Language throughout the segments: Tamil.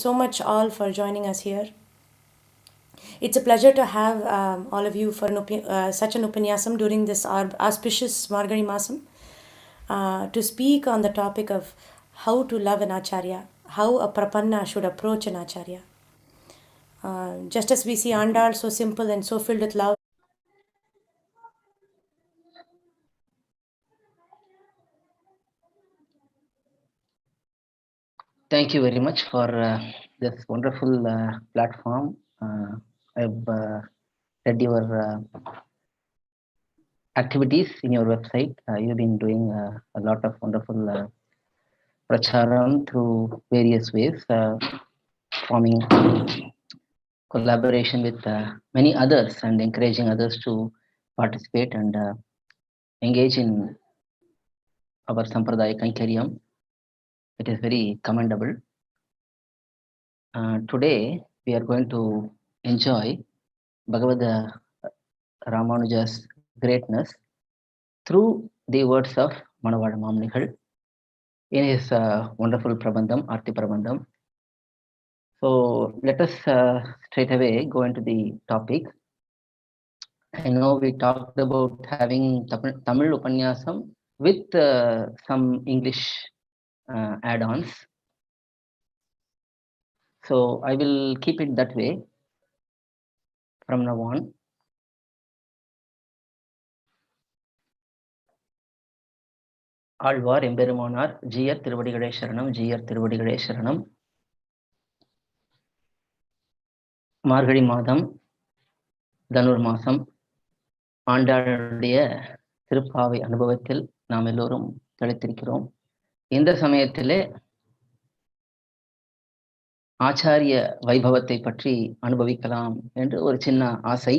so much all for joining us here. It's a pleasure to have all of you for such an upanyasam during this auspicious Margari Masam to speak on the topic of how to love an acharya, how a prapanna should approach an acharya. Just as we see Andal so simple and so filled with love. Thank you very much for this wonderful platform. I've read your activities in your website. You've been doing a lot of wonderful pracharam through various ways, forming collaboration with many others and encouraging others to participate and engage in our Sampradaya Kankaryam. It is very commendable. Today, we are going to enjoy Bhagavad Rāmānuja's greatness through the words of Manavāla Māmunigal in his wonderful prabandham, ārtti prabandham. So let us straight away go into the topic. I know we talked about having Tamil upanyasam with some English add-ons. So I will keep it that way from now on. Alvar எம்பெருமானார் ஜீயர் திருவடிகளே சரணம், ஜீயர் திருவடிகளே சரணம். மார்கழி மாதம், தனுர் மாசம், ஆண்டாளுடைய திருப்பாவை அனுபவத்தில் நாம் எல்லோரும் திளைத்திருக்கிறோம். இந்த சமயத்திலே ஆச்சாரிய வைபவத்தை பற்றி அனுபவிக்கலாம் என்று ஒரு சின்ன ஆசை.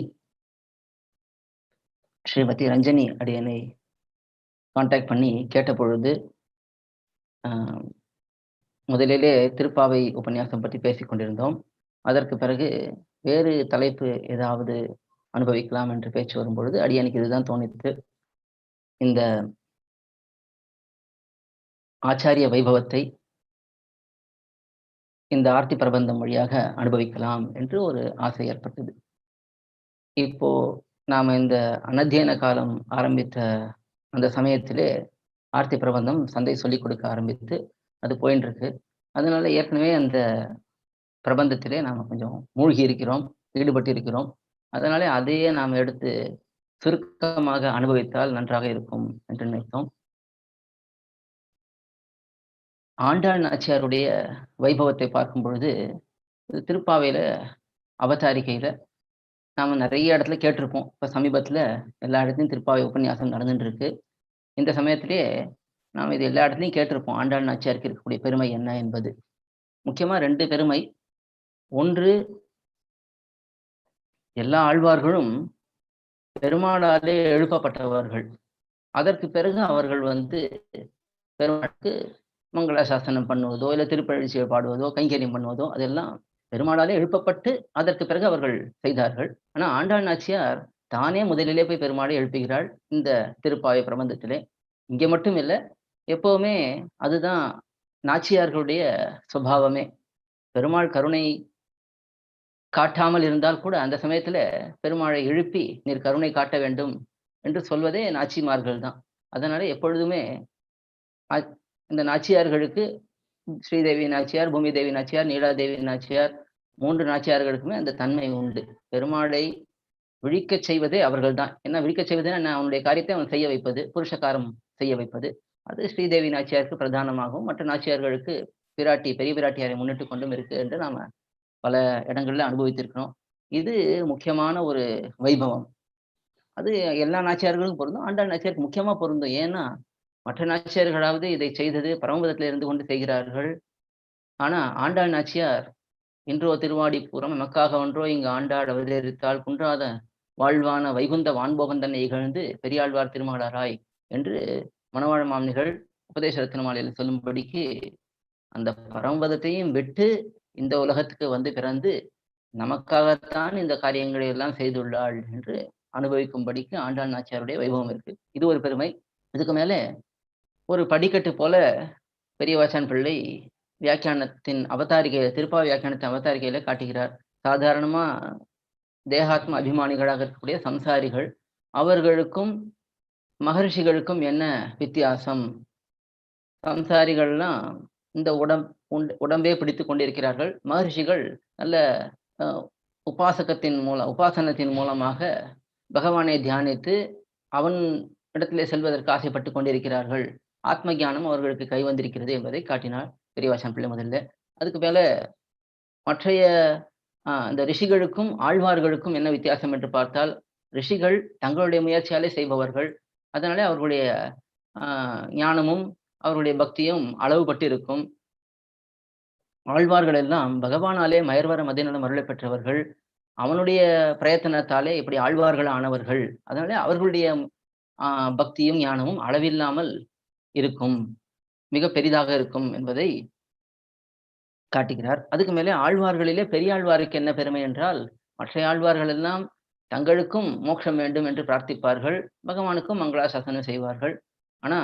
ஸ்ரீமதி ரஞ்சனி அடியனை கான்டாக்ட் பண்ணி கேட்ட பொழுது முதலிலே திருப்பாவை உபன்யாசம் பற்றி பேசிக் கொண்டிருந்தோம். அதற்கு பிறகு வேறு தலைப்பு ஏதாவது அனுபவிக்கலாம் என்று பேச்சு வரும்பொழுது அடியனுக்கு இதுதான் தோணித்து, இந்த ஆச்சாரிய வைபவத்தை இந்த ஆர்த்தி பிரபந்தம் வழியாக அனுபவிக்கலாம் என்று ஒரு ஆசை ஏற்பட்டது. இப்போ நாம இந்த அனத்தியன காலம் ஆரம்பித்த அந்த சமயத்திலே ஆர்த்தி பிரபந்தம் சந்தை சொல்லிக் கொடுக்க ஆரம்பித்து அது போயின்னு இருக்கு. அதனால ஏற்கனவே அந்த பிரபந்தத்திலே நாம் கொஞ்சம் மூழ்கி இருக்கிறோம், ஈடுபட்டு இருக்கிறோம். அதனால அதையே நாம் எடுத்து சுருக்கமாக அனுபவித்தால் நன்றாக இருக்கும் என்று நினைத்தோம். ஆண்டாள் நாச்சியாருடைய வைபவத்தை பார்க்கும் பொழுது திருப்பாவையில அவதாரிகையில நாம நிறைய இடத்துல கேட்டிருப்போம். இப்ப சமீபத்துல எல்லா இடத்துலையும் திருப்பாவை உபன்யாசம் நடந்துட்டு இருக்கு. இந்த சமயத்திலேயே நாம் இது எல்லா இடத்துலையும் கேட்டிருப்போம். ஆண்டாள் நாச்சியாருக்கு இருக்கக்கூடிய பெருமை என்ன என்பது. முக்கியமா 2 பெருமை. ஒன்று, எல்லா ஆழ்வார்களும் பெருமாளாலே எழுப்பப்பட்டவர்கள். அதற்கு பிறகு அவர்கள் பெருமாளுக்கு மங்களாசாசனம் பண்ணுவதோ இல்லை திருப்பழிச்சியை பாடுவதோ கைங்கரியம் பண்ணுவதோ அதெல்லாம் பெருமாளாலே எழுப்பப்பட்டு அதற்கு பிறகு அவர்கள் செய்தார்கள். ஆனா ஆண்டாள் நாச்சியார் தானே முதலிலே போய் பெருமாளை எழுப்புகிறாள் இந்த திருப்பாவை பிரபந்தத்திலே. இங்கே மட்டும் இல்லை, எப்பவுமே அதுதான் நாச்சியார்களுடைய சுபாவமே. பெருமாள் கருணை காட்டாமல் இருந்தால் கூட அந்த சமயத்துல பெருமாளை எழுப்பி நீர் கருணை காட்ட வேண்டும் என்று சொல்வதே நாச்சிமார்கள் தான். அதனால எப்பொழுதுமே இந்த நாச்சியார்களுக்கு ஸ்ரீதேவி நாச்சியார், பூமி தேவி நாச்சியார், நீலாதேவி நாச்சியார் 3 நாச்சியார்களுக்குமே அந்த தன்மை உண்டு. பெருமாளை விழிக்க செய்வதே அவர்கள் தான். என்ன விழிக்க செய்வதுன்னா அவனுடைய காரியத்தை அவன் செய்ய வைப்பது, புருஷகாரம் செய்ய வைப்பது. அது ஸ்ரீதேவி நாச்சியாருக்கு பிரதானமாகவும் மற்ற நாச்சியார்களுக்கு பிராட்டி பெரிய பிராட்டியாரை முன்னிட்டு கொண்டும் இருக்கு என்று நாம பல இடங்கள்ல அனுபவித்திருக்கிறோம். இது முக்கியமான ஒரு வைபவம். அது எல்லா நாச்சியார்களுக்கும் பொருந்தும், ஆண்டாள் நாச்சியாருக்கு முக்கியமா பொருந்தும். ஏன்னா மற்ற நாச்சியார்களாவது இதை செய்தது பரமபதத்தில் இருந்து கொண்டு செய்கிறார்கள். ஆனா ஆண்டாள் நாச்சியார் இன்றோ திருவாடி பூரம் எமக்காக ஒன்றோ இங்கு ஆண்டாள் அவதரித்தால் குன்றாத வாழ்வான வைகுந்த வான்போகந்தன்னை இகழ்ந்து பெரியாழ்வார் திருமகளாராய் என்று மணவாழ மாமுனிகள் உபதேச ரத்னமாலையில் சொல்லும்படிக்கு அந்த பரமபதத்தையும் விட்டு இந்த உலகத்துக்கு வந்து பிறந்து நமக்காகத்தான் இந்த காரியங்களை எல்லாம் செய்துள்ளாள் என்று அனுபவிக்கும்படிக்கு ஆண்டாள் நாச்சியாருடைய வைபவம் இருக்கு. இது ஒரு பெருமை. இதுக்கு மேலே ஒரு படிக்கட்டு போல பெரியவாச்சான் பிள்ளை வியாக்கியானத்தின் அவதாரிகை, திருப்பாவை வியாக்கியானத்தின் அவதாரிகையில காட்டுகிறார். சாதாரணமா தேகாத்ம அபிமானிகளாக இருக்கக்கூடிய சம்சாரிகள், அவர்களுக்கும் மகரிஷிகளுக்கும் என்ன வித்தியாசம்? சம்சாரிகள்லாம் இந்த உடம்பே பிடித்துக் கொண்டிருக்கிறார்கள். மகரிஷிகள் நல்ல அ உபாசனத்தின் மூலமாக பகவானை தியானித்து அவன் இடத்திலே செல்வதற்கு ஆசைப்பட்டுக் கொண்டிருக்கிறார்கள். ஆத்ம ஞானம் அவர்களுக்கு கைவந்திருக்கிறது என்பதை காட்டினார் பெரியவாச்சான் பிள்ளை முதல்ல. அதுக்கு மேல மற்றைய இந்த ரிஷிகளுக்கும், ஆழ்வார்களுக்கும் என்ன வித்தியாசம் என்று பார்த்தால், ரிஷிகள் தங்களுடைய முயற்சியாலே செய்பவர்கள். அதனாலே அவர்களுடைய அ ஞானமும், அவர்களுடைய பக்தியும் அளவுபட்டு இருக்கும். ஆழ்வார்கள் எல்லாம் பகவானாலே மயர்வர மதிநலம் அருளப் பெற்றவர்கள். அவனுடைய பிரயத்தனத்தாலே இப்படி ஆழ்வார்கள் ஆனவர்கள். அதனாலே அவர்களுடைய அ பக்தியும், ஞானமும் அளவில்லாமல் இருக்கும். மிக பெரிதாக இருக்கும் என்பதை காட்டுகிறார். அதுக்கு மேலே ஆழ்வார்களிலே பெரியாழ்வாருக்கு என்ன பெருமை என்றால், மற்ற ஆழ்வார்கள் எல்லாம் தங்களுக்கும் மோட்சம் வேண்டும் என்று பிரார்த்திப்பார்கள். பகவானுக்கும் மங்களாசாசனம் செய்வார்கள். ஆனா,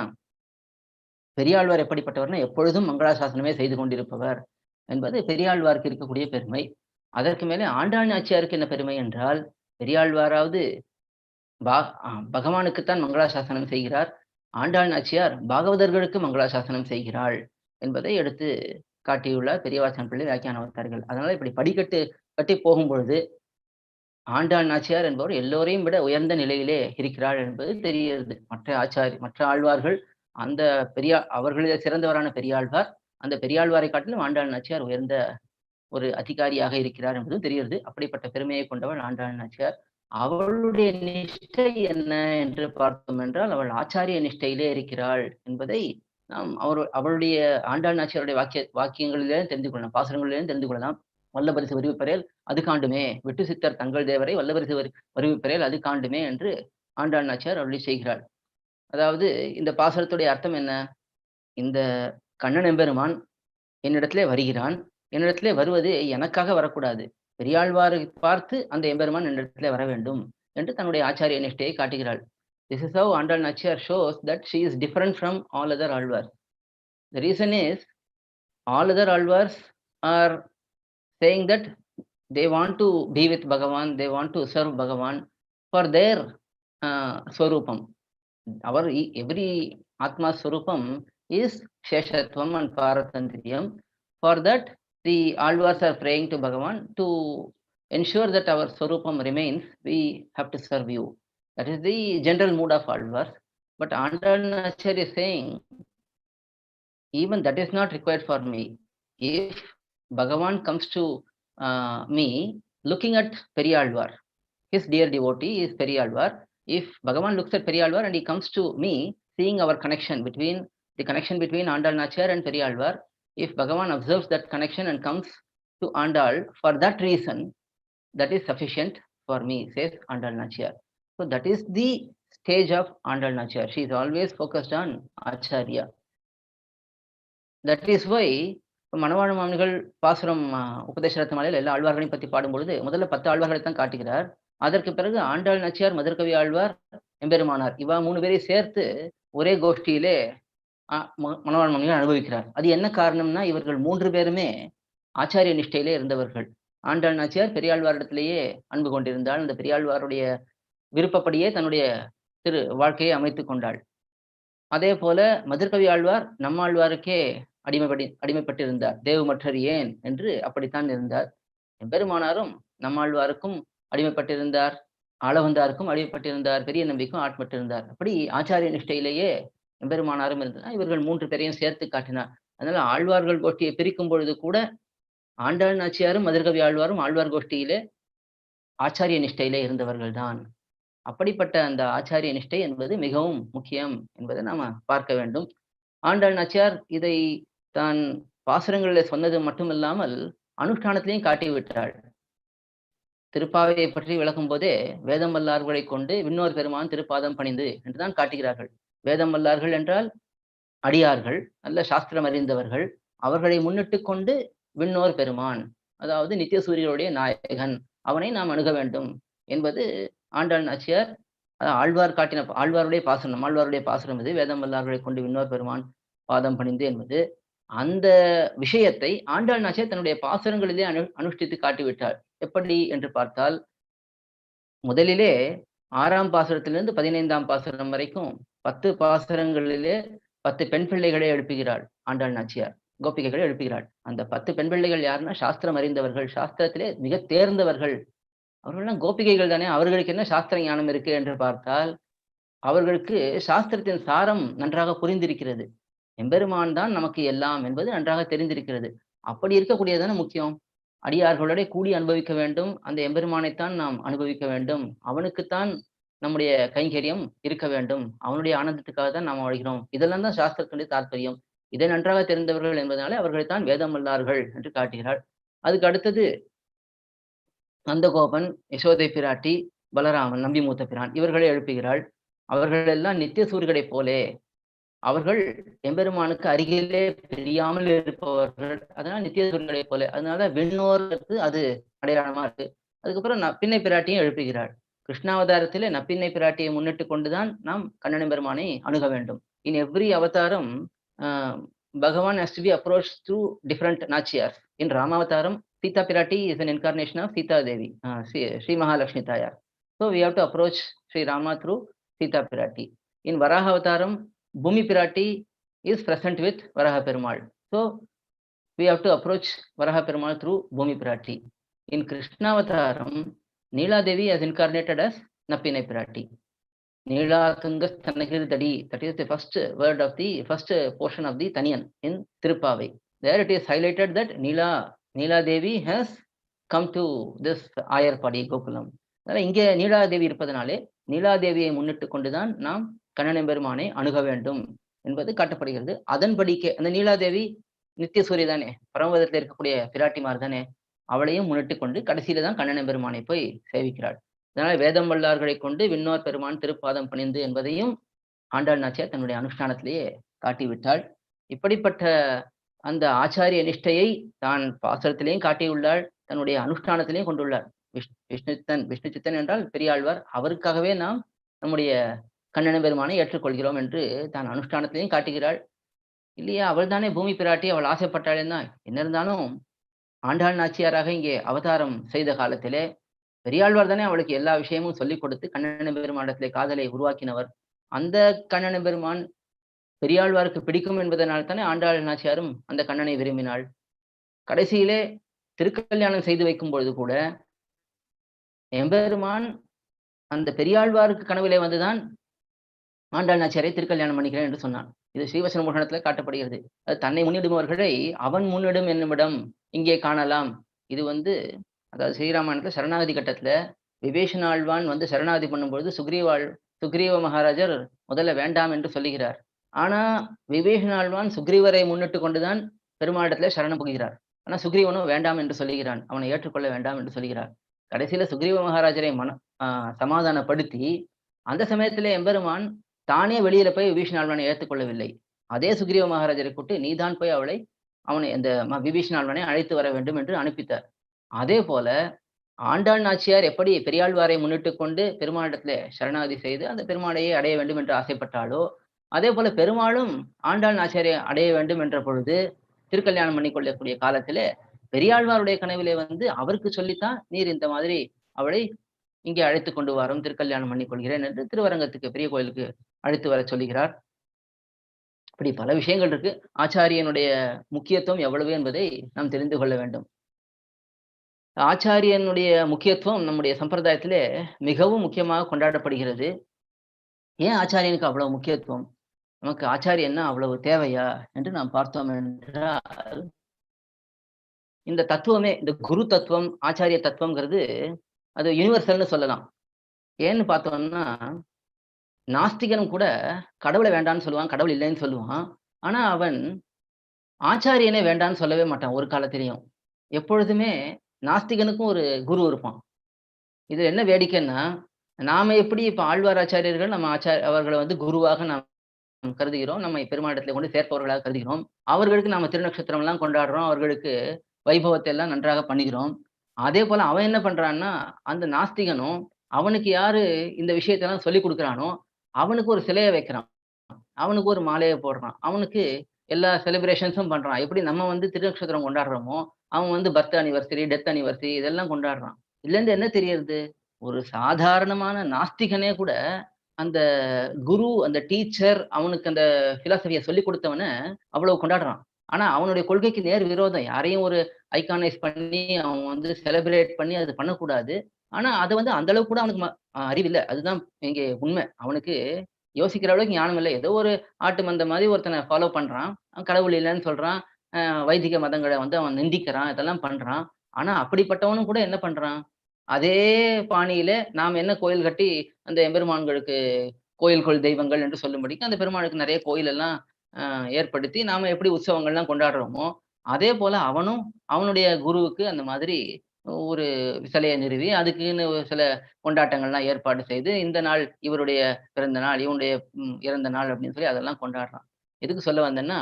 பெரியாழ்வார் எப்படிப்பட்டவர்னா, எப்பொழுதும் மங்களாசாசனமே செய்து கொண்டிருப்பவர் என்பது பெரியாழ்வாருக்கு இருக்கக்கூடிய பெருமை. அதற்கு மேலே ஆண்டாள் நாச்சியாருக்கு என்ன பெருமை என்றால், பெரியாழ்வாராவது பா அ பகவானுக்குத்தான் மங்களாசாசனம் செய்கிறார். ஆண்டாள் நாச்சியார் பாகவதர்களுக்கு மங்களாசாசனம் செய்கிறாள் என்பதை எடுத்து காட்டியுள்ளார் பெரியவாச்சான் பிள்ளை வியாக்கியான அவதாரிகள். அதனால இப்படி படிக்கட்டு கட்டி போகும்பொழுது, ஆண்டாள் நாச்சியார் என்பவர் எல்லோரையும் விட உயர்ந்த நிலையிலே இருக்கிறாள் என்பது தெரிகிறது. மற்ற ஆழ்வார்கள் அந்த அவர்களிலே சிறந்தவரான பெரியாழ்வார், அந்த பெரியாழ்வாரை காட்டிலும் ஆண்டாள் நாச்சியார் உயர்ந்த ஒரு அதிகாரியாக இருக்கிறார் என்பதும் தெரிகிறது. அப்படிப்பட்ட பெருமையை கொண்டவள் ஆண்டாள் நாச்சியார். அவளுடைய நிஷ்டை என்ன என்று பார்த்தோம் என்றால், அவள் ஆச்சாரிய நிஷ்டையிலே இருக்கிறாள் என்பதை நாம் அவளுடைய ஆண்டாள் நாச்சியாருடைய வாக்கியங்களிலே தெரிந்து கொள்ளலாம். பாசுரங்களிலே தெரிந்து கொள்ளலாம். "வல்லபரிசு வருவிப்பரேல் அது காண்டுமே, விட்டு சித்தர் தங்கள் தேவரை வல்லபரிசு வருவிப்பரேல் அது காண்டுமே" என்று ஆண்டாள் நாச்சியார் அருளிச் செய்கிறாள். அதாவது இந்த பாசுரத்துடைய அர்த்தம் என்ன? இந்த கண்ணன் எம்பெருமான் என்னிடத்திலே வருகிறான். என்னிடத்திலே வருவது எனக்காக வரக்கூடாது. பெரியாழ்வாரை பார்த்து அந்த எம்பெருமான் என்னிடத்திலே வர வேண்டும் என்று தன்னுடைய ஆச்சாரிய நிஷ்டையை காட்டுகிறாள். This is how Andal Nachiyar shows that she is different from all other Alvars. The reason is all other Alvars are saying that they want to be with Bhagavan, they want to serve Bhagavan for their Swarupam. Every Atma Swarupam is Sheshatvam and Paratantriyam. For that, the Alvars are praying to Bhagavan to ensure that our Swarupam remains, we have to serve you. That is the general mood of Alvars. But Andal Nachar is saying, even that is not required for me. If Bhagavan comes to me looking at Periyalvar, his dear devotee is Periyalvar. If Bhagavan looks at Periyalvar and he comes to me, seeing our connection between Andal Nachar and Periyalvar, if Bhagavan observes that connection and comes to Andal, for that reason, that is sufficient for me, says Andal Nachar. So that is the stage of Andal Nachar. She is always focused on Acharya. That is why Manavala Mamunigal பாசுரம் உபதேசரத்ன மாலையில் எல்லா ஆழ்வார்களையும் பற்றி பாடும்பொழுது முதல்ல 10 ஆழ்வார்களை தான் காட்டுகிறார். அதற்கு பிறகு ஆண்டாள் நாச்சியார், மதுரகவி ஆழ்வார், எம்பெருமானார் இவா 3 பேரை சேர்த்து ஒரே கோஷ்டியிலே மணவாள மாமுனிகள் அனுபவிக்கிறார். அது என்ன காரணம்னா, இவர்கள் 3 பேருமே ஆச்சாரிய நிஷ்டையிலே இருந்தவர்கள். ஆண்டாள் நாச்சியார் பெரியாழ்வாரிடத்திலேயே அன்பு கொண்டிருந்தாள். அந்த பெரியாழ்வாருடைய விருப்பப்படியே தன்னுடைய வாழ்க்கையை அமைத்துக் கொண்டாள். அதே போல மதுரகவி ஆழ்வார் நம்மாழ்வாருக்கே அடிமைப்பட்டிருந்தார். தேவமற்றர் ஏன் என்று அப்படித்தான் இருந்தார். எம்பெருமானாரும் நம்மாழ்வாருக்கும் அடிமைப்பட்டிருந்தார், ஆளவந்தாருக்கும் அடிமைப்பட்டிருந்தார், பெரிய நம்பிக்கும் ஆட்பட்டிருந்தார். அப்படி ஆச்சாரிய நிஷ்டையிலேயே எம்பெருமானாரும் இருந்தார். இவர்கள் 3 பேரையும் சேர்த்து காட்டினார். அதனால ஆழ்வார்கள் கோஷ்டியை பிரிக்கும் பொழுது கூட ஆண்டாள் நாச்சியாரும் மதுரகவி ஆழ்வாரும் ஆழ்வார் கோஷ்டியிலே ஆச்சாரிய நிஷ்டையிலே இருந்தவர்கள் தான். அப்படிப்பட்ட அந்த ஆச்சாரிய நிஷ்டை என்பது மிகவும் முக்கியம் என்பதை நாம பார்க்க வேண்டும். ஆண்டாள் நாச்சியார் இதை தான் பாசுரங்களிலே சொன்னது மட்டுமில்லாமல் அனுஷ்டானத்திலையும் காட்டிவிட்டாள். திருப்பாவையை பற்றி விளக்கும் போதே வேதம் வல்லார்களை கொண்டு விண்ணோர் பெருமான் திருப்பாதம் பணிந்து என்றுதான் காட்டுகிறார்கள். வேதம் வல்லார்கள் என்றால் அடியார்கள், நல்ல சாஸ்திரம் அறிந்தவர்கள். அவர்களை முன்னிட்டு கொண்டு விண்ணோர் பெருமான், அதாவது நித்திய சூரியருடைய நாயகன், அவனை நாம் அணுக வேண்டும் என்பது ஆண்டாள் நாச்சியார் ஆழ்வாருடைய பாசுரம் இது. வேதம் வல்லார்களை கொண்டு விண்ணோர் பெருமான் பாதம் பணிந்து என்பது அந்த விஷயத்தை ஆண்டாள் நாச்சியார் தன்னுடைய பாசுரங்களிலே அனுஷ்டித்து காட்டிவிட்டாள். எப்படி என்று பார்த்தால், முதலிலே 6ஆம் பாசுரத்திலிருந்து 15ஆம் பாசுரம் வரைக்கும் 10 பாசுரங்களிலே 10 பெண் பிள்ளைகளை எழுப்புகிறாள் ஆண்டாள் நாச்சியார். கோபிகைகளை எழுப்புகிறாள். அந்த 10 பெண் பிள்ளைகள் யாருன்னா, சாஸ்திரம் அறிந்தவர்கள், சாஸ்திரத்திலே மிகத் தேர்ந்தவர்கள். அவர்கள்லாம் கோபிகைகள் தானே, அவர்களுக்கு என்ன சாஸ்திர ஞானம் இருக்கு என்று பார்த்தால், அவர்களுக்கு சாஸ்திரத்தின் சாரம் நன்றாக புரிந்திருக்கிறது. எம்பெருமான் தான் நமக்கு எல்லாம் என்பது நன்றாக தெரிந்திருக்கிறது. அப்படி இருக்கக்கூடியது தானே முக்கியம். அடியார்களோட கூடி அனுபவிக்க வேண்டும். அந்த எம்பெருமானைத்தான் நாம் அனுபவிக்க வேண்டும். அவனுக்குத்தான் நம்முடைய கைங்கரியம் இருக்க வேண்டும். அவனுடைய ஆனந்தத்துக்காக தான் நாம் வாழ்கிறோம். இதெல்லாம் தான் சாஸ்திரத்தினுடைய தாற்பயம். இதை நன்றாக தெரிந்தவர்கள் என்பதனாலே அவர்களைத்தான் வேதம் வல்லார்கள் என்று காட்டுகிறாள். அதுக்கு அடுத்தது நந்தகோபன், யசோதை பிராட்டி, பலராமன், நம்பி மூத்த பிரான் இவர்களை எழுப்புகிறாள். அவர்கள் எல்லாம் நித்திய சூரியர்களைப் போலே அவர்கள் எம்பெருமானுக்கு அருகிலே பிரியாமல் இருப்பவர்கள். அதனால நித்திய சூரியர்களைப் போல. அதனால விண்ணோருக்கு அது அடையாளமா இருக்கு. அதுக்கப்புறம் நப்பின்னை பிராட்டியும் எழுப்புகிறாள். கிருஷ்ணாவதாரத்திலே நப்பின்னை பிராட்டியை முன்னிட்டு கொண்டுதான் நாம் கண்ணன் பெருமானை அணுக வேண்டும். இன் எவ்ரி அவதாரம் பகவான் has to be approached through different nachiyars. In Ramavataram, Sita Pirati is an incarnation of Sita Devi, Sri Mahalakshmi Tayar. So we have to approach Sri Rama through Sita Pirati. In Varaha Avataram, Bhumi Pirati is present with Varaha Perumal. So we have to approach Varaha Perumal through Bhumi Pirati. In Krishna Avataram, Neela Devi has incarnated as Nappinai Pirati. Neela Tungas Thanagiri, that is the first word of the first portion of the Taniyan in Tirupavai. There it is highlighted that Neela Devi has come to this Ayarpadi Gokulam. இங்கே நீலாதேவி இருப்பதனாலே நீலாதேவியை முன்னிட்டு கொண்டுதான் நாம் கண்ணன் பெருமானை அணுக வேண்டும் என்பது காட்டப்படுகிறது. அதன்படிக்கே அந்த நீலாதேவி நித்திய சூரிய தானே, பரமபதத்தில் இருக்கக்கூடிய பிராட்டிமார் தானே, அவளையும் முன்னிட்டு கொண்டு கடைசியில தான் கண்ணன் பெருமானை போய் சேவிக்கிறாள். அதனால வேதம் வல்லார்களை கொண்டு விண்ணோர் பெருமான் திருப்பாதம் பணிந்து என்பதையும் ஆண்டாள் நாச்சியார் தன்னுடைய அனுஷ்டானத்திலேயே காட்டிவிட்டாள். இப்படிப்பட்ட அந்த ஆச்சாரிய நிஷ்டையை தான் பாசுரத்திலேயும் காட்டியுள்ளாள், தன்னுடைய அனுஷ்டானத்திலேயும் கொண்டுள்ளார். விஷ்ணு சித்தன் என்றால் பெரியாழ்வார், அவருக்காகவே நாம் நம்முடைய கண்ணன் பெருமானை ஏற்றுக்கொள்கிறோம் என்று தான் அனுஷ்டானத்திலையும் காட்டுகிறாள். இல்லையா, அவள் தானே பூமி பிராட்டி, அவள் ஆசைப்பட்டாளேன்னா என்ன இருந்தாலும் ஆண்டாள் நாச்சியாராக இங்கே அவதாரம் செய்த காலத்திலே பெரியாழ்வார் தானே அவளுக்கு எல்லா விஷயமும் சொல்லிக் கொடுத்து கண்ணன் பெருமானிடத்திலே காதலை உருவாக்கினவர். அந்த கண்ணன் பெருமான் பெரியாழ்வாருக்கு பிடிக்கும் என்பதனால் தானே ஆண்டாள் நாச்சியாரும் அந்த கண்ணனை விரும்பினாள். கடைசியிலே திருக்கல்யாணம் செய்து வைக்கும் பொழுது கூட எம்பெருமான் அந்த பெரியாழ்வாருக்கு கனவிலே வந்துதான் ஆண்டாள் நாச்சியாரை திருக்கல்யாணம் பண்ணிக்கிறேன் என்று சொன்னான். இது ஸ்ரீவசன மோகனத்துல காட்டப்படுகிறது. அது தன்னை முன்னிடுபவர்களை அவன் முன்னிடும் என்னுமிடம் இங்கே காணலாம். இது அதாவது ஸ்ரீராமாயணத்துல சரணாகதி கட்டத்துல விபீஷண ஆழ்வான் சரணாகதி பண்ணும்பொழுது சுக்ரீவ மகாராஜர் முதல்ல வேண்டாம் என்று சொல்லுகிறார். ஆனா விபீஷண ஆழ்வான் சுக்ரீவரை முன்னிட்டு கொண்டுதான் பெருமாளிடத்துல சரணம் புகுகிறார். ஆனா சுக்ரீவனும் வேண்டாம் என்று சொல்லுகிறான், அவனை ஏற்றுக்கொள்ள வேண்டாம் என்று சொல்லுகிறார். கடைசியில சுக்ரீவ மகாராஜரை சமாதானப்படுத்தி அந்த சமயத்திலே எம்பெருமான் தானே வெளியில போய் விபீஷண ஆழ்வானை ஏற்றுக்கொள்ளவில்லை. அதே சுக்ரீவ மகாராஜரை கூட்டு நீதான் போய் அவனை அந்த விபீஷண ஆழ்வானை அழைத்து வர வேண்டும் என்று அனுப்பித்தார். அதே போல ஆண்டாள் நாச்சியார் எப்படி பெரியாழ்வாரை முன்னிட்டு கொண்டு பெருமாளிடத்திலே சரணாகதி செய்து அந்த பெருமாளையே அடைய வேண்டும் என்று ஆசைப்பட்டாளோ, அதே போல பெருமாளும் ஆண்டாள் நாச்சியாரை அடைய வேண்டும் என்ற பொழுது திருக்கல்யாணம் பண்ணி கொள்ளக்கூடிய காலத்திலே பெரியாழ்வாருடைய கனவிலே அவருக்கு சொல்லித்தான் நீர் இந்த மாதிரி அவளை இங்கே அழைத்து கொண்டு வரும், திருக்கல்யாணம் பண்ணி கொள்கிறேன் என்று திருவரங்கத்துக்கு பெரிய கோயிலுக்கு அழைத்து வர சொல்லுகிறார். இப்படி பல விஷயங்கள் இருக்கு. ஆச்சாரியனுடைய முக்கியத்துவம் எவ்வளவு என்பதை நாம் தெரிந்து கொள்ள வேண்டும். ஆச்சாரியனுடைய முக்கியத்துவம் நம்முடைய சம்பிரதாயத்திலே மிகவும் முக்கியமாக கொண்டாடப்படுகிறது. ஏன் ஆச்சாரியனுக்கு அவ்வளவு முக்கியத்துவம், நமக்கு ஆச்சாரியன்னா அவ்வளவு தேவையா என்று நாம் பார்த்தோம் என்றால், இந்த தத்துவமே, இந்த குரு தத்துவம் ஆச்சாரிய தத்துவம்ங்கிறது அது யூனிவர்சல்னு சொல்லலாம். ஏன்னு பார்த்தோம்னா, நாஸ்திகனும் கூட கடவுளை வேண்டான்னு சொல்லுவான், கடவுள் இல்லைன்னு சொல்லுவான். ஆனா அவன் ஆச்சாரியனே வேண்டான்னு சொல்லவே மாட்டான் ஒரு காலத்திலையும். எப்பொழுதுமே நாஸ்திகனுக்கும் ஒரு குரு இருப்பான். இது என்ன வேடிக்கைன்னா, நாம எப்படி இப்ப ஆழ்வார் ஆச்சாரியர்கள் நம்ம அவர்களை குருவாக நாம் கருதுகிறோம், நம்மை பெருமாளிடத்துல கொண்டு சேர்ப்பவர்களாக கருதுகிறோம். அவர்களுக்கு நாம திருநக்ஷத்திரம் எல்லாம் கொண்டாடுறோம், அவர்களுக்கு வைபவத்தை எல்லாம் நன்றாக பண்ணுகிறோம். அதே போல அவன் என்ன பண்றான்னா, அந்த நாஸ்திகனும் அவனுக்கு யாரு இந்த விஷயத்தெல்லாம் சொல்லி கொடுக்குறானோ அவனுக்கு ஒரு சிலையை வைக்கிறான், அவனுக்கு ஒரு மாலையை போடுறான், அவனுக்கு எல்லா செலிப்ரேஷன்ஸும் பண்றான். எப்படி நம்ம வந்து திருநக்ஷத்திரம் கொண்டாடுறோமோ, அவன் வந்து பர்த் அனிவர்சரி, டெத் அனிவர்சரி இதெல்லாம் கொண்டாடுறான். இதுலேருந்து என்ன தெரியறது? ஒரு சாதாரணமான நாஸ்திகனே கூட அந்த குரு, அந்த டீச்சர் அவனுக்கு அந்த பிலாசபிய சொல்லிக் குடுத்தவன அவ்வளவு கொண்டாடுறான். ஆனா அவனுடைய கொள்கைக்கு நேர் விரோதம். யாரையும் ஒரு ஐகானைஸ் பண்ணி அவன் வந்து செலிப்ரேட் பண்ணி அது பண்ணக்கூடாது. ஆனா அது வந்து அந்த அளவுக்கு கூட அவனுக்கு அறிவில்ல. அதுதான் இங்கே உண்மை. அவனுக்கு யோசிக்கிற அளவுக்கு ஞானம் இல்ல. ஏதோ ஒரு ஆட்டு மந்த மாரி ஒருத்தன ஃபாலோ பண்றான். அவன் கடவுள் இல்லன்னு சொல்றான். வைதிக மதங்கள வந்து அவன் நிந்திக்கிறான். இதெல்லாம் பண்றான். ஆனா அப்படிப்பட்டவனும் கூட என்ன பண்றான்? அதே பாணியில நாம் என்ன கோயில் கட்டி அந்த எம்பெருமான்களுக்கு கோயில் தெய்வங்கள் என்று சொல்லும்படிக்கு அந்த பெருமாளுக்கு நெறைய கோயில் எல்லாம் அ ஏற்படுத்தி நாம எப்படி உற்சவங்கள்லாம் கொண்டாடுறோமோ, அதே போல அவனும் அவனுடைய குருவுக்கு அந்த மாதிரி ஒரு சிலைய நிறுவி, அதுக்குன்னு ஒரு சில கொண்டாட்டங்கள்லாம் ஏற்பாடு செய்து, இந்த நாள் இவருடைய பிறந்த நாள், இவனுடைய இறந்த நாள் அப்படின்னு சொல்லி அதெல்லாம் கொண்டாடுறான். எதுக்கு சொல்ல வந்தேன்னா,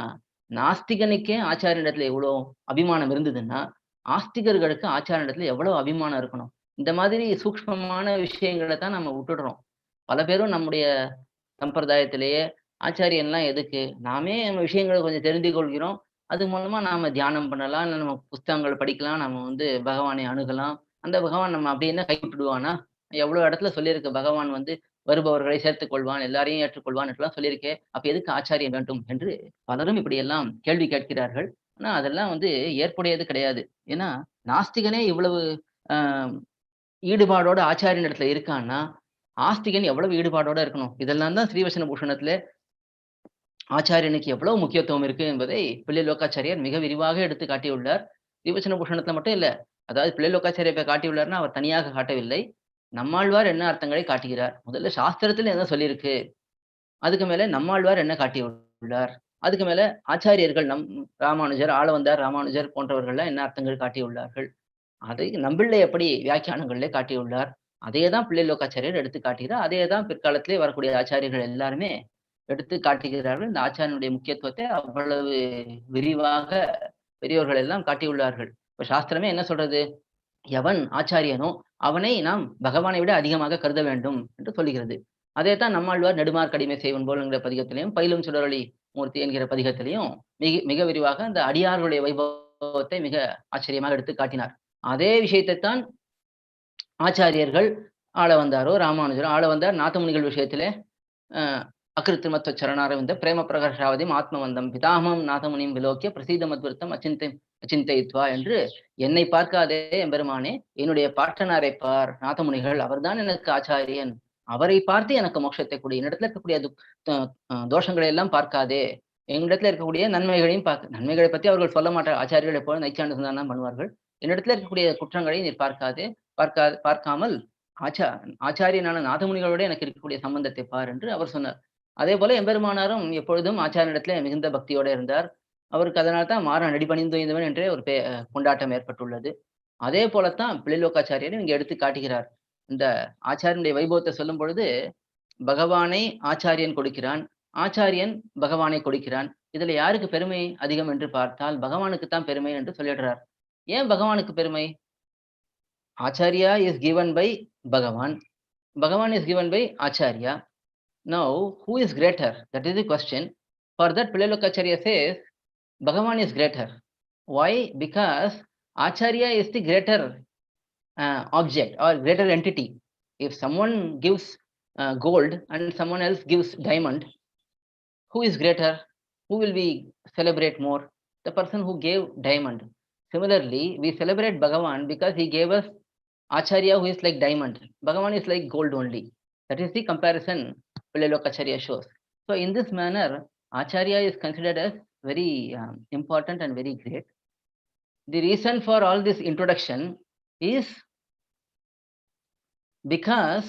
நாஸ்திகனுக்கே ஆச்சாரியனிடத்துல எவ்வளோ அபிமானம் இருந்ததுன்னா, ஆஸ்திகர்களுக்கு ஆச்சாரியனிடத்துல எவ்வளவு அபிமானம் இருக்கணும். இந்த மாதிரி சூக்ஷ்மமான விஷயங்கள தான் நம்ம விட்டுடுறோம். பல பேரும் நம்முடைய சம்பிரதாயத்திலேயே ஆச்சாரியன்லாம் எதுக்கு? நாமே நம்ம விஷயங்கள கொஞ்சம் தெரிந்து கொள்கிறோம். அது மூலமா நாம தியானம் பண்ணலாம். இல்ல நம்ம புஸ்தகங்கள் படிக்கலாம். நம்ம வந்து பகவானை அணுகலாம். அந்த பகவான் நம்ம அப்படி என்ன கைவிட்டுடுவானா? எவ்வளோ இடத்துல சொல்லியிருக்கு பகவான் வந்து வருபவர்களை சேர்த்துக் கொள்வான், எல்லாரையும் ஏற்றுக்கொள்வான் என்றெல்லாம் சொல்லியிருக்கே. அப்ப எதுக்கு ஆச்சாரியன் வேண்டும்? என்று பலரும் இப்படியெல்லாம் கேள்வி கேட்கிறார்கள். ஆனா அதெல்லாம் வந்து ஏற்புடையது கிடையாது. ஏன்னா, நாஸ்திகனே இவ்வளவு அ ஈடுபாடோட ஆச்சாரியனிடத்துல இருக்கான்னா, ஆஸ்திகன் எவ்வளவு ஈடுபாடோட இருக்கணும். இதெல்லாம் தான் ஸ்ரீவச்சன பூஷணத்திலே ஆச்சாரியனுக்கு எவ்வளவு முக்கியத்துவம் இருக்கு என்பதை பிள்ளை லோகாச்சாரியார் மிக விரிவாக எடுத்து காட்டியுள்ளார். ஸ்ரீவச்சன பூஷணத்தில மட்டும் இல்ல. அதாவது பிள்ளை லோகாச்சாரியார் இப்ப காட்டியுள்ளார்ன்னா, அவர் தனியாக காட்டவில்லை. நம்மாழ்வார் என்ன அர்த்தங்களை காட்டுகிறார். முதல்ல சாஸ்திரத்தில என்ன சொல்லியிருக்கு. அதுக்கு மேல நம்மாழ்வார் என்ன காட்டியுள்ளார். அதுக்கு மேல ஆச்சாரியர்கள் ராமானுஜர், ஆளவந்தார் ராமானுஜர் போன்றவர்கள்லாம் என்ன அர்த்தங்கள் காட்டியுள்ளார்கள். அதை நம்பிள்ளை எப்படி வியாக்கியானங்களிலே காட்டியுள்ளார். அதையே தான் பிள்ளை லோகாச்சாரியர் எடுத்து காட்டுகிறார். அதே தான் பிற்காலத்திலே வரக்கூடிய ஆச்சாரியர்கள் எல்லாருமே எடுத்து காட்டுகிறார்கள். இந்த ஆச்சாரியனுடைய முக்கியத்துவத்தை அவ்வளவு விரிவாக பெரியோர்கள் எல்லாம் காட்டியுள்ளார்கள். இப்ப சாஸ்திரமே என்ன சொல்றது? எவன் ஆச்சாரியனோ, அவனை நாம் பகவானை விட அதிகமாக கருத வேண்டும் என்று சொல்லுகிறது. அதேத்தான் நம்மாழ்வார் நெடுமார் கடிமை செய்வன் போல் என்கிற பதிகத்திலையும், பயிலும் சுடரொளி மூர்த்தி என்கிற பதிகத்திலையும் மிக மிக விரிவாக அந்த அடியார்களுடைய வைபவத்தை மிக ஆச்சரியமாக எடுத்து காட்டினார். அதே விஷயத்தைத்தான் ஆச்சாரியர்கள் ஆளவந்தாரோ, ராமானுஜரோ ஆளவந்தார் நாதமுனிகள் விஷயத்திலே அ அகிருத்திமத்வ சரணாரவிந்த பிரேம பிரகர்ஷாவதிம் ஆத்மவந்தம் பிதாமகம் நாதமுனிம் விலோக்கிய பிரசீத மத்விருத்தம் அச்சிந்தைத்வா என்று என்னை பார்க்காதே எம்பெருமானே, என்னுடைய பாட்டனாரை பார் நாதமுனிகள் அவர்தான் எனக்கு ஆச்சாரியன். அவரை பார்த்து எனக்கு மோட்சத்தை குடு. என்னிடத்துல இருக்கக்கூடிய தோஷங்களை எல்லாம் பார்க்காதே. எங்களிடத்துல இருக்கக்கூடிய நன்மைகளையும் நன்மைகளை பத்தி அவர்கள் சொல்ல மாட்டார். ஆச்சாரியர்கள் எப்போதும் நைச்சானுசந்தானம் தான் பண்ணுவார்கள். என்னிடத்துல இருக்கக்கூடிய குற்றங்களை நீர் பார்க்காதே, பார்க்காமல் ஆச்சா ஆச்சாரியனான நாதமுனிகளோட எனக்கு இருக்கக்கூடிய சம்பந்தத்தை பார் என்று அவர் சொன்னார். அதேபோல எம்பெருமானாரும் எப்பொழுதும் ஆச்சாரியனிடத்திலே மிகுந்த பக்தியோட இருந்தார். அவருக்கு அதனால தான் மாறன் அடிபணிந்துய்ந்தவன் என்றே ஒரு கொண்டாட்டம் ஏற்பட்டுள்ளது. அதே போலத்தான் பிள்ளைலோகாச்சாரியரும் இங்க எடுத்து காட்டுகிறார். இந்த ஆச்சாரியனுடைய வைபவத்தை சொல்லும் பொழுது, பகவானை ஆச்சாரியன் கொடுக்கிறான். ஆச்சாரியன் பகவானை கொடுக்கிறான். இதுல யாருக்கு பெருமை அதிகம் என்று பார்த்தால், பகவானுக்கு தான் பெருமை என்று சொல்லிடுறார். ஏன் பகவானுக்கு பெருமை? Acharya is given by Bhagavan. Bhagavan is given by Acharya. Now, who is greater? That is the question. For that, Pilalokacharya says, Bhagavan is greater. Why? Because Acharya is the greater object or greater entity. If someone gives gold and someone else gives diamond, who is greater? Who will we celebrate more? The person who gave diamond. Similarly, we celebrate Bhagavan because he gave us Acharya who is like diamond. Bhagavan is like gold only. That is the comparison Pilalokacharya shows. So in this manner, Acharya is considered as very important and very great. The reason for all this introduction is because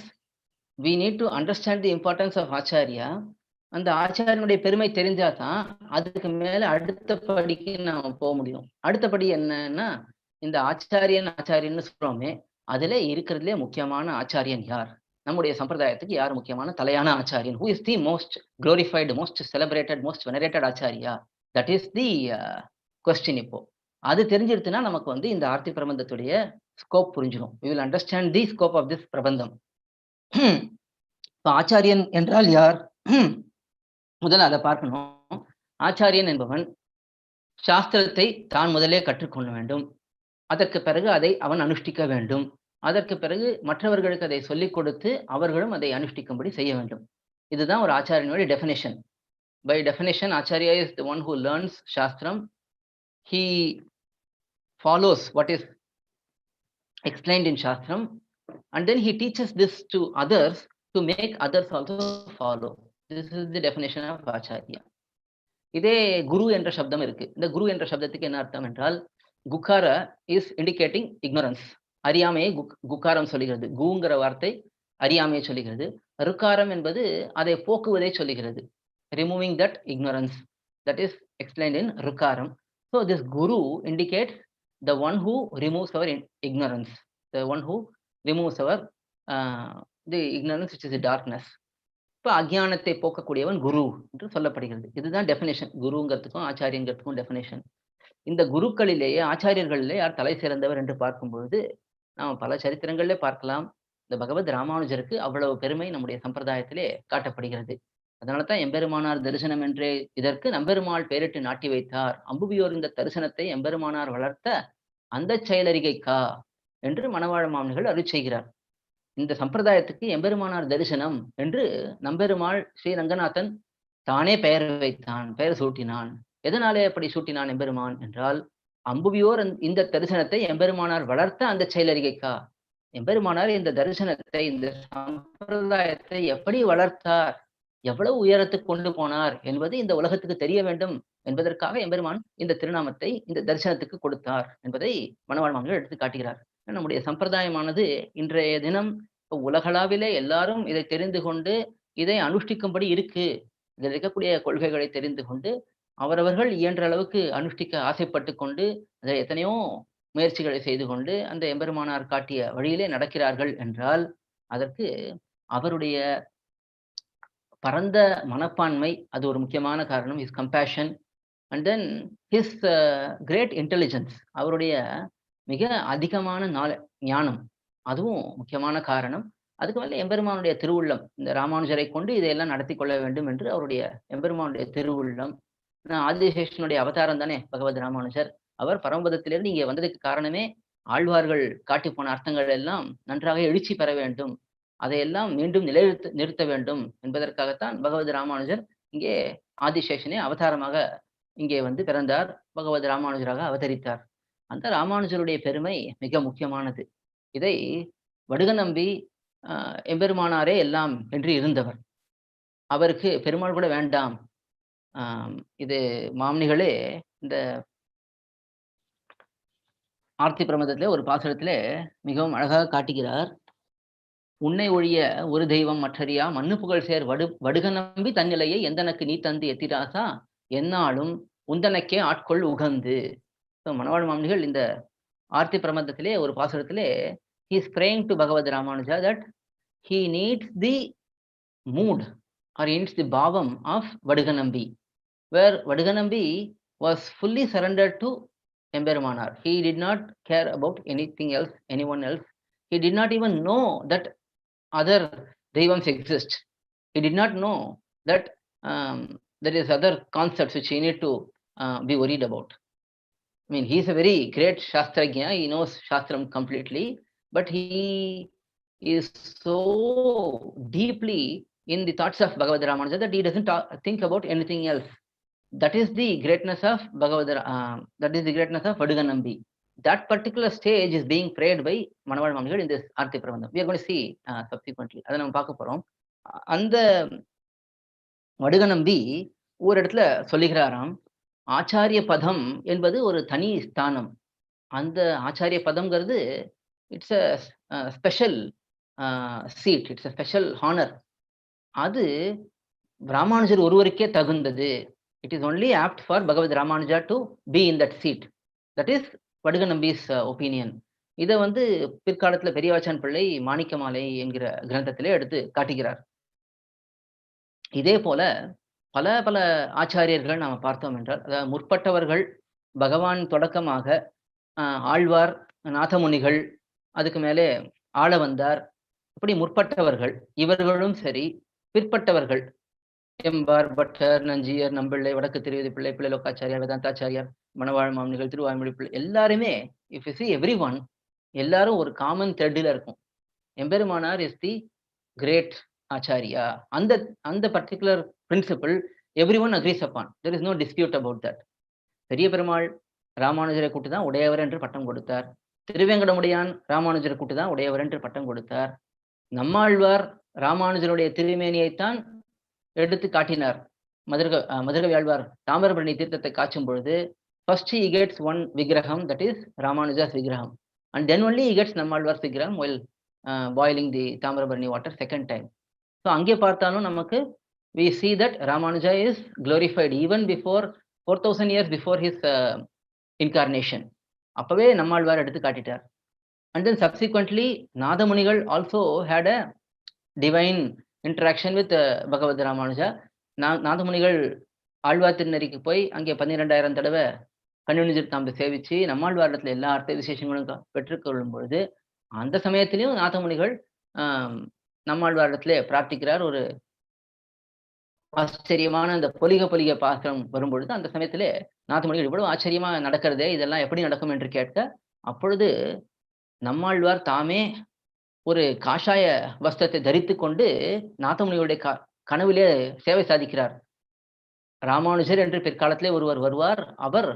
we need to understand the importance of Acharya. அந்த ஆச்சாரியனுடைய பெருமை தெரிஞ்சாதான் அதுக்கு மேல அடுத்த படிக்கு நாம போக முடியும். அடுத்த படி என்னன்னா, இந்த ஆச்சாரியன்னு சொல்றோமே, அதுல இருக்கிறதுலே முக்கியமான ஆச்சாரியன் யார்? நம்முடைய சம்பிரதாயத்துக்கு யார் முக்கியமான தலையான ஆச்சாரியன்? Who is the most glorified, most celebrated, most venerated Acharya? That is the question இப்போ. அது தெரிஞ்சிருச்சுன்னா நமக்கு வந்து இந்த ஆர்த்தி பிரபந்தத்துடைய ஸ்கோப் புரிஞ்சிடும். We will understand the scope of this பிரபந்தம். ஆச்சாரியன் என்றால் யார்? முதல்ல அதை பார்க்கணும். ஆச்சாரியன் என்பவன் சாஸ்திரத்தை தான் முதலே கற்றுக்கொள்ள வேண்டும். அதற்கு பிறகு அதை அவன் அனுஷ்டிக்க வேண்டும். அதற்கு பிறகு மற்றவர்களுக்கு அதை சொல்லிக் கொடுத்து அவர்களும் அதை அனுஷ்டிக்கும்படி செய்ய வேண்டும். இதுதான் ஒரு ஆச்சாரியனுடைய definition. By definition, Acharya is the one who learns Shastram. He follows what is explained in Shastram, and then he teaches this to others to make others also follow. This is the definition of Acharya. இதே குரு என்ற சப்தம் இருக்கு. இந்த குரு என்ற சப்தத்துக்கு என்ன அர்த்தம் என்றால், குக்கார இஸ் இண்டிகேட்டிங் இக்னோரன்ஸ். அறியாமையை குக்காரம் சொல்லுகிறது. குங்கிற வார்த்தை அறியாமையை சொல்லுகிறது. ருக்காரம் என்பது அதை போக்குவதை சொல்லுகிறது. Removing that ignorance, that is explained in Rukaram. So this Guru indicates the one who removes our ignorance, the one who removes our the ignorance which is the darkness. இப்போ அஜ்ஞானத்தை போக்கக்கூடியவன் குரு என்று சொல்லப்படுகிறது. இதுதான் டெஃபினேஷன். குருங்கிறதுக்கும் ஆச்சாரியங்கிறதுக்கும் டெஃபினேஷன். இந்த குருக்களிலேயே ஆச்சாரியர்களிலே யார் தலை சிறந்தவர் என்று பார்க்கும்பொழுது நாம் பல சரித்திரங்களிலே பார்க்கலாம். இந்த பகவத் ராமானுஜருக்கு அவ்வளவு பெருமை நம்முடைய சம்பிரதாயத்திலே காட்டப்படுகிறது. அதனால தான் எம்பெருமானார் தரிசனம் என்றே இதற்கு நம்பெருமாள் பெயரிட்டு நாட்டி வைத்தார். அம்புவியோர் இந்த தரிசனத்தை எம்பெருமானார் வளர்த்த அந்த செயலறிகைக்கா என்று மணவாள மாமுனிகள் அருள் செய்கிறார். இந்த சம்பிரதாயத்துக்கு எம்பெருமானார் தரிசனம் என்று நம்பெருமாள் ஸ்ரீ ரங்கநாதன் தானே பெயர் வைத்தான், பெயர் சூட்டினான். எதனாலே அப்படி சூட்டினான் எம்பெருமான் என்றால், அம்புவியோர் இந்த தரிசனத்தை எம்பெருமானார் வளர்த்த அந்த செயலறிகைக்கா. எம்பெருமானார் இந்த தரிசனத்தை, இந்த சம்பிரதாயத்தை எப்படி வளர்த்தார், எவ்வளவு உயரத்துக்கு கொண்டு போனார் என்பது இந்த உலகத்துக்கு தெரிய வேண்டும் என்பதற்காக எம்பெருமான் இந்த திருநாமத்தை இந்த தரிசனத்துக்கு கொடுத்தார் என்பதை மணவாள மாமுனிகள் எடுத்து காட்டுகிறார். நம்முடைய சம்பிரதாயமானது இன்றைய தினம் உலகளாவிலே எல்லாரும் இதை தெரிந்து கொண்டு இதை அனுஷ்டிக்கும்படி இருக்கு. இதில் இருக்கக்கூடிய கொள்கைகளை தெரிந்து கொண்டு அவரவர்கள் இயன்ற அளவுக்கு அனுஷ்டிக்க ஆசைப்பட்டு கொண்டு அதை எத்தனையோ முயற்சிகளை செய்து கொண்டு அந்த எம்பெருமானார் காட்டிய வழியிலே நடக்கிறார்கள் என்றால் அதற்கு அவருடைய பரந்த மனப்பான்மை அது ஒரு முக்கியமான காரணம். His compassion and then his great intelligence, அவருடைய மிக அதிகமான ஞானம், அதுவும் முக்கியமான காரணம். அதுக்கு மேலே எம்பெருமானுடைய திருவுள்ளம், இந்த ராமானுஜரை கொண்டு இதையெல்லாம் நடத்தி கொள்ள வேண்டும் என்று அவருடைய எம்பெருமானுடைய திருவுள்ளம். ஆதிசேஷனுடைய அவதாரம் தானே பகவத் ராமானுஜர். அவர் பரமபதத்திலிருந்து இங்கே வந்ததுக்கு காரணமே ஆழ்வார்கள் காட்டி போன அர்த்தங்கள் எல்லாம் நன்றாக எழுச்சி பெற வேண்டும், அதையெல்லாம் மீண்டும் நிறுத்த வேண்டும் என்பதற்காகத்தான் பகவத் ராமானுஜர் இங்கே ஆதிசேஷனே அவதாரமாக இங்கே வந்து பிறந்தார், பகவத் ராமானுஜராக அவதரித்தார். அந்த ராமானுஜருடைய பெருமை மிக முக்கியமானது. இதை வடுக நம்பி எம்பெருமானாரே எல்லாம் என்று இருந்தவர். அவருக்கு பெருமாள் கூட வேண்டாம். இது மாமுனிகளே இந்த ஆர்த்தி பிரமதத்திலே ஒரு பாசுரத்திலே மிகவும் அழகாக காட்டுகிறார். உன்னை ஒழிய ஒரு தெய்வம் மற்றறியா மண்ணு புகழ் சேர் வடுக நம்பி தன்னிலையை எந்தனக்கு நீ தந்து எத்திராசா என்னாலும் உந்தனக்கே ஆட்கொள் உகந்து. மணவாள மாமுனிகள் இந்த ஆர்த்தி பிரமதத்திலே ஒரு பாசுரத்திலே he is praying to Bhagavad Ramanuja that he needs the mood or he needs the bhavam of Vadaganambi, where Vadaganambi was fully surrendered to Emberumanar. He did not care about anything else, anyone else. He did not even know that other devams exist. He did not know that there is other concepts which he need to be worried about. I mean, he is a very great Shastragya. He knows Shastram completely, but he is so deeply in the thoughts of Bhagavad Ramanuja that he doesn't think about anything else. That is the greatness of that is the greatness of Vadaganambi. That particular stage is being prayed by Manavāla Māmunigal in this Ārtti Prabandham. We are going to see subsequently. அதை நம்ம பார்க்க போறோம். அந்த வடுகநம்பி ஒரு இடத்துல சொல்லுகிறாராம், ஆச்சாரிய பதம் என்பது ஒரு தனி ஸ்தானம். அந்த ஆச்சாரிய பதம்ங்கிறது it's a special seat, it's a special honour. அது ராமானுஜர் ஒருவருக்கே தகுந்தது. It is only apt for Bhagavad Ramanuja to be in that seat. That is Vaduganambi's opinion. இதை வந்து பிற்காலத்தில் பெரியவாச்சான் பிள்ளை மாணிக்கமாலை என்கிற கிரந்தத்திலே எடுத்து காட்டுகிறார். இதே போல பல பல ஆச்சாரியர்கள் நாம் பார்த்தோம் என்றால், அதாவது முற்பட்டவர்கள் பகவான் தொடக்கமாக ஆழ்வார், நாதமுனிகள், அதுக்கு மேலே ஆள வந்தார், இப்படி முற்பட்டவர்கள் இவர்களும் சரி, பிற்பட்டவர்கள் எம்பார், பட்டர், நஞ்சியர், நம்பிள்ளை, வடக்கு திருவிதி பிள்ளை, பிள்ளை லோகாச்சாரியார், வேதாந்தாச்சாரியார், மணவாழ மாமுனிகள், திருவாய்மொழி பிள்ளை எல்லாருமே இஃப் யூ see everyone எல்லாரும் ஒரு காமன் த்ரெட்ல இருக்கும். Emperumanar is the great acharya. அந்த அந்த பர்ட்டிகுலர் பிரின்சிபிள் எவ்ரிஒன் அக்ரீஸ் அப்பான். There is no dispute about that. பெரிய பெருமாள் ராமானுஜரை கூட்டு தான் உடையவர் என்று பட்டம் கொடுத்தார். திருவேங்கடமுடையான் ராமானுஜரை கூட்டு தான் உடையவர் என்று பட்டம் கொடுத்தார். நம்மாழ்வார் ராமானுஜருடைய திருமேனியைத்தான் எடுத்து காட்டினார். மதுரகவியாழ்வார் தாமிரபரணி தீர்த்தத்தை காய்ச்சும் பொழுது ஃபர்ஸ்ட் he gets one விக்கிரகம், that is ராமானுஜாஸ் விக்கிரகம், and then only he gets நம்மாழ்வார்ஸ் விக்கிரகம் while boiling the Thamirabarani water second time. So அங்கே பார்த்தாலும் நமக்கு we see that Ramanuja is glorified even before 4000 years before his incarnation. அப்பவே நம்மாழ்வார் எடுத்து காட்டிட்டார். And then subsequently Nathamunigal also had a divine interaction with பகவத் ராமானுஜா. நாதமுனிகள் ஆழ்வார் திருநெறிக்கு போய் அங்கே 12,000 தடவை கண்ணுணிஜர் தாம்பை சேவிச்சு நம்மாழ்வாரத்துல எல்லா அர்த்த விசேஷங்களும் பெற்றுக்கொள்ளும் பொழுது அந்த சமயத்திலையும் நாதமுனிகள் நம்மாழ்வாரத்திலே பிரார்த்திக்கிறார். ஒரு ஆச்சரியமான அந்த பொலிக பாசம் வரும்பொழுது அந்த சமயத்திலே நாதமுனிகள் இவ்வளவு ஆச்சரியமா நடக்கிறதே, இதெல்லாம் எப்படி நடக்கும் என்று கேட்க, அப்பொழுது நம்மாழ்வார் தாமே ஒரு காஷாய வஸ்திரத்தை தரித்து கொண்டு நாதமுனிகளுடைய கனவிலே சேவை சாதிக்கிறார். ராமானுஜர் என்று பிற்காலத்திலே ஒருவர் வருவார், அவர்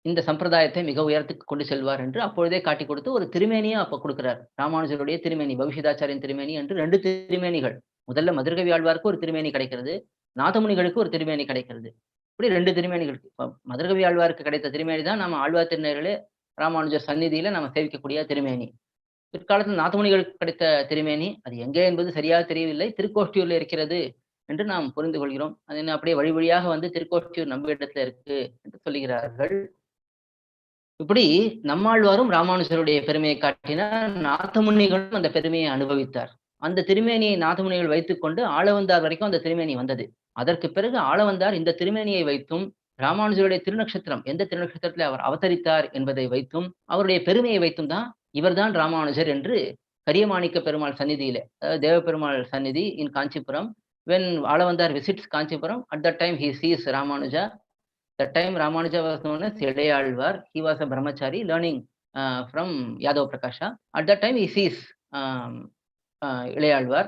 இந்த சம்பிரதாயத்தை மிக உயரத்துக்கு கொண்டு செல்வார் என்று அப்பொழுதே காட்டி கொடுத்து ஒரு திருமேனியை அப்ப கொடுக்கிறார். ராமானுஜருடைய திருமேனி, பவிஷ்யதாச்சாரியின் திருமேனி என்று 2 திருமேனிகள். முதல்ல மதுரகவியாழ்வாருக்கு ஒரு திருமேனி கிடைக்கிறது, நாதமுனிகளுக்கு ஒரு திருமேனி கிடைக்கிறது. இப்படி 2 திருமேனிகள். மதுரகவியாழ்வாருக்கு கிடைத்த திருமேனி தான் நம்ம ஆழ்வார் திருநேரிலே ராமானுஜர் சந்நிதியில நம்ம சேவிக்கக்கூடிய திருமேனி. பிற்காலத்தில் நாதமுனிகளுக்கு கிடைத்த திருமேனி அது எங்கே என்பது சரியாக தெரியவில்லை, திருக்கோஷ்டியூர்ல இருக்கிறது என்று நாம் புரிந்து கொள்கிறோம். அது என்ன அப்படியே வழி வழியாக வந்து திருக்கோஷ்டியூர் நம்ம இடத்துல இருக்கு என்று சொல்லுகிறார்கள். இப்படி நம்மாழ்வாரும் ராமானுஜருடைய பெருமையை காட்டினார், நாதமுனிகளும் அந்த பெருமையை அனுபவித்தார். அந்த திருமேனியை நாதமுனிகள் வைத்துக்கொண்டு ஆளவந்தார் வரைக்கும் அந்த திருமேனி வந்தது. அதற்கு பிறகு ஆளவந்தார் இந்த திருமேனியை வைத்தும் ராமானுஜருடைய திருநக்ஷத்திரம் எந்த திருநக்ஷத்திரத்தில் அவர் அவதரித்தார் என்பதை வைத்தும் அவருடைய பெருமையை வைத்தும் தான் இவர்தான் ராமானுஜர் என்று கரியமாணிக்க பெருமாள் சந்நிதியிலே, தேவ பெருமாள் சந்நிதி இன் Kanchipuram, when Alavandar visits Kanchipuram, at that time he sees Ramanuja. That time Ramanuja was known as Yadayalvar. He was a brahmachari learning from Yadav Prakasha. At that time he sees Yadayalvar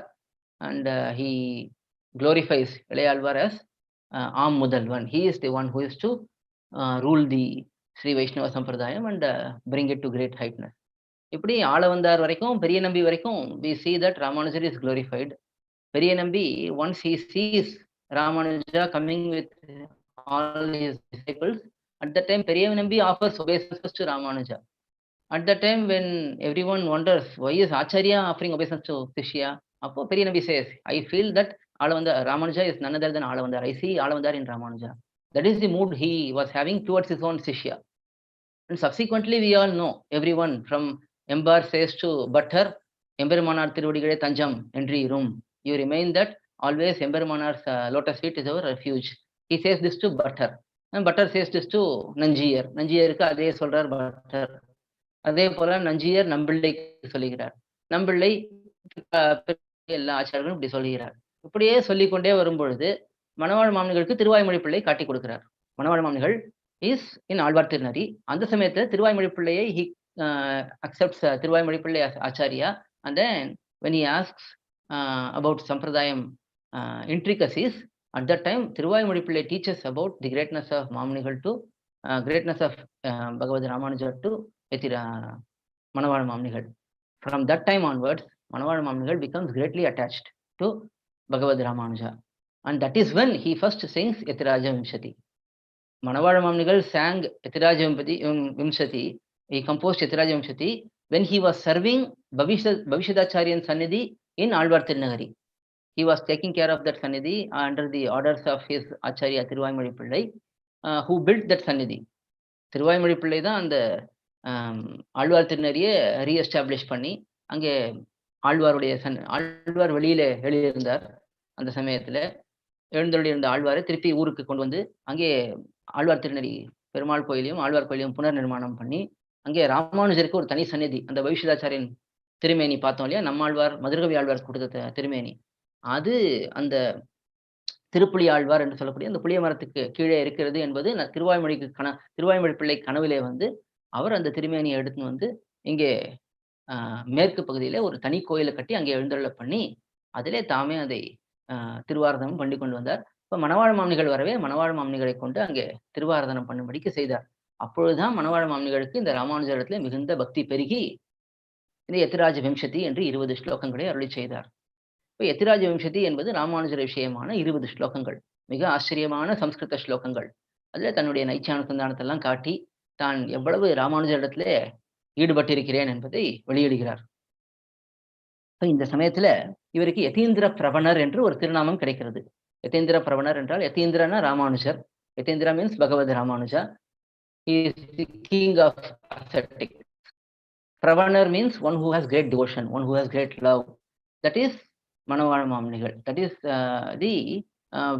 and he glorifies Yadayalvar as Am Mudalvan. He is the one who is to rule the Sri Vaishnava Sampradayam and bring it to great heightness. இப்படி ஆளவந்தார் வரைக்கும் பெரிய நம்பி வரைக்கும் we see that Ramanuja is glorified. பெரிய நம்பி once he sees Ramanuja coming with all his disciples, at that time பெரிய நம்பி offers obeisance to Ramanuja. At that time when everyone wonders why is Acharya offering obeisance to Shishya, அப்போ பெரிய நம்பி says, I feel that Ramanuja is none other than Alavandar. I see Alavandar in Ramanuja. That is the mood he was having towards his own Shishya. And subsequently we all know, everyone from Embar says to Bhattar, எம்பெருமானார் திருவடிகளே தஞ்சம் என்று இரும். You remain that always எம்பெருமானார்'s lotus feet is our refuge. He says this to Bhattar. And Bhattar says this to Nanjiyar. நஞ்சியருக்கு அதே சொல்றார் பட்டர். அதே போல நஞ்சியர் நம்பிள்ளைக்கு சொல்லுகிறார். நம்பிள்ளை எல்லா ஆச்சாரர்களும் இப்படி சொல்லுகிறார். இப்படியே சொல்லிக்கொண்டே வரும்பொழுது மணவாழ் மாமுனிகளுக்கு திருவாய்மொழி பிள்ளை காட்டி கொடுக்கிறார். மணவாழ் மாமுனிகள் இஸ் இன் ஆழ்வார் திருநறி. அந்த சமயத்தில் திருவாய்மொழி பிள்ளையை he accepts திருவாய்மொழி பிள்ளை as Acharya, and then when he asks about Sampradayam intricacies, at that time Tiruvayamudi Pillai teaches about the greatness of Māmunigal to greatness of Bhagavad Rāmānuja to Manavāla Māmunigal. From that time onwards, Manavāla Māmunigal becomes greatly attached to Bhagavad Rāmānuja, and that is when he first sings Yatiraja Vimshati. Manavāla Māmunigal sang Yatiraja Vimshati. He composed Yatiraja Vimshati when he was serving Bhavishadacharyan Sannidhi in Alvar Tirunagari. He was taking care of that Sannidhi under the orders of his Acharya Thiruvaimozhi Pillai, who built that Sannidhi. Thiruvaimozhi Pillai தான் அந்த ஆழ்வார் திருநறியை ரீஎஸ்டாப்ளிஷ் பண்ணி அங்கே ஆழ்வார் வெளியில எழுதியிருந்தார். அந்த சமயத்துல எழுந்தருளியிருந்த ஆழ்வாரை திருப்பி ஊருக்கு கொண்டு வந்து அங்கே ஆழ்வார் திருநறி பெருமாள் கோயிலையும் ஆழ்வார் கோயிலையும் புனர் நிர்மாணம் பண்ணி அங்கே ராமானுஜருக்கு ஒரு தனி சந்நிதி, அந்த பவிஷ்யதாச்சாரியன் திருமேனி பார்த்தோம் இல்லையா, நம்மாழ்வார் மதுரகவி ஆழ்வார் கொடுத்த திருமேனி, அது அந்த திருப்புலி ஆழ்வார் என்று சொல்லக்கூடிய அந்த புளிய மரத்துக்கு கீழே இருக்கிறது என்பது திருவாய்மொழி பிள்ளை கனவிலே வந்து அவர் அந்த திருமேனியை எடுத்துன்னு வந்து இங்கே மேற்கு பகுதியிலே ஒரு தனி கோயிலை கட்டி அங்கே எழுந்தருளப் பண்ணி அதிலே தாமே அதை திருவாரதனம் பண்ணி கொண்டு வந்தார். இப்ப மணவாள மாமுனிகள் வரவே மணவாள மாமுனிகளை கொண்டு அங்கே திருவாரதனம் பண்ணும்படிக்கு செய்தார். அப்பொழுதுதான் மணவாள மாமுனிகளுக்கு இந்த ராமானுஜரிடத்திலே மிகுந்த பக்தி பெருகி இந்த யதிராஜ விம்சதி என்று 20 ஸ்லோகங்களை அருளிச் செய்தார். இப்ப யதிராஜ விம்சதி என்பது ராமானுஜர் விஷயமான 20 ஸ்லோகங்கள். மிக ஆச்சரியமான சம்ஸ்கிருத ஸ்லோகங்கள். அதுல தன்னுடைய நைச்சானுசந்தானத்தை எல்லாம் காட்டி தான் எவ்வளவு ராமானுஜரிடத்திலே ஈடுபட்டிருக்கிறேன் என்பதை வெளியிடுகிறார். இப்ப இந்த சமயத்துல இவருக்கு யதீந்திர பிரவணர் என்று ஒரு திருநாமம் கிடைக்கிறது. யதீந்திர பிரவணர் என்றால் யதீந்திரனா Ramanujar. Yatindra means Bhagavad Ramanuja. He is the king of ascetics. Pravanar means one who has great devotion, one who has great love. That is Manavāla Māmunigal. That is the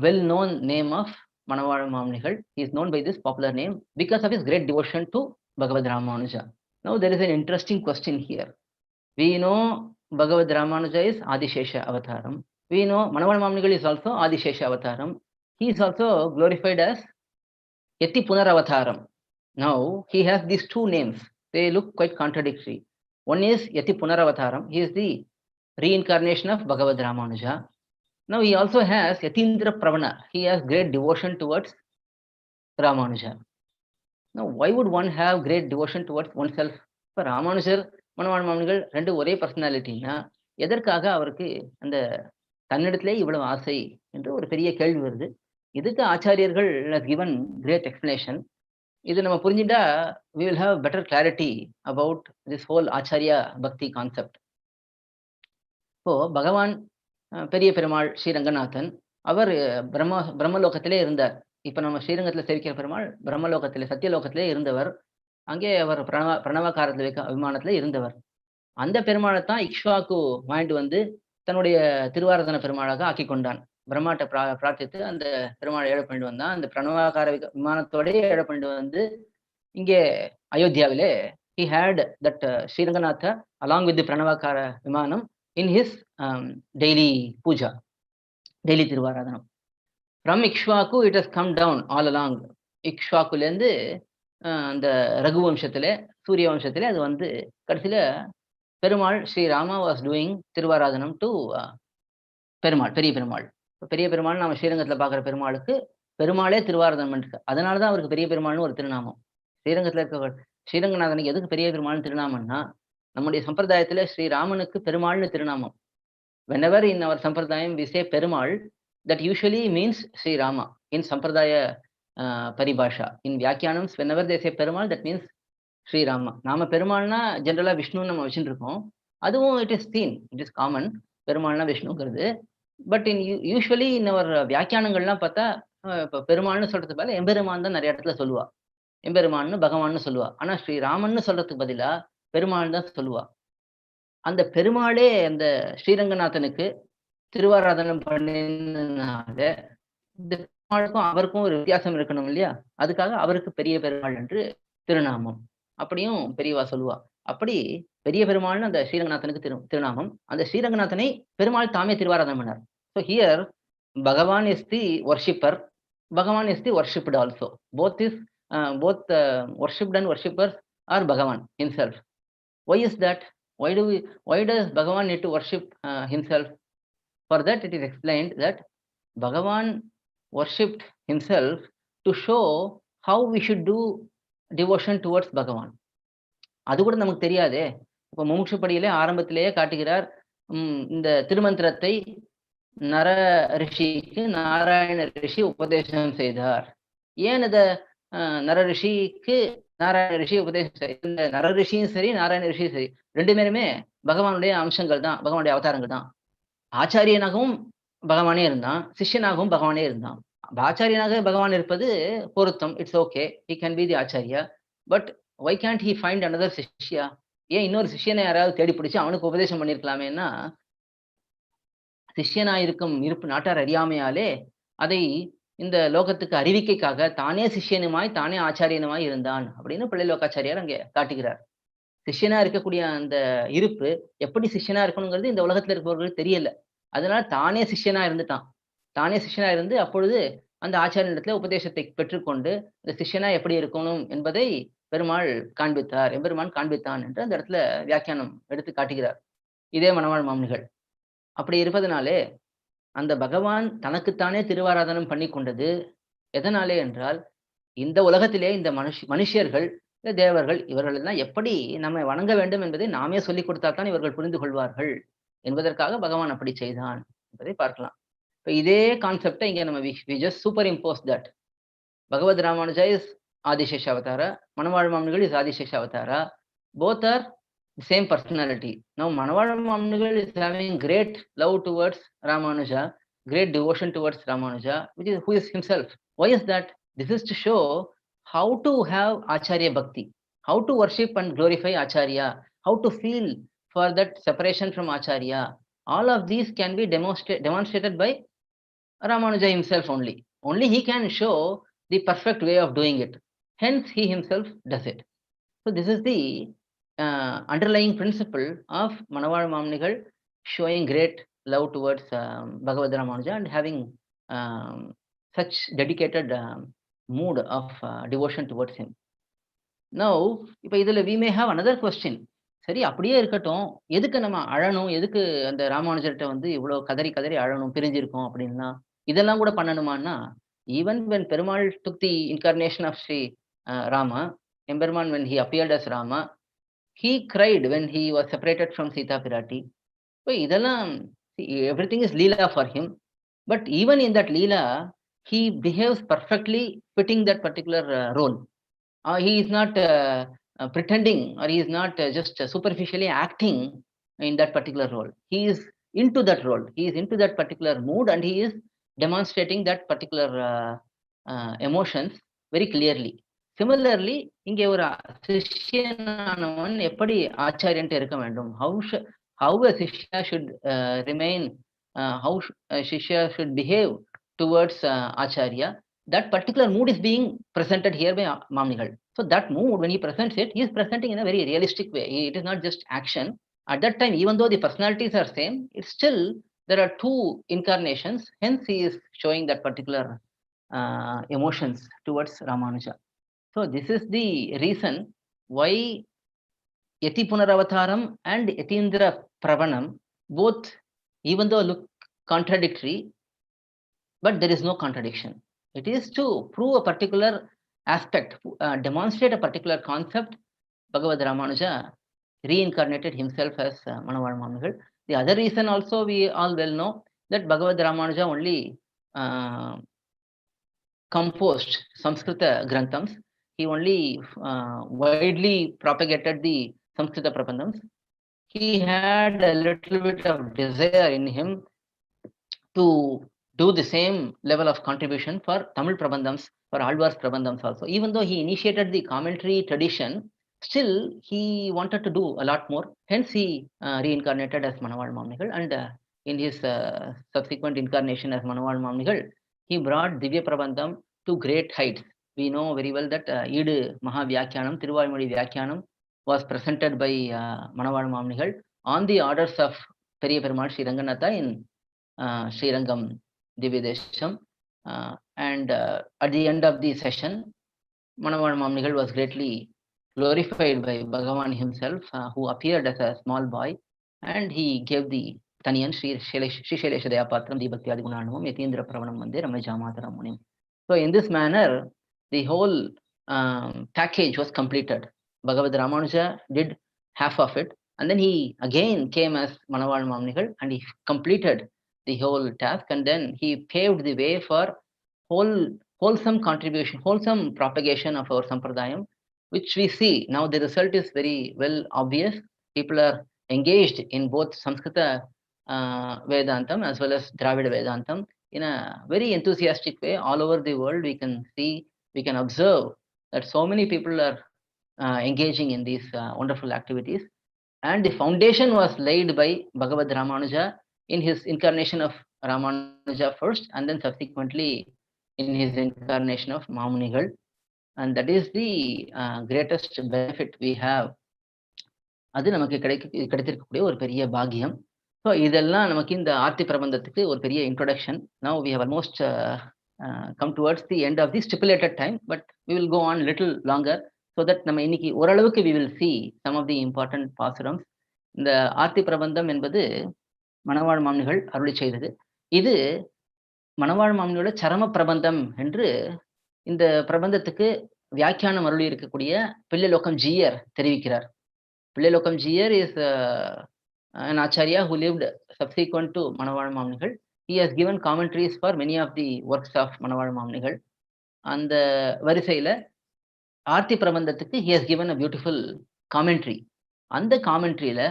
well-known name of Manavāla Māmunigal. He is known by this popular name because of his great devotion to Bhagavad Ramanuja. Now there is an interesting question here. We know Bhagavad Ramanuja is Adishesha Avataram. We know Manavāla Māmunigal is also Adishesha Avataram. He is also glorified as Yati Punaravatāram. Now he has these two names. They look quite contradictory. One is Yati Punaravatāram. He is the reincarnation of Bhagavad Ramanuja. Now he also has Yatindra Pravana. He has great devotion towards Ramanuja. Now why would one have great devotion towards oneself? இப்போ ராமானுஜர் மணவாள மாமுனிகள் ரெண்டு ஒரே பர்சனாலிட்டின்னா எதற்காக அவருக்கு அந்த தன்னிடத்திலே இவ்வளவு ஆசை என்று ஒரு பெரிய கேள்வி வருது. இதுக்கு ஆச்சாரியர்கள் given great explanation. இது நம்ம புரிஞ்சுட்டா we will have better clarity about this whole Acharya பக்தி கான்செப்ட். இப்போ பகவான் பெரிய பெருமாள் ஸ்ரீரங்கநாதன் அவர் பிரம்மலோகத்திலே இருந்தார். இப்ப நம்ம ஸ்ரீரங்கத்துல சேவிக்கிற பெருமாள் பிரம்மலோகத்திலே சத்தியலோகத்திலே இருந்தவர். அங்கே அவர் பிரணவகாரத்துல விமானத்துல இருந்தவர். அந்த பெருமாளைத்தான் இக்ஷ்வாக்கு வாங்கிட்டு வந்து தன்னுடைய திருவாரதன பெருமாளாக ஆக்கி கொண்டான். பிரம்மாட்ட பிரார்த்தித்து அந்த பெருமாளை ஏழை பண்ணிட்டு வந்தான். அந்த பிரணவாகார விமானத்தோடய ஏழை பண்ணிட்டு வந்து இங்கே அயோத்தியாவிலே he had that Sriranganatha along with the பிரணவாகார விமானம் in his daily puja, daily திருவாராதனம். From Ikshvaku it has come down all along. இக்ஷ்வாக்குலேருந்து அந்த ரகுவம்சத்திலே சூரிய வம்சத்திலே அது வந்து கடைசியில பெருமாள் ஸ்ரீ ராமா வாஸ் டூயிங் திருவாராதனம் டு பெருமாள், பெரிய பெருமாள். பெரிய பெருமாள் நாம ஸ்ரீரங்கத்துல பார்க்குற பெருமாளுக்கு பெருமாளே திருவாராதனம் பண்ணிருக்கார். அதனாலதான் அவருக்கு பெரிய பெருமாள்னு ஒரு திருநாமம். ஸ்ரீரங்கத்துல இருக்க ஸ்ரீரங்கநாதனுக்கு எதுக்கு பெரிய பெருமாள்னு திருநாமம்னா நம்முடைய சம்பிரதாயத்துல ஸ்ரீராமனுக்கு பெருமாள்னு திருநாமம். whenever in our sampradayam we say Perumal, that usually means Sri Rama in sampradaya paribhasha. In vyakyanams whenever they say Perumal, that means Sri Rama. நாம பெருமாள்னா ஜெனரலா விஷ்ணு நம்ம வச்சுட்டு இருக்கோம். அதுவும் it is seen, it is common. பெருமாள்னா விஷ்ணுங்கிறது. But in usually in our வியாக்கியானங்கள்லாம் பார்த்தா இப்போ பெருமாள்னு சொல்றதுக்கு பதிலா எம்பெருமான் தான் நிறைய இடத்துல சொல்லுவா. எம்பெருமான்னு பகவான்னு சொல்லுவா. ஆனா ஸ்ரீராமன்னு சொல்றதுக்கு பதிலா பெருமாள் தான் சொல்லுவா. அந்த பெருமாளே அந்த ஸ்ரீரங்கநாதனுக்கு திருவாராதனம் பண்ணினால இந்த பெருமாளுக்கும் அவருக்கும் ஒரு வித்தியாசம் இருக்கணும் இல்லையா? அதுக்காக அவருக்கு பெரிய பெருமாள் என்று திருநாமம். அப்படியும் பெரியவா சொல்லுவா. அப்படி பெரிய பெருமாள்னு அந்த ஸ்ரீரங்கநாதனுக்கு திருநாமம். அந்த ஸ்ரீரங்கநாதனை பெருமாள் தாமே திருவாராதனம் பண்ணார். ஸோ ஹியர் பகவான் இஸ் தி வர்ஷிப்பர், பகவான் is the worshipped also. Both worshipped and worshippers are Bhagavan himself. Why is that? Why does Bhagavan need to worship himself? For that it is explained that Bhagavan worshipped himself to show how we should do devotion towards Bhagavan. அது கூட நமக்கு தெரியாதே. இப்போ முமுட்சுப்படியிலே ஆரம்பத்திலேயே காட்டுகிறார், இந்த திருமந்திரத்தை நர ரிஷிக்கு நாராயண ரிஷி உபதேசம் செய்தார். ஏன் இத நர ரிஷிக்கு நாராயண ரிஷி உபதேசம் இந்த நர ரிஷியும் சரி நாராயண ரிஷியும் சரி ரெண்டு பேருமே பகவானுடைய அம்சங்கள் தான், பகவானுடைய அவதாரங்கள் தான். ஆச்சாரியனாகவும் பகவானே இருந்தான், சிஷ்யனாகவும் பகவானே இருந்தான். ஆச்சாரியனாக பகவான் இருப்பது பொருத்தம், it's okay, he can be the Acharya. But why can't he find another சிஷ்யா? ஏன் இன்னொரு சிஷ்யனை யாராவது தேடி பிடிச்சு அவனுக்கு உபதேசம் பண்ணிருக்கலாமேன்னா, சிஷ்யனாயிருக்கும் இருப்பு நாட்டார் அறியாமையாலே அதை இந்த லோகத்துக்கு அறிவிக்கைக்காக தானே சிஷ்யனுமாய் தானே ஆச்சாரியனுமாய் இருந்தான் அப்படின்னு பிள்ளை லோகாச்சாரியார் அங்கே காட்டுகிறார். சிஷ்யனா இருக்கக்கூடிய அந்த இருப்பு எப்படி சிஷ்யனா இருக்கணுங்கிறது இந்த உலகத்துல இருப்பவர்களுக்கு தெரியல. அதனால தானே சிஷ்யனா இருந்துட்டான். தானே சிஷ்யனா இருந்து அப்பொழுது அந்த ஆச்சாரியனிடத்துல உபதேசத்தை பெற்றுக்கொண்டு இந்த சிஷ்யனா எப்படி இருக்கணும் என்பதை பெருமாள் காண்பித்தார், எம்பெருமான் காண்பித்தான் என்று அந்த இடத்துல வியாக்கியானம் எடுத்து காட்டுகிறார். இதே மணவாள மாமுனிகள். அப்படி இருப்பதனாலே அந்த பகவான் தனக்குத்தானே திருவாராதனம் பண்ணி கொண்டது எதனாலே என்றால், இந்த உலகத்திலே இந்த மனுஷியர்கள், இந்த தேவர்கள் இவர்கள் எல்லாம் எப்படி நம்மை வணங்க வேண்டும் என்பதை நாமே சொல்லிக் கொடுத்தால் தான் இவர்கள் புரிந்து கொள்வார்கள் என்பதற்காக பகவான் அப்படி செய்தான் என்பதை பார்க்கலாம். இப்ப இதே கான்செப்ட இங்க நம்ம we just superimpose that. Bhagavad Rāmānuja is Adishesha Avatara, Manavāla Māmunigal is Adishesha Avatara. Both are the same personality. Now Manavāla Māmunigal is having great love towards Rāmānuja, great devotion towards Rāmānuja, who is himself. Why is that? This is to show how to have Acharya Bhakti, how to worship and glorify Acharya, how to feel for that separation from Acharya. All of these can be demonstrated by Rāmānuja himself only. Only he can show the perfect way of doing it. Hence, he himself does it. So this is the underlying principle of Manavāla Māmunigal showing great love towards Bhagavad Rāmānuja and having such dedicated mood of devotion towards him. Now, இப்ப இதுல we may have another question. சரி அப்படியே இருக்கட்டும், எதுக்கு நம்ம அழணும், எதுக்கு அந்த ராமானுஜர்கிட்ட வந்து இவ்வளவு கதறி கதறி அழணும், பிரிஞ்சிருக்கோம் அப்படின்னா இதெல்லாம் கூட பண்ணணுமான்னா, even when Perumal took the incarnation of Sri Rama, Emperman when he appeared as Rama, he cried when he was separated from Sita Pirati. So இதெல்லாம் everything is Leela for him, but even in that Leela, he behaves perfectly fitting that particular role. He is not pretending, or he is not just superficially acting in that particular role. He is into that role. He is into that particular mood, and he is demonstrating that particular emotions very clearly. Similarly, இங்கே ஒரு சிஷ்யனானவன் எப்படி ஆச்சாரியன்ட்டு இருக்க வேண்டும்? How a shishya should remain, how a shishya should behave towards Acharya. That particular mood is being presented here by Māmunigal. So that mood, when he presents it, he is presenting in a very realistic way. It is not just action. At that time, even though the personalities are same, it's still there are two incarnations. Hence, he is showing that particular emotions towards Rāmānuja. So this is the reason why Yati Punaravatāram and Yatindra Pravanam both, even though look contradictory, but there is no contradiction. It is to prove a particular aspect, demonstrate a particular concept. Bhagavad Rāmānuja reincarnated himself as Manavāla Māmunigal. The other reason also we all well know that Bhagavad Rāmānuja only composed Samskrita Granthams. He only widely propagated the Samskrita prabandhams. He had a little bit of desire in him to do the same level of contribution for Tamil prabandhams, for Alvar's prabandhams also. Even though he initiated the commentary tradition, still he wanted to do a lot more. Hence he reincarnated as Manavāla Māmunigal, and in his subsequent incarnation as Manavāla Māmunigal, he brought Divya Prabandham to great heights. We know very well that Idu Mahavyakyanam, Tiruvalmozhi Vyakyanam was presented by Manavāla Māmunigal on the orders of Periya Perumal Sri Ranganatha in Sri Rangam Divyadesham, and at the end of the session, Manavāla Māmunigal was greatly glorified by Bhagavan himself, who appeared as a small boy, and he gave the Taniyan Sri Shailesha Dayapatram Dibhakti Gunanamam Yatindra Pravanam Mande Ramajamataram Munim. So in this manner, the whole package was completed. Bhagavad Rāmānuja did half of it, and then he again came as Manavāla Māmunigal, and he completed the whole task, and then he paved the way for wholesome contribution, wholesome propagation of our Sampradayam, which we see now. The result is very well obvious. People are engaged in both Samskrita Vedantam as well as Dravida Vedantam in a very enthusiastic way. All over the world, we can see, we can observe that so many people are engaging in these wonderful activities. And the foundation was laid by Bhagavad Rāmānuja in his incarnation of Rāmānuja first, and then subsequently in his incarnation of Māmunigal. And that is the greatest benefit we have. அது நமக்கு கிடைத்திருக்கக்கூடிய ஒரு பெரிய பாக்கியம். ஸோ இதெல்லாம் நமக்கு இந்த ஆர்த்தி பிரபந்தத்துக்கு ஒரு பெரிய introduction. Now we have almost come towards the end of the stipulated time, but we will go on little longer so that நம்ம இன்னைக்கு ஓரளவுக்கு we will see some of the important பாசுரம்ஸ். இந்த ஆர்த்தி பிரபந்தம் என்பது மணவாழ் மாமுனிகள் அருளி செய்தது. இது மணவாழ் மாமுனியோட சரம பிரபந்தம் என்று இந்த பிரபந்தத்துக்கு வியாக்கியானம் அருளி இருக்கக்கூடிய பிள்ளைலோகம் ஜீயர் தெரிவிக்கிறார். பிள்ளைலோகம் ஜீயர் is an acharya who lived subsequent to Manavāla Māmunigal. He has given commentaries for many of the works of Manavāla Māmunigal. அந்த வரிசையில Aarthi பிரபந்தத்துக்கு he has given a beautiful commentary. அந்த காமெண்ட்ரியில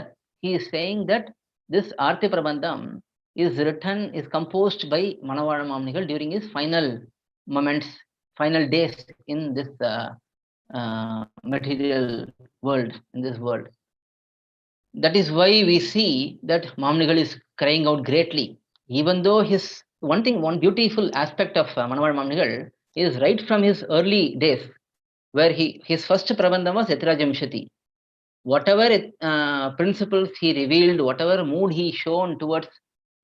he is saying that this Aarthi Prabandham is composed by Manavāla Māmunigal during his final moments, final days in this material world, in this world. That is why we see that Māmunigal is crying out greatly. Even though one beautiful aspect of Manavāla Māmunigal is right from his early days, where his first prabandham was Yatirajamshati. Whatever principles he revealed, whatever mood he shown towards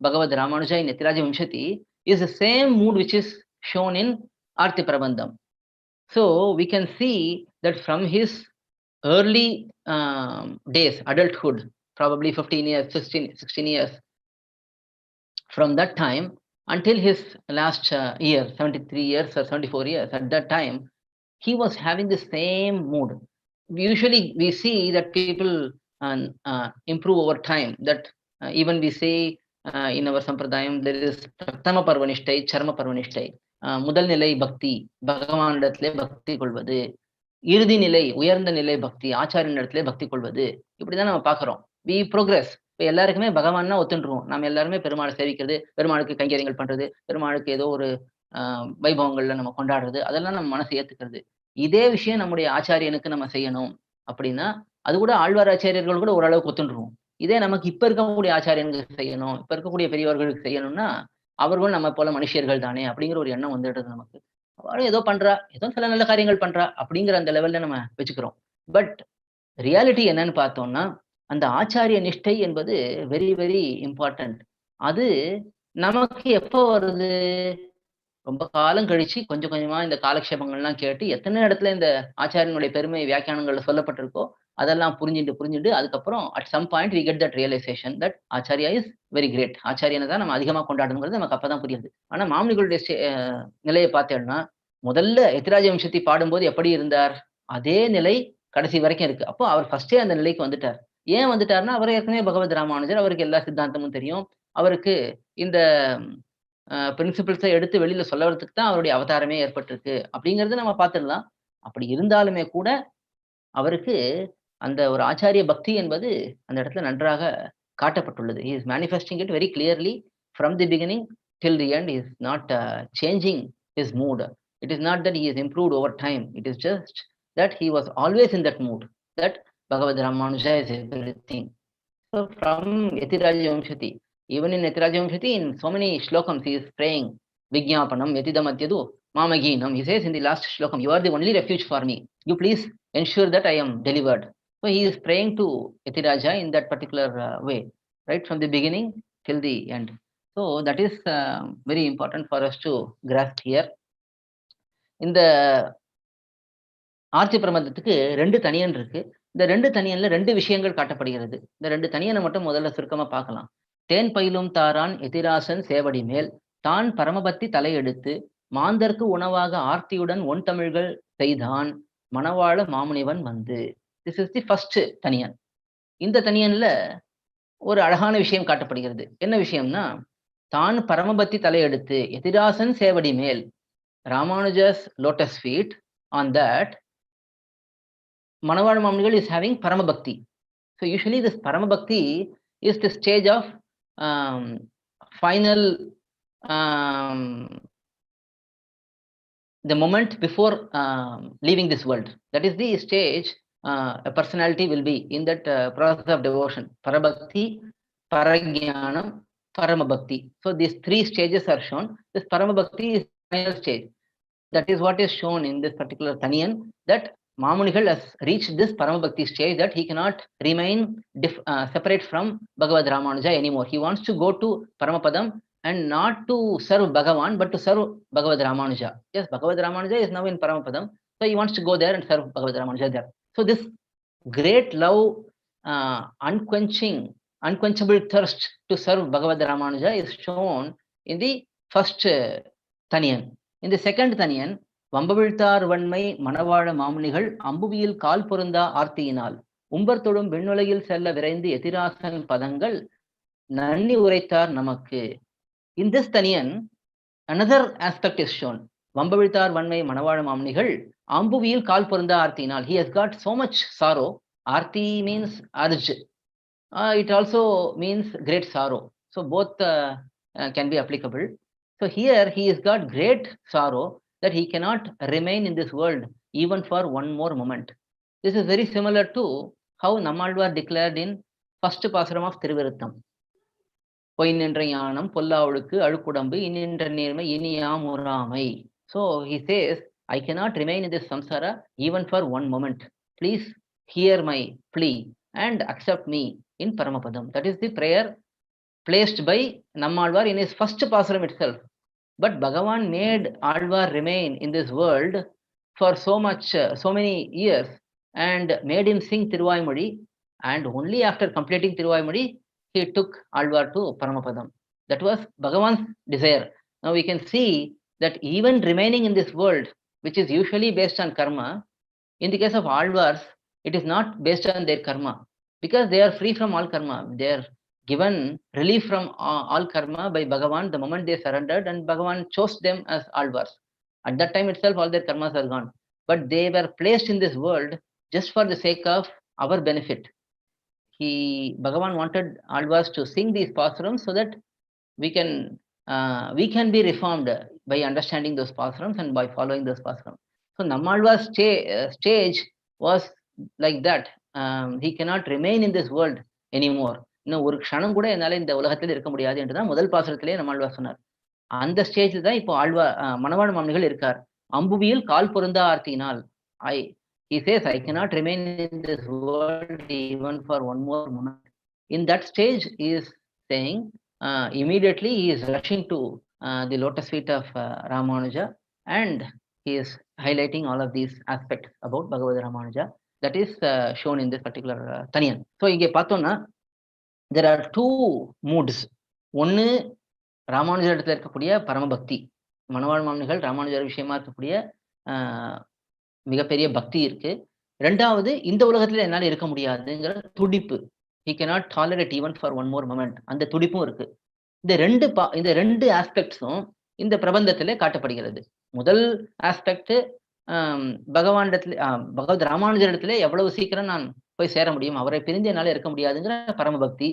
Bhagavad Ramanuja in Yatirajamshati is the same mood which is shown in Arti Prabandham. So we can see that from his early days, adulthood, probably 15 years, 16 years, from that time until his last year, 73 years or 74 years, at that time, he was having the same mood. Usually we see that people improve over time, that even we say in our sampradayam, there is prathama parvanishtai, charma parvanishtai. முதல் நிலை பக்தி, பகவானிடத்திலே பக்தி கொள்வது. இறுதி நிலை, உயர்ந்த நிலை பக்தி, ஆச்சாரியனிடத்திலே பக்தி கொள்வது. இப்படிதான் நம்ம பார்க்கிறோம். We progress. இப்போ எல்லாருக்குமே பகவான்னா ஒத்துண்டுருவோம். நம்ம எல்லாருமே பெருமாளை சேவிக்கிறது, பெருமாளுக்கு கைங்கரியங்கள் பண்றது, பெருமாளுக்கு ஏதோ ஒரு வைபவங்கள்ல நம்ம கொண்டாடுறது, அதெல்லாம் நம்ம மனசு ஏத்துக்கிறது. இதே விஷயம் நம்முடைய ஆச்சாரியனுக்கு நம்ம செய்யணும் அப்படின்னா, அது கூட ஆழ்வார் ஆச்சாரியர்கள் கூட ஓரளவுக்கு ஒத்துண்டுருவோம். இதே நமக்கு இப்ப இருக்கக்கூடிய ஆச்சாரியனுக்கு செய்யணும், இப்ப இருக்கக்கூடிய பெரியவர்களுக்கு செய்யணும்னா, அவர்கள் நம்ம போல மனுஷர்கள் தானே அப்படிங்கிற ஒரு எண்ணம் வந்துடுது நமக்கு. அவளும் ஏதோ பண்றா, ஏதோ சில நல்ல காரியங்கள் பண்றா அப்படிங்கிற அந்த லெவல்ல நம்ம வச்சுக்கிறோம். பட் ரியாலிட்டி என்னன்னு பார்த்தோம்னா, அந்த ஆச்சாரிய நிஷ்டை என்பது வெரி வெரி இம்பார்ட்டன்ட். அது நமக்கு எப்போ வருது? ரொம்ப காலம் கழிச்சு கொஞ்சம் கொஞ்சமா இந்த காலக்ஷேபங்கள்லாம் கேட்டு எத்தனை இடத்துல இந்த ஆச்சாரியனுடைய பெருமை வியாக்கியானங்கள்ல சொல்லப்பட்டிருக்கோ அதெல்லாம் புரிஞ்சுட்டு அதுக்கப்புறம் at some point we get that realization that acharya is very great. ஆச்சாரியனை தான் நம்ம அதிகமா கொண்டாடணுங்கிறது நமக்கு அப்பதான் புரியுது. ஆனா மாமுனிகளுடைய நிலையை பார்த்தேன்னா, முதல்ல எத்திராஜ வம்சத்தை பாடும்போது எப்படி இருந்தார், அதே நிலை கடைசி வரைக்கும் இருக்கு. அப்போ அவர் ஃபர்ஸ்டே அந்த நிலைக்கு வந்துட்டார். ஏன் வந்துட்டார்னா, அவர் ஏற்கனவே பகவத் ராமானுஜர், அவருக்கு எல்லா சித்தாந்தமும் தெரியும். அவருக்கு இந்த பிரின்சிபிள்ஸை எடுத்து வெளியில சொல்லறதுக்கு தான் அவருடைய அவதாரமே ஏற்பட்டிருக்கு அப்படிங்கறது நம்ம பார்த்துடலாம். அப்படி இருந்தாலுமே கூட அவருக்கு அந்த ஒரு ஆச்சாரிய பக்தி என்பது அந்த இடத்துல நன்றாக காட்டப்பட்டுள்ளது. He is manifesting it very clearly from the beginning till the end. He is not changing his mood. It is not that he has improved over time. It is just that he was always in that mood, that Bhagavad Ramanuja is everything. So from Yatiraja Vamshati, even in Yatiraja Vamshati, in so many shlokams, he is praying, Vijñāpanam, Yatidamatyadu, Mamaginam. He says in the last shlokam, you are the only refuge for me. You please ensure that I am delivered. So he is praying to Yatiraja in that particular way, right from the beginning till the end. So that is very important for us to grasp here. இந்த ஆர்த்தி பிரபந்தத்துக்கு 2 தனியன் இருக்கு. இந்த 2 தனியன்ல 2 விஷயங்கள் காட்டப்படுகிறது. இந்த 2 தனியனை மட்டும் முதல்ல சுருக்கமா பார்க்கலாம். தேன் பயிலும் தாரான் எதிராசன் சேவடி மேல் தான் பரமபக்தி தலையெடுத்து மாந்தர்க்கு உணவாக ஆர்த்தியுடன் ஒன் தமிழ்கள் செய்தான் மணவாள மாமுனிவன் வந்து. திஸ் இஸ் தி ஃபர்ஸ்ட் தனியன். இந்த தனியன்ல ஒரு அழகான விஷயம் காட்டப்படுகிறது. என்ன விஷயம்னா, தான் பரமபக்தி தலையெடுத்து எதிராசன் சேவடி மேல், Ramanuja's lotus feet, on that Manavāla Māmunigal is having paramabhakti. So usually this paramabhakti is the stage of final the moment before leaving this world. That is the stage a personality will be in that process of devotion. Parabhakti, Parajnanam, Paramabhakti. So these 3 stages are shown. This Paramabhakti is the final stage. That is what is shown in this particular Taniyan, that Māmunigal has reached this paramabhakti stage that he cannot remain separate from Bhagavad Rāmānuja anymore. He wants to go to paramapadam and not to serve Bhagavan, but to serve Bhagavad Rāmānuja. Yes, Bhagavad Rāmānuja is now in paramapadam, so he wants to go there and serve Bhagavad Rāmānuja there. So this great love, unquenchable thirst to serve Bhagavad Rāmānuja is shown in the first Taniyan. In the second Taniyan, வம்பவிழ்த்தார் வன்மை மணவாழ மாமுனிகள் அம்புவியில் கால் பொருந்தா ஆர்த்தியினால் உம்பர் தொடும் விண்ணுலகில் செல்ல விரைந்து எதிராசன் பதங்கள் நன்னி உரைத்தார் நமக்கு. In this Taniyan, another aspect is shown. வம்பவிழ்த்தார் வன்மை மணவாழ மாமுனிகள் அம்புவியில் கால் பொருந்தா ஆர்த்தியினால். He has got so much sorrow. Arti means urge. It also means great sorrow. So both can be applicable. So here he has got great sorrow that he cannot remain in this world even for one more moment. This is very similar to how Nammalvar declared in first Pasaram of Thiruviruttam. பொய்நின்ற ஞானம் பொல்லாவுளுக்கு அழுக்குடம்பு இன்னின்ற நேர்மை இனியாமுறாமை. So he says, I cannot remain in this samsara even for one moment. Please hear my plea and accept me in paramapadam. That is the prayer placed by Nammalvar in his first Pasaram itself. But Bhagavan made Alvar remain in this world for so many years and made him sing Tiruvaimozhi, and only after completing Tiruvaimozhi, he took Alvar to Paramapadam. That was Bhagavan's desire. Now we can see that even remaining in this world, which is usually based on karma, in the case of Alvars, it is not based on their karma, because they are free from all karma. They are given relief from all karma by Bhagavan the moment they surrendered, and Bhagavan chose them as Alvars. At that time itself, all their karmas are gone. But they were placed in this world just for the sake of our benefit. Bhagavan wanted Alvars to sing these pasarams so that we can be reformed by understanding those pasarams and by following those pasarams. So Nammalvar's stage was like that. He cannot remain in this world anymore. இன்னும் ஒரு க்ஷணம் கூட என்னால இந்த உலகத்தில் இருக்க முடியாது என்றுதான் முதல் பாசுரத்திலே நம்மாழ்வார் சொன்னார். அந்த ஸ்டேஜ்ல தான் இப்போ மணவாழ மாமுனிகள் இருக்கார். அம்புவியில் கால் பொருந்தா ஆர்த்தியினால், he says, I cannot remain in this world even for one more moment. In that stage, he is saying, immediately he is rushing to the lotus feet of Ramanuja, and he is highlighting all of these aspects about Bhagavad Ramanuja. That is shown in this particular Taniyan. So இங்கே பார்த்தோம்னா there are two moods. ஒன்னு ராமானுஜர் இடத்துல இருக்கக்கூடிய பரமபக்தி, மணவாழ் மாமுனிகள் ராமானுஜர் விஷயமா இருக்கக்கூடிய மிகப்பெரிய பக்தி இருக்கு. ரெண்டாவது, இந்த உலகத்துல என்னால இருக்க முடியாதுங்கிற துடிப்பு. he cannot tolerate even for one more moment. அந்த துடிப்பும் இருக்கு. இந்த ரெண்டு ஆஸ்பெக்ட்ஸும் இந்த பிரபந்தத்திலே காட்டப்படுகிறது. முதல் ஆஸ்பெக்ட், பகவத் ராமானுஜர் இடத்துல எவ்வளவு சீக்கிரம் நான் போய் சேர முடியும், அவரை பிரிந்து என்னால இருக்க முடியாதுங்கிற பரமபக்தி.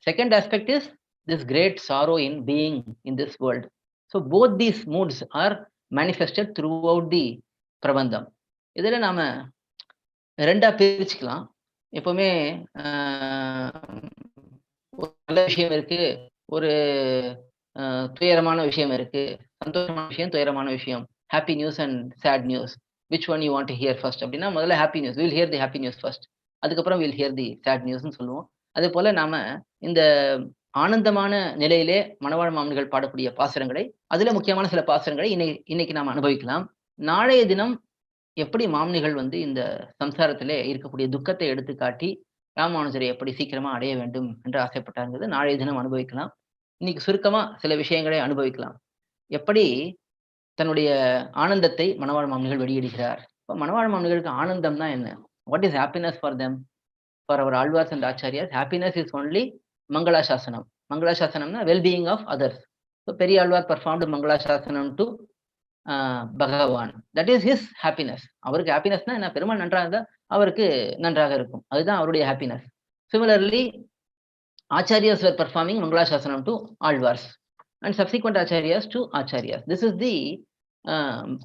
Second aspect is this great sorrow in being in this world. So both these moods are manifested throughout the prabandham. இதுல நாம ரெண்டா பிரிச்சுக்கலாம். எப்பவுமே ஒரு நல்ல விஷயம் இருக்கு, ஒரு துயரமான விஷயம் இருக்கு, சந்தோஷமான விஷயம், துயரமான விஷயம், happy news and sad news. Which one you want to hear first? அப்படின்னா முதல்ல happy news, we'll hear the happy news first. அதுக்கப்புறம் we'll hear the sad newsனு சொல்லுவோம். அதே போல நாம இந்த ஆனந்தமான நிலையிலே மணவாழ் மாமுனிகள் பாடக்கூடிய பாசுரங்களை, அதுல முக்கியமான சில பாசுரங்களை இன்னைக்கு நாம் அனுபவிக்கலாம். நாளைய தினம் எப்படி மாமுனிகள் இந்த சம்சாரத்திலே இருக்கக்கூடிய துக்கத்தை எடுத்து காட்டி ராமானுஜரை எப்படி சீக்கிரமா அடைய வேண்டும் என்று ஆசைப்பட்டாங்கிறது நாளைய தினம் அனுபவிக்கலாம். இன்னைக்கு சுருக்கமா சில விஷயங்களை அனுபவிக்கலாம். எப்படி தன்னுடைய ஆனந்தத்தை மணவாழ் மாமுனிகள் வெளியிடுகிறார். மணவாழ் மாமுனிகளுக்கு ஆனந்தம்னா என்ன? What is happiness for them? For our Alvars and Acharyas, happiness is only Mangala Shasanam. Mangala Shasanam na well-being of others. So Periyalvar performed Mangala Shasanam to Bhagavan. That is his happiness. அவருக்கு happinessனா என்ன? பெருமாள் நன்றாக இருந்தா அவருக்கு நன்றாக இருக்கும். அதுதான் அவருடைய happiness. Similarly, Acharyas were performing Mangala Shasanam to Alvars and subsequent Acharyas to Acharyas. This is the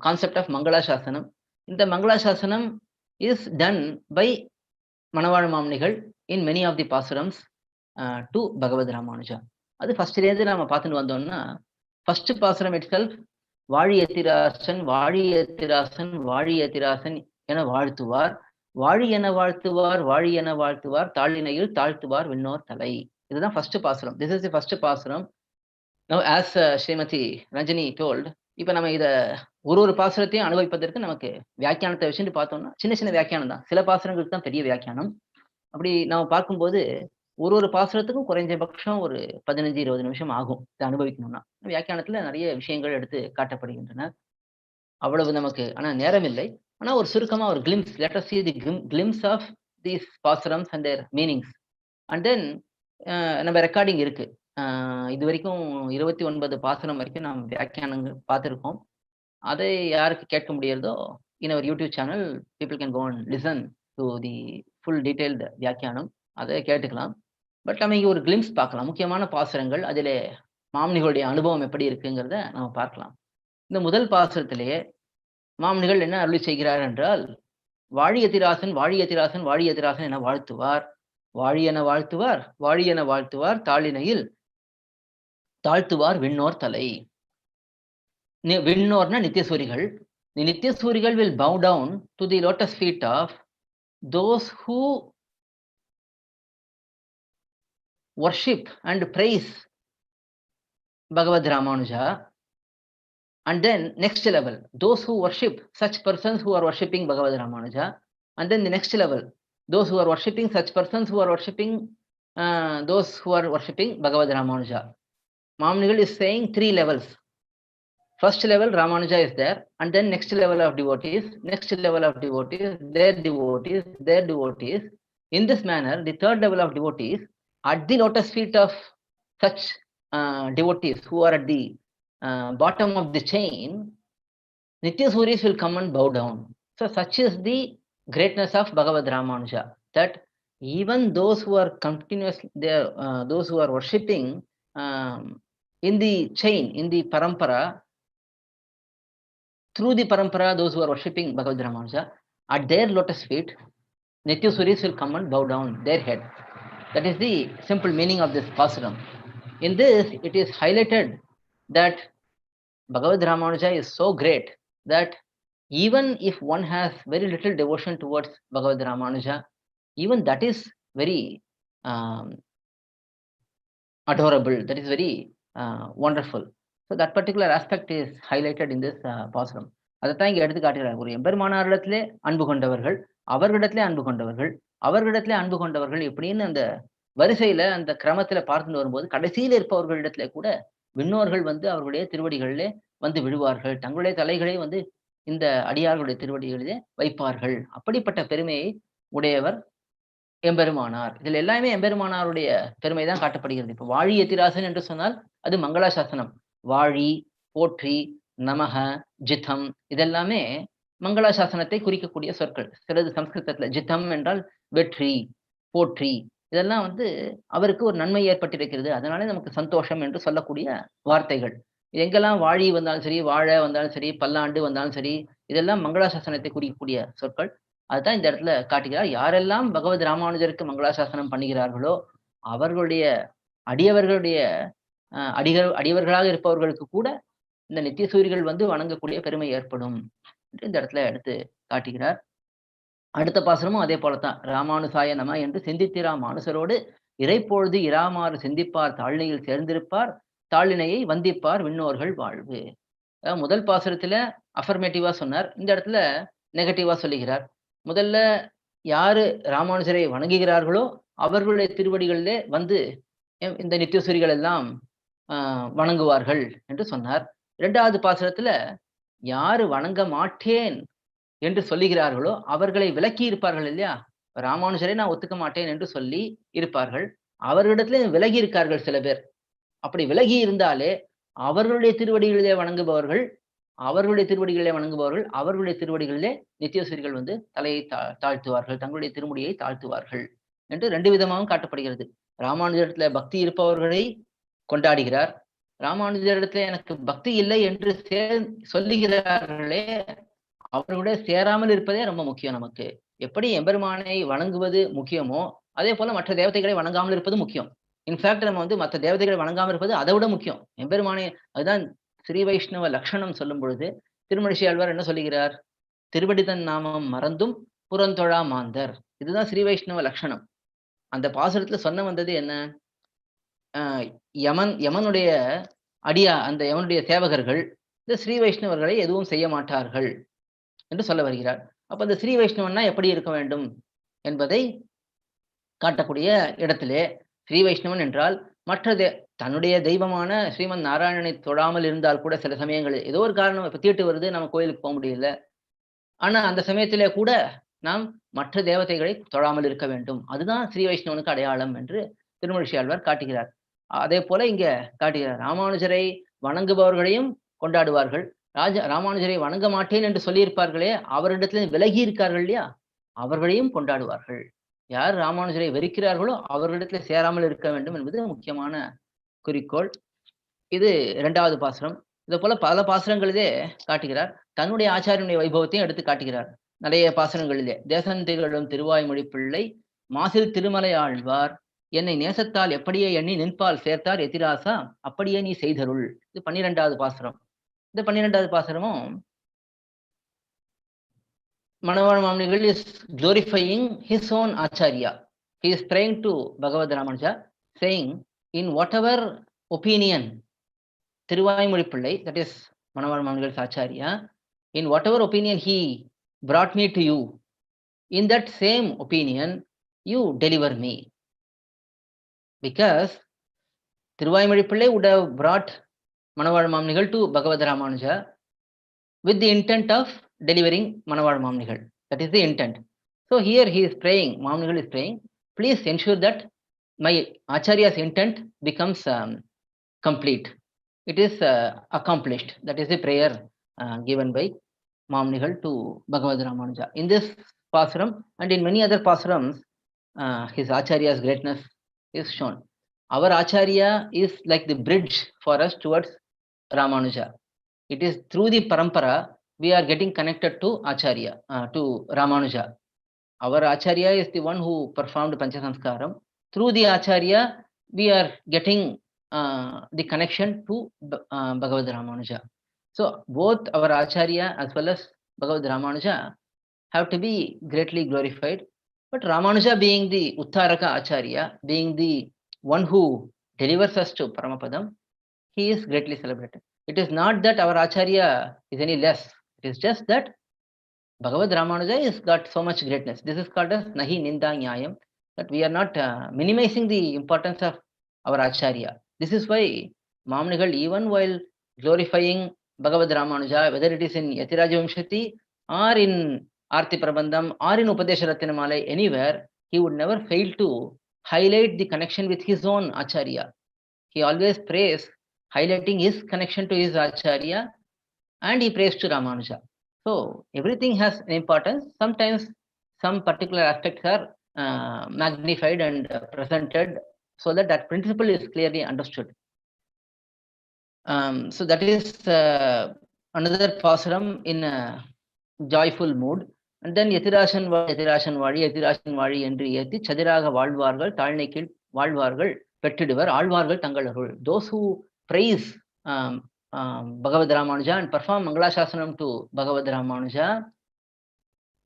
concept of Mangala Shasanam. The Mangala Shasanam is done by மணவாழ் Mamunigal in many of the pasurams to Bhagavad Ramanuja. அது ஃபர்ஸ்ட்லேருந்து நாம பார்த்துட்டு வந்தோம்னா, ஃபர்ஸ்ட் பாசுரம் இட் செல்ஃப், வாழி எத்திராசன் வாழி எத்திராசன் வாழி எத்திராசன் என வாழ்த்துவார். வாழி என வாழ்த்துவார், வாழி என வாழ்த்துவார், தாளினையில் தாழ்த்துவார் விண்ணோர் தலை. இதுதான் ஃபர்ஸ்ட் பாசுரம். திஸ் இஸ் தி ஃபர்ஸ்ட் பாசுரம். Now, as Srimati Ranjani told, இப்ப நம்ம இத ஒரு பாசுரத்தையும் அனுபவிப்பதற்கு நமக்கு வியாக்கியானத்தை வச்சுட்டு பார்த்தோம்னா, சின்ன சின்ன வியாக்கியானம் தான். சில பாசுரங்களுக்கு தான் பெரிய வியாக்கியானம். அப்படி நாம பார்க்கும்போது, ஒரு பாசுரத்துக்கும் குறைஞ்சபட்சம் ஒரு 15, 20 நிமிஷம் ஆகும். இத அனுபவிக்கணும்னா. வியாக்கியானத்துல நெறைய விஷயங்கள் எடுத்து காட்டப்படுகின்றன. அவ்வளவு நமக்கு ஆனா நேரம் இல்லை. ஆனா ஒரு சுருக்கமா ஒரு glimpse, let us see the glimpse of these பாசுரம்ஸ் and their meanings. And then நம்ம ரெக்கார்டிங் இருக்கு. இதுவரைக்கும் 29 பாசுரம் வரைக்கும் நாம் வியாக்கியானங்கள் பார்த்திருக்கோம். அதை யாருக்கு கேட்க முடியறதோ, in our YouTube channel people can go and listen to the full detailed வியாக்கியானம். அதை கேட்டுக்கலாம். பட் நம்ம இங்க ஒரு கிளிம்ப்ஸ் பார்க்கலாம். முக்கியமான பாசுரங்கள், அதிலே மாமுனிகளுடைய அனுபவம் எப்படி இருக்குங்கிறத நம்ம பார்க்கலாம். இந்த முதல் பாசுரத்திலேயே மாமுனிகள் என்ன அருளி செய்கிறார் என்றால், வாழியதிராசன் வாழியதிராசன் வாழியதிராசன் என வாழ்த்துவார். வாழி என வாழ்த்துவார், வாழி என வாழ்த்துவார், தாளினையில் தாழ்த்துவார் விண்ணோர் தலை. விண்ணோர்னா நித்தியசூரிகள். The நித்தியசூரிகள் will bow down to the lotus feet of those who worship and praise Bhagavad Rāmānuja. And then next level, those who worship, such persons who are worshipping Bhagavad Rāmānuja. And then the next level, those who are worshipping, such persons who are worshipping, those who are worshipping Bhagavad Rāmānuja. Māmunigal is saying 3 levels. First level, Ramanuja is there, and then next level of devotees, next level of devotees, their devotees, their devotees. In this manner, the third level of devotees, at the lotus feet of such devotees who are at the bottom of the chain, Nityasuris will come and bow down. So such is the greatness of Bhagavad Rāmānuja, that even those who are continuously there, those who are worshipping in the chain, in the parampara, through the parampara, those who are worshipping Bhagavad Rāmānuja, at their lotus feet, Nityasuris will come and bow down their head. That is the simple meaning of this pasuram. In this, it is highlighted that Bhagavad Rāmānuja is so great that even if one has very little devotion towards Bhagavad Rāmānuja, even that is very adorable, that is very wonderful. So that particular aspect is highlighted in this பாசுரம். அதைத்தான் இங்க எடுத்து காட்டுகிறார். ஒரு எம்பெருமானாரிடத்திலே அன்பு கொண்டவர்கள், அவர்களிடத்திலே அன்பு கொண்டவர்கள், அவர்களிடத்திலே அன்பு கொண்டவர்கள் இப்படின்னு அந்த வரிசையில அந்த கிரமத்துல பார்த்துட்டு வரும்போது, கடைசியில் இருப்பவர்களிடத்திலே கூட விண்ணோர்கள் வந்து அவர்களுடைய திருவடிகளிலே வந்து விழுவார்கள். தங்களுடைய தலைகளை வந்து இந்த அடியார்களுடைய திருவடிகளிலே வைப்பார்கள். அப்படிப்பட்ட பெருமையை உடையவர் எம்பெருமானார். இதில் எல்லாமே எம்பெருமானாருடைய பெருமை தான் காட்டப்படுகிறது. இப்ப வாழி எத்திராசன் என்று சொன்னால் அது மங்களாசாசனம். வாழி, போற்றி, நமக, ஜிதம் இதெல்லாமே மங்களாசாசனத்தை குறிக்கக்கூடிய சொற்கள். சிலது சம்ஸ்கிருதத்துல ஜிதம் என்றால் வெற்றி, போற்றி இதெல்லாம் வந்து அவருக்கு ஒரு நன்மை ஏற்பட்டிருக்கிறது, அதனாலே நமக்கு சந்தோஷம் என்று சொல்லக்கூடிய வார்த்தைகள். எங்கெல்லாம் வாழி வந்தாலும் சரி, வாழ வந்தாலும் சரி, பல்லாண்டு வந்தாலும் சரி, இதெல்லாம் மங்களாசாசனத்தை குறிக்கக்கூடிய சொற்கள். அதுதான் இந்த இடத்துல காட்டுகிறார். யாரெல்லாம் பகவத் ராமானுஜருக்கு மங்களாசாசனம் பண்ணுகிறார்களோ அவர்களுடைய அடியவர்களுடைய அடியவர்களாக இருப்பவர்களுக்கு கூட இந்த நித்தியசூரிகள் வந்து வணங்கக்கூடிய பெருமை ஏற்படும் என்று இந்த இடத்துல எடுத்து காட்டுகிறார். அடுத்த பாசுரமும் அதே போலத்தான். ராமானுசாய நம என்று சிந்தித்திரா மானுசரோடு இறைப்பொழுது இராமாறு சிந்திப்பார் தாழ்நிலையில் சேர்ந்திருப்பார் தாழ்நிலையை வந்திப்பார் விண்ணோர்கள் வாழ்வு. முதல் பாசுரத்துல அஃபர்மேட்டிவா சொன்னார், இந்த இடத்துல நெகட்டிவா சொல்லுகிறார். முதல்ல யாரு ராமானுஜரை வணங்குகிறார்களோ அவர்களுடைய திருவடிகளிலே வந்து இந்த நித்தியசூரிகள் எல்லாம் வணங்குவார்கள் என்று சொன்னார். இரண்டாவது பாசுரத்துல யாரு வணங்க மாட்டேன் என்று சொல்லுகிறார்களோ அவர்களை விலக்கி இருப்பார்கள் இல்லையா. ராமானுஜரை நான் ஒத்துக்க மாட்டேன் என்று சொல்லி இருப்பார்கள், அவர்களிடத்துல விலகி இருக்கார்கள் சில பேர். அப்படி விலகி இருந்தாலே அவர்களுடைய திருவடிகளிலே வணங்குபவர்கள் அவர்களுடைய திருவடிகளிலே நித்தியசூரிகள் வந்து தலையை தாழ்த்துவார்கள், தங்களுடைய திருமுடியை தாழ்த்துவார்கள் என்று 2 விதமாகவும் காட்டப்படுகிறது. ராமானுஜரிடத்துல பக்தி இருப்பவர்களை கொண்டாடுகிறார், ராமானுஜரிடத்துல எனக்கு பக்தி இல்லை என்று சொல்லுகிறார்களே அவர்களுடைய சேராமல் இருப்பதே ரொம்ப முக்கியம். நமக்கு எப்படி எம்பெருமானை வணங்குவது முக்கியமோ அதே போல மற்ற தேவதைகளை வணங்காமல் இருப்பது முக்கியம். இன்ஃபேக்ட் நம்ம வந்து மற்ற தேவதைகளை வணங்காமல் இருப்பது அதை விட முக்கியம். எம்பெருமானை அதுதான் ஸ்ரீ வைஷ்ணவ லட்சணம் சொல்லும் பொழுது திருமழிசை ஆழ்வார் என்ன சொல்லுகிறார்? திருவடிதன் நாமம் மறந்தும் புறந்தொழா மாந்தர். இதுதான் ஸ்ரீ வைஷ்ணவ லட்சணம். அந்த பாசுரத்துல சொன்ன வந்தது என்ன? யமனுடைய அந்த யமனுடைய சேவகர்கள் இந்த ஸ்ரீ வைஷ்ணவர்களை எதுவும் செய்ய மாட்டார்கள் என்று சொல்ல வருகிறார். அப்ப இந்த ஸ்ரீ வைஷ்ணவன்னா எப்படி இருக்க வேண்டும் என்பதை காட்டக்கூடிய இடத்திலே, ஸ்ரீ வைஷ்ணவன் என்றால் தன்னுடைய தெய்வமான ஸ்ரீமன் நாராயணனை தொழாமல் இருந்தால் கூட சில சமயங்களில் ஏதோ ஒரு காரணம், இப்ப தீட்டு வருது, நம்ம கோயிலுக்கு போக முடியல. ஆனா அந்த சமயத்திலே கூட நாம் மற்ற தேவதைகளை தொழாமல் இருக்க வேண்டும். அதுதான் ஸ்ரீ வைஷ்ணவனுக்கு அடையாளம் என்று திருமழிசையாழ்வார் காட்டுகிறார். அதே போல இங்க காட்டுகிறார். ராமானுஜரை வணங்குபவர்களையும் கொண்டாடுவார்கள். ராமானுஜரை வணங்க மாட்டேன் என்று சொல்லியிருப்பார்களே, அவரிடத்துல விலகி இருக்கார்கள் இல்லையா, அவர்களையும் கொண்டாடுவார்கள். யார் ராமானுஜரை வெறுக்கிறார்களோ அவர்களிடத்தில் சேராமல் இருக்க வேண்டும் என்பது முக்கியமான குறிக்கோள். இது 2வது பாசுரம். இதை போல பல பாசுரங்களிலே காட்டுகிறார். தன்னுடைய ஆச்சாரியனுடைய வைபவத்தையும் எடுத்து காட்டுகிறார். நிறைய பாசுரங்களிலே தேசம் திகழும் திருவாய்மொழி பிள்ளை மாசில் திருமலை ஆழ்வார் என்னை நேசத்தால் எப்படியே எண்ணி நின்பால் சேர்த்தார் எதிராசா அப்படியே நீ செய்தருள். இது 12வது பாசுரம். இந்த 12வது பாசுரமும் Manavāla Māmunigal is glorifying his own acharya. He is praying to Bhagavad Rāmānuja, saying, in whatever opinion Thiruvaimozhi Pillai, that is Manavāla Māmunigal's acharya, in whatever opinion he brought me to you, in that same opinion you deliver me. Because Thiruvaimozhi Pillai would have brought Manavāla Māmunigal to Bhagavad Rāmānuja with the intent of delivering Manavāla Māmunigal. That is the intent. So here he is praying, Māmunigal is praying, please ensure that my Acharya's intent becomes complete. It is accomplished. That is the prayer given by Māmunigal to Bhagavad Rāmānuja. In this pasuram and in many other pasurams, his Acharya's greatness is shown. Our Acharya is like the bridge for us towards Rāmānuja. It is through the parampara we are getting connected to Acharya, to Rāmānuja. Our Acharya is the one who performed Panchasamskaram. Through the Acharya, we are getting the connection to Bhagavad Rāmānuja. So both our Acharya as well as Bhagavad Rāmānuja have to be greatly glorified. But Rāmānuja being the Uttaraka Acharya, being the one who delivers us to Paramapadam, he is greatly celebrated. It is not that our Acharya is any less. It is just that Bhagavad Rāmānuja has got so much greatness. This is called as Nahi Ninda Nyayam, that we are not minimizing the importance of our Acharya. This is why Māmunigal, even while glorifying Bhagavad Rāmānuja, whether it is in Yatiraja Vimshati or in ārtti prabandham or in Upadesha Ratnamalai, anywhere, he would never fail to highlight the connection with his own Acharya. He always prays, highlighting his connection to his Acharya, and he prays to Rāmānuja. So everything has an importance. Sometimes some particular aspects are magnified and presented so that that principle is clearly understood. So that is another pasuram in a joyful mood. And then Yatirashan Vali என்று ஏத்தி சதிராக வாழ்வார்கள் தாழ்னை கீழ் வாழ்வார்கள் பெற்றிடுவர் ஆழ்வார்கள் தங்கள் அருள். Those who praise Bhagavad Rāmānuja and perform Mangala to Bhagavad Rāmānuja,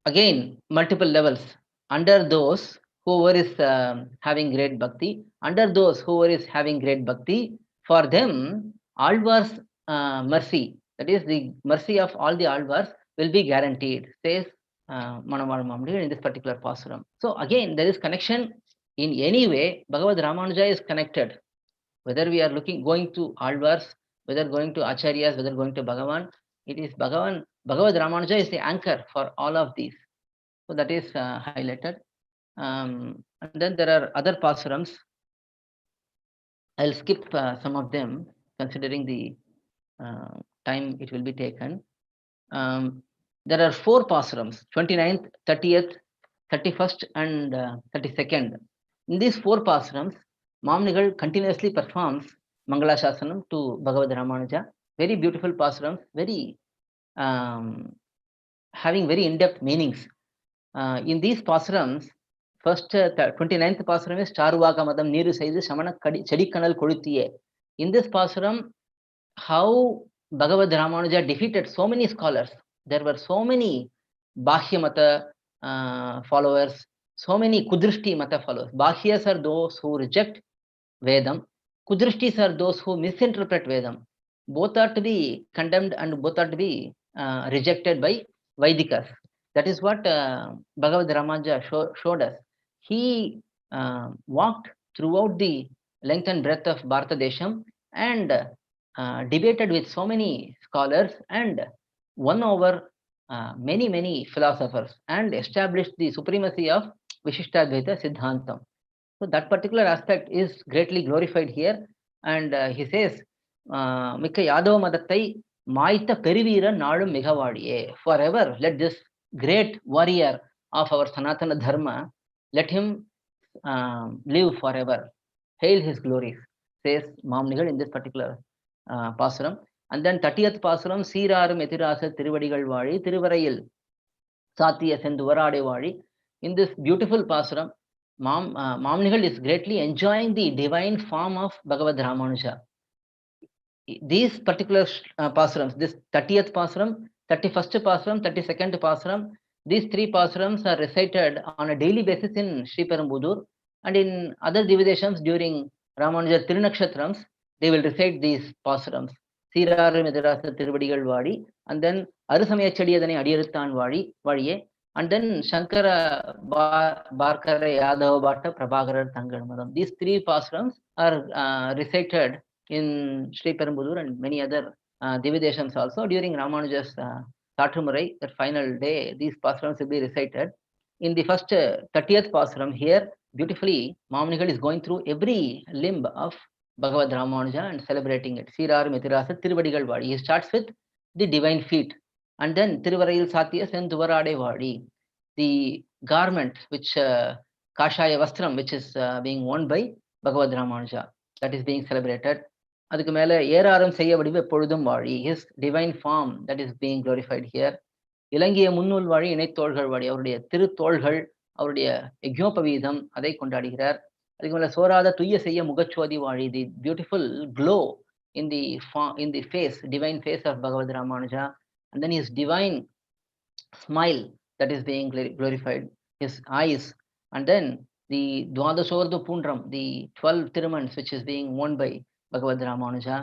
again multiple levels. Under those whoever is having great bhakti, for them Alvar's mercy, that is the mercy of all the Alvars, will be guaranteed, says Manavāla Māmunigal in this particular pasuram. So again there is connection. In any way Bhagavad Rāmānuja is connected, whether we are going to Alvars, whether going to Acharyas, whether going to Bhagavan. It is Bhagavad Rāmānuja is the anchor for all of these. So that is highlighted. And then there are other pasurams. I'll skip some of them considering the time it will be taken. There are 4 pasurams, 29th, 30th, 31st and 32nd. In these 4 pasurams, Māmunigal continuously performs Mangala Shasanam to Bhagavad Rāmānuja. Very beautiful pasurams, very having very in-depth meanings. In these pasurams, first 29th pasuram is Charuvaga Madam Niru Saidu Samana Chedikanal Koduthiye. In this pasuram, how Bhagavad Rāmānuja defeated so many scholars. There were so many Bhahya Mata followers, so many Kudrishti Mata followers. Bhahyas are those who reject Vedam. Kudrishtis are those who misinterpret Vedam. Both are to be condemned and both are to be rejected by Vaidikas. That is what Bhagavad Ramanuja showed us. He walked throughout the length and breadth of Bharata Desham and debated with so many scholars and won over many philosophers and established the supremacy of Vishishtadvaita Siddhantam. So that particular aspect is greatly glorified here. And he says, Mikka Yadava Madattai Maita Perivira Nadum Megavadiye. Forever, let this great warrior of our Sanatana Dharma, let him live forever. Hail his glories, says Māmunigal in this particular Pasuram. And then 30th Pasuram, Sīrārum Etirāsa Tiruvadigal Vāli, Tiruvarayil Sathiya Senduvarade Vāli. In this beautiful Pasuram, Māmunigal is greatly enjoying the divine form of Bhagavad Ramanuja. These particular Pasurams, this 30th Pasuram, 31st Pasuram, 32nd Pasuram, these three Pasurams are recited on a daily basis in Sri Perumbudur, and in other Divideshams during Ramanuja Tirunakshatrams, they will recite these Pasurams. Sīrārum Edirasa Tiruvadigal Vādi, and then Arusamayachadiyadane Adiyaruthan Vadiye, and then Shankara Barkara Yadava Bhatta Prabhakara Tangamadam. These three Pasurams are recited in Sri Perumbudur and many other Divideshams also during Ramanuja's Satrumurai, that final day. These Pasurams will be recited. In the first 30th Pasuram here, beautifully, Māmunigal is going through every limb of Bhagavad Ramanuja and celebrating it. Sīrārum Etirāsa Tiruvadigal Vādi. He starts with the divine feet. And then Tiruvarayil Sathiya Senduvarade Vādi. The garment which Kashaya Vastram, which is being worn by Bhagavad Ramanuja, that is being celebrated. அதுக்கு மேல ஏறாரம் செய்ய வடிவ எப்பொழுதும் வாழி, his divine form that is being glorified here. இலங்கிய முன்னூல் வாழி இணைத்தோள்கள் வாழி, அவருடைய திருத்தோள்கள், அவருடைய யஜ்ஞோபவீதம், அதை கொண்டாடுகிறார். அதுக்கு மேல சோராத துய்ய செய்ய முகச்சோதி வாழி, the beautiful glow in the face, divine face of Bhagavad Ramanuja, and then his divine smile that is being glorified, his eyes, and then the Dvadasordu Pundram, the 12 Tirumans which is being worn by Bhagavad Ramanuja.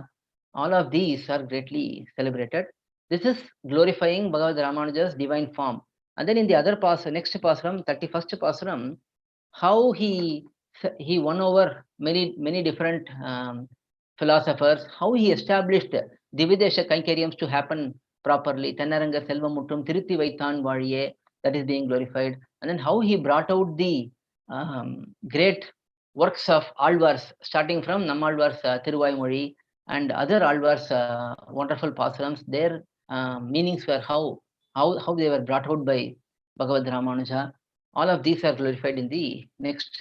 All of these are greatly celebrated. This is glorifying Bhagavad Ramanuja's divine form. And then in the other next Pasuram, 31st Pasuram, how he won over many different philosophers, how he established Dividesha Kainkaryams to happen properly. Tennaranga Selvamuttum Tiruthi Vaithan Valiye, that is being glorified. And then how he brought out the great works of Alvars, starting from Nammalvar's Thiruvaimozhi and other Alvars' wonderful Pasurams. Their meanings were how they were brought out by Bhagavad Ramanuja. All of these are glorified in the next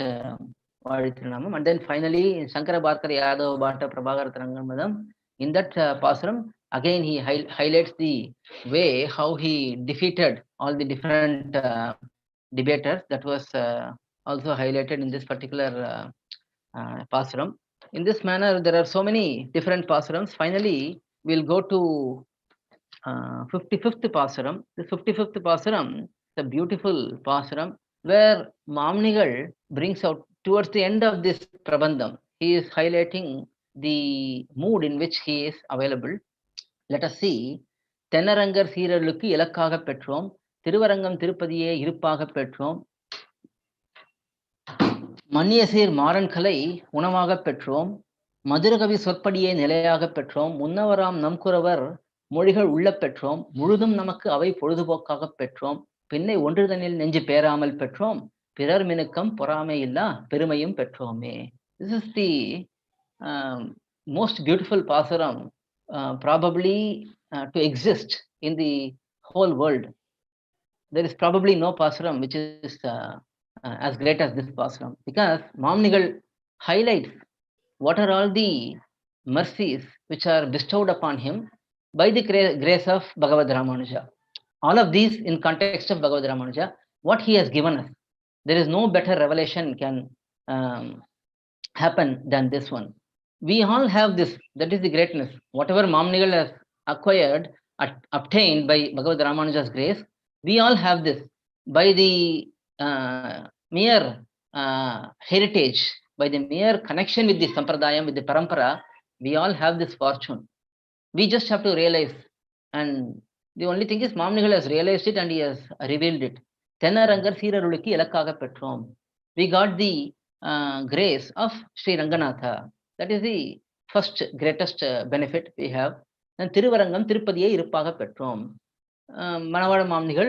Vaditirunamam. And then finally, Shankara Bharkara Yadava Bhatta Prabhakara Tarangamadam. In that Pasuram, again he highlights the way how he defeated all the different debaters. That was also highlighted in this particular Pasuram. In this manner, there are so many different Pasurams. Finally, we'll go to 55th Pasuram. This 55th Pasuram is a beautiful Pasuram where Māmunigal brings out towards the end of this prabandham. He is highlighting the mood in which he is available. Let us see. தென்னரங்கர் சீரர்களுக்கு இலக்காக பெற்றோம், திருவரங்கம் திருப்பதியே இருப்பாக பெற்றோம், மன்னியசீர் மாறன்கலை உணவாக பெற்றோம், மதுரகவி சொற்படியே நிலையாக பெற்றோம், முன்னவராம் நம்குறவர் மொழிகள் உள்ள பெற்றோம், முழுதும் நமக்கு அவை பொழுதுபோக்காக பெற்றோம், பின்னை ஒன்றுதனில் நெஞ்சு பேராமல் பெற்றோம், பிறர் மினுக்கம் பொறாமை இல்லா பெருமையும் பெற்றோமே. This is the most beautiful Pasuram probably to exist in the whole world. There is probably no Pasuram which is as great as this Pasuram, because Māmunigal highlights what are all the mercies which are bestowed upon him by the grace of Bhagavad Ramanuja. All of these in context of Bhagavad Ramanuja, what he has given us. There is no better revelation can happen than this one. We all have this, that is the greatness. Whatever Māmunigal has acquired, obtained by Bhagavad Ramanuja's grace, We all have this by the mere heritage, by the mere connection with the sampradayam, with the parampara. We all have this fortune. We just have to realize, and the only thing is Māmunigal has realized it and he has revealed it. தென்னரங்கர் சீரருளுக்கு இலக்காக பெற்றோம். We got the grace of Sri Ranganatha. That is the first greatest benefit we have. And Thiruvarangam திருப்பதியை இருப்பாக பெற்றோம். Manavāla Māmunigal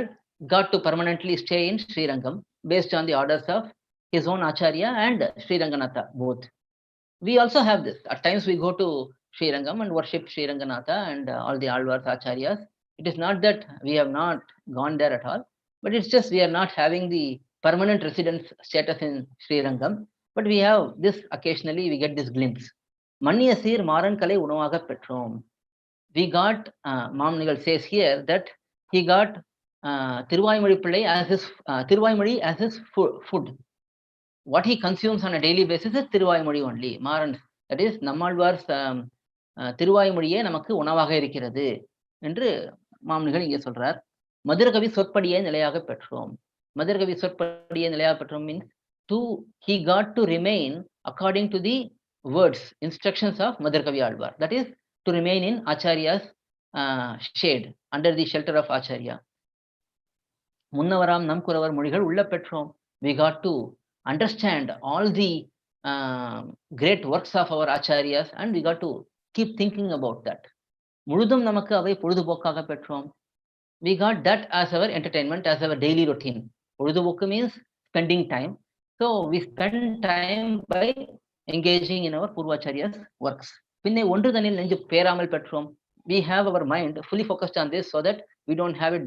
got to permanently stay in Sri Rangam based on the orders of his own Acharya and Sri Ranganatha both. We also have this. At times we go to Sri Rangam and worship Sri Ranganatha and all the Alvars, Acharyas. It is not that we have not gone there at all, but it's just we are not having the permanent residence status in Sri Rangam. But we have this occasionally, we get this glimpse. மன்னிய சீர் மாறன் கலை உணவாக பெற்றோம். We got, Māmunigal says here that he got Tiruvaimozhi Pillai as his Tiruvaimozhi as his food. What he consumes on a daily basis is Tiruvaimozhi only. Maran, that is நம்மாழ்வார்ஸ் திருவாய்மொழியே நமக்கு உணவாக இருக்கிறது என்று மாமுனிகள் இங்கே சொல்றார். மதுரகவி சொற்படியே நிலையாக பெற்றோம். மதுரகவி சொற்படியே நிலையாக பெற்றோம் means he got to remain according to the words, instructions of Madhurakavi Alvar. That is to remain in Acharya's shade, under the shelter of Acharya. முன்னவராம் நம் குரவர் மொழிகள் உள்ள பெற்றோம். We got to understand all the great works of our Acharyas and we got to keep thinking about that. முழுதும் நமக்கு அவை பொழுதுபோக்காக பெற்றோம். We got that as our entertainment, as our daily routine. பொழுதுபோக்கு means spending time. So we spend time by engaging in our Purvacharya's works. பின்னை ஒன்றுதனில் நெஞ்சு பேராமல் பெற்றோம். We have our mind fully focused on this so that we don't have it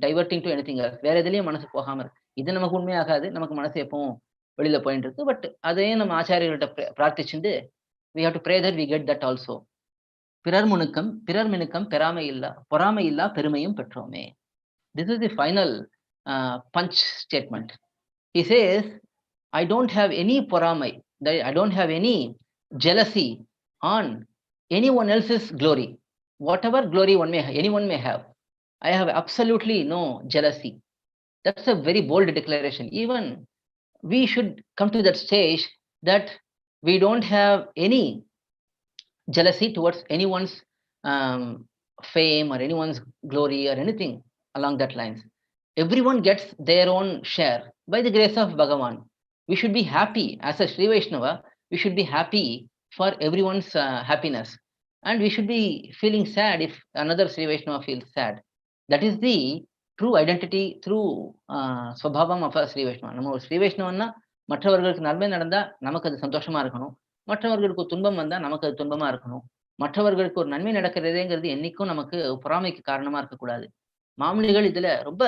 diverting to anything else. வேற எதுலயும் மனசு போகாம இருக்கு. இது நமக்கு உண்மையாகாது, நமக்கு மனசு எப்பவும் வெளியில போயிட்டு இருக்கு. பட் அதையும் நம்ம ஆச்சாரியர்கள்ட்ட பிரார்த்திச்சுட்டு we have to pray that we get that also. பிறர் மினுக்கம் பெறாமை இல்லா பொறாமை இல்லா பெருமையும் பெற்றோமே. This is the final punch statement. He says, I don't have any பொறாமை, I don't have any jealousy on anyone else's glory. Whatever glory anyone may have, I have absolutely no jealousy. That's a very bold declaration. Even we should come to that stage that we don't have any jealousy towards anyone's fame or anyone's glory or anything along that lines. Everyone gets their own share by the grace of Bhagavan. We should be happy as a Sri Vaishnava. We should be happy for everyone's happiness, and we should be feeling sad if another Sri Vaishnava feels sad. That is the true identity, true swabhavam of a Sri Vaishnava. நம்ம ஒரு Sri Vaishnavன்னா மற்றவர்களுக்கு நன்மை நடந்தா நமக்கு அது சந்தோஷமா இருக்கணும், மற்றவர்களுக்கு துன்பம் வந்தா நமக்கு அது துன்பமா இருக்கணும், மற்றவர்களுக்கு ஒரு நன்மை நடக்கிறதேங்கிறது என்னைக்கும் நமக்கு பொறாமைக்கு காரணமா இருக்கக்கூடாது. மாமுனிகள் இதுல ரொம்ப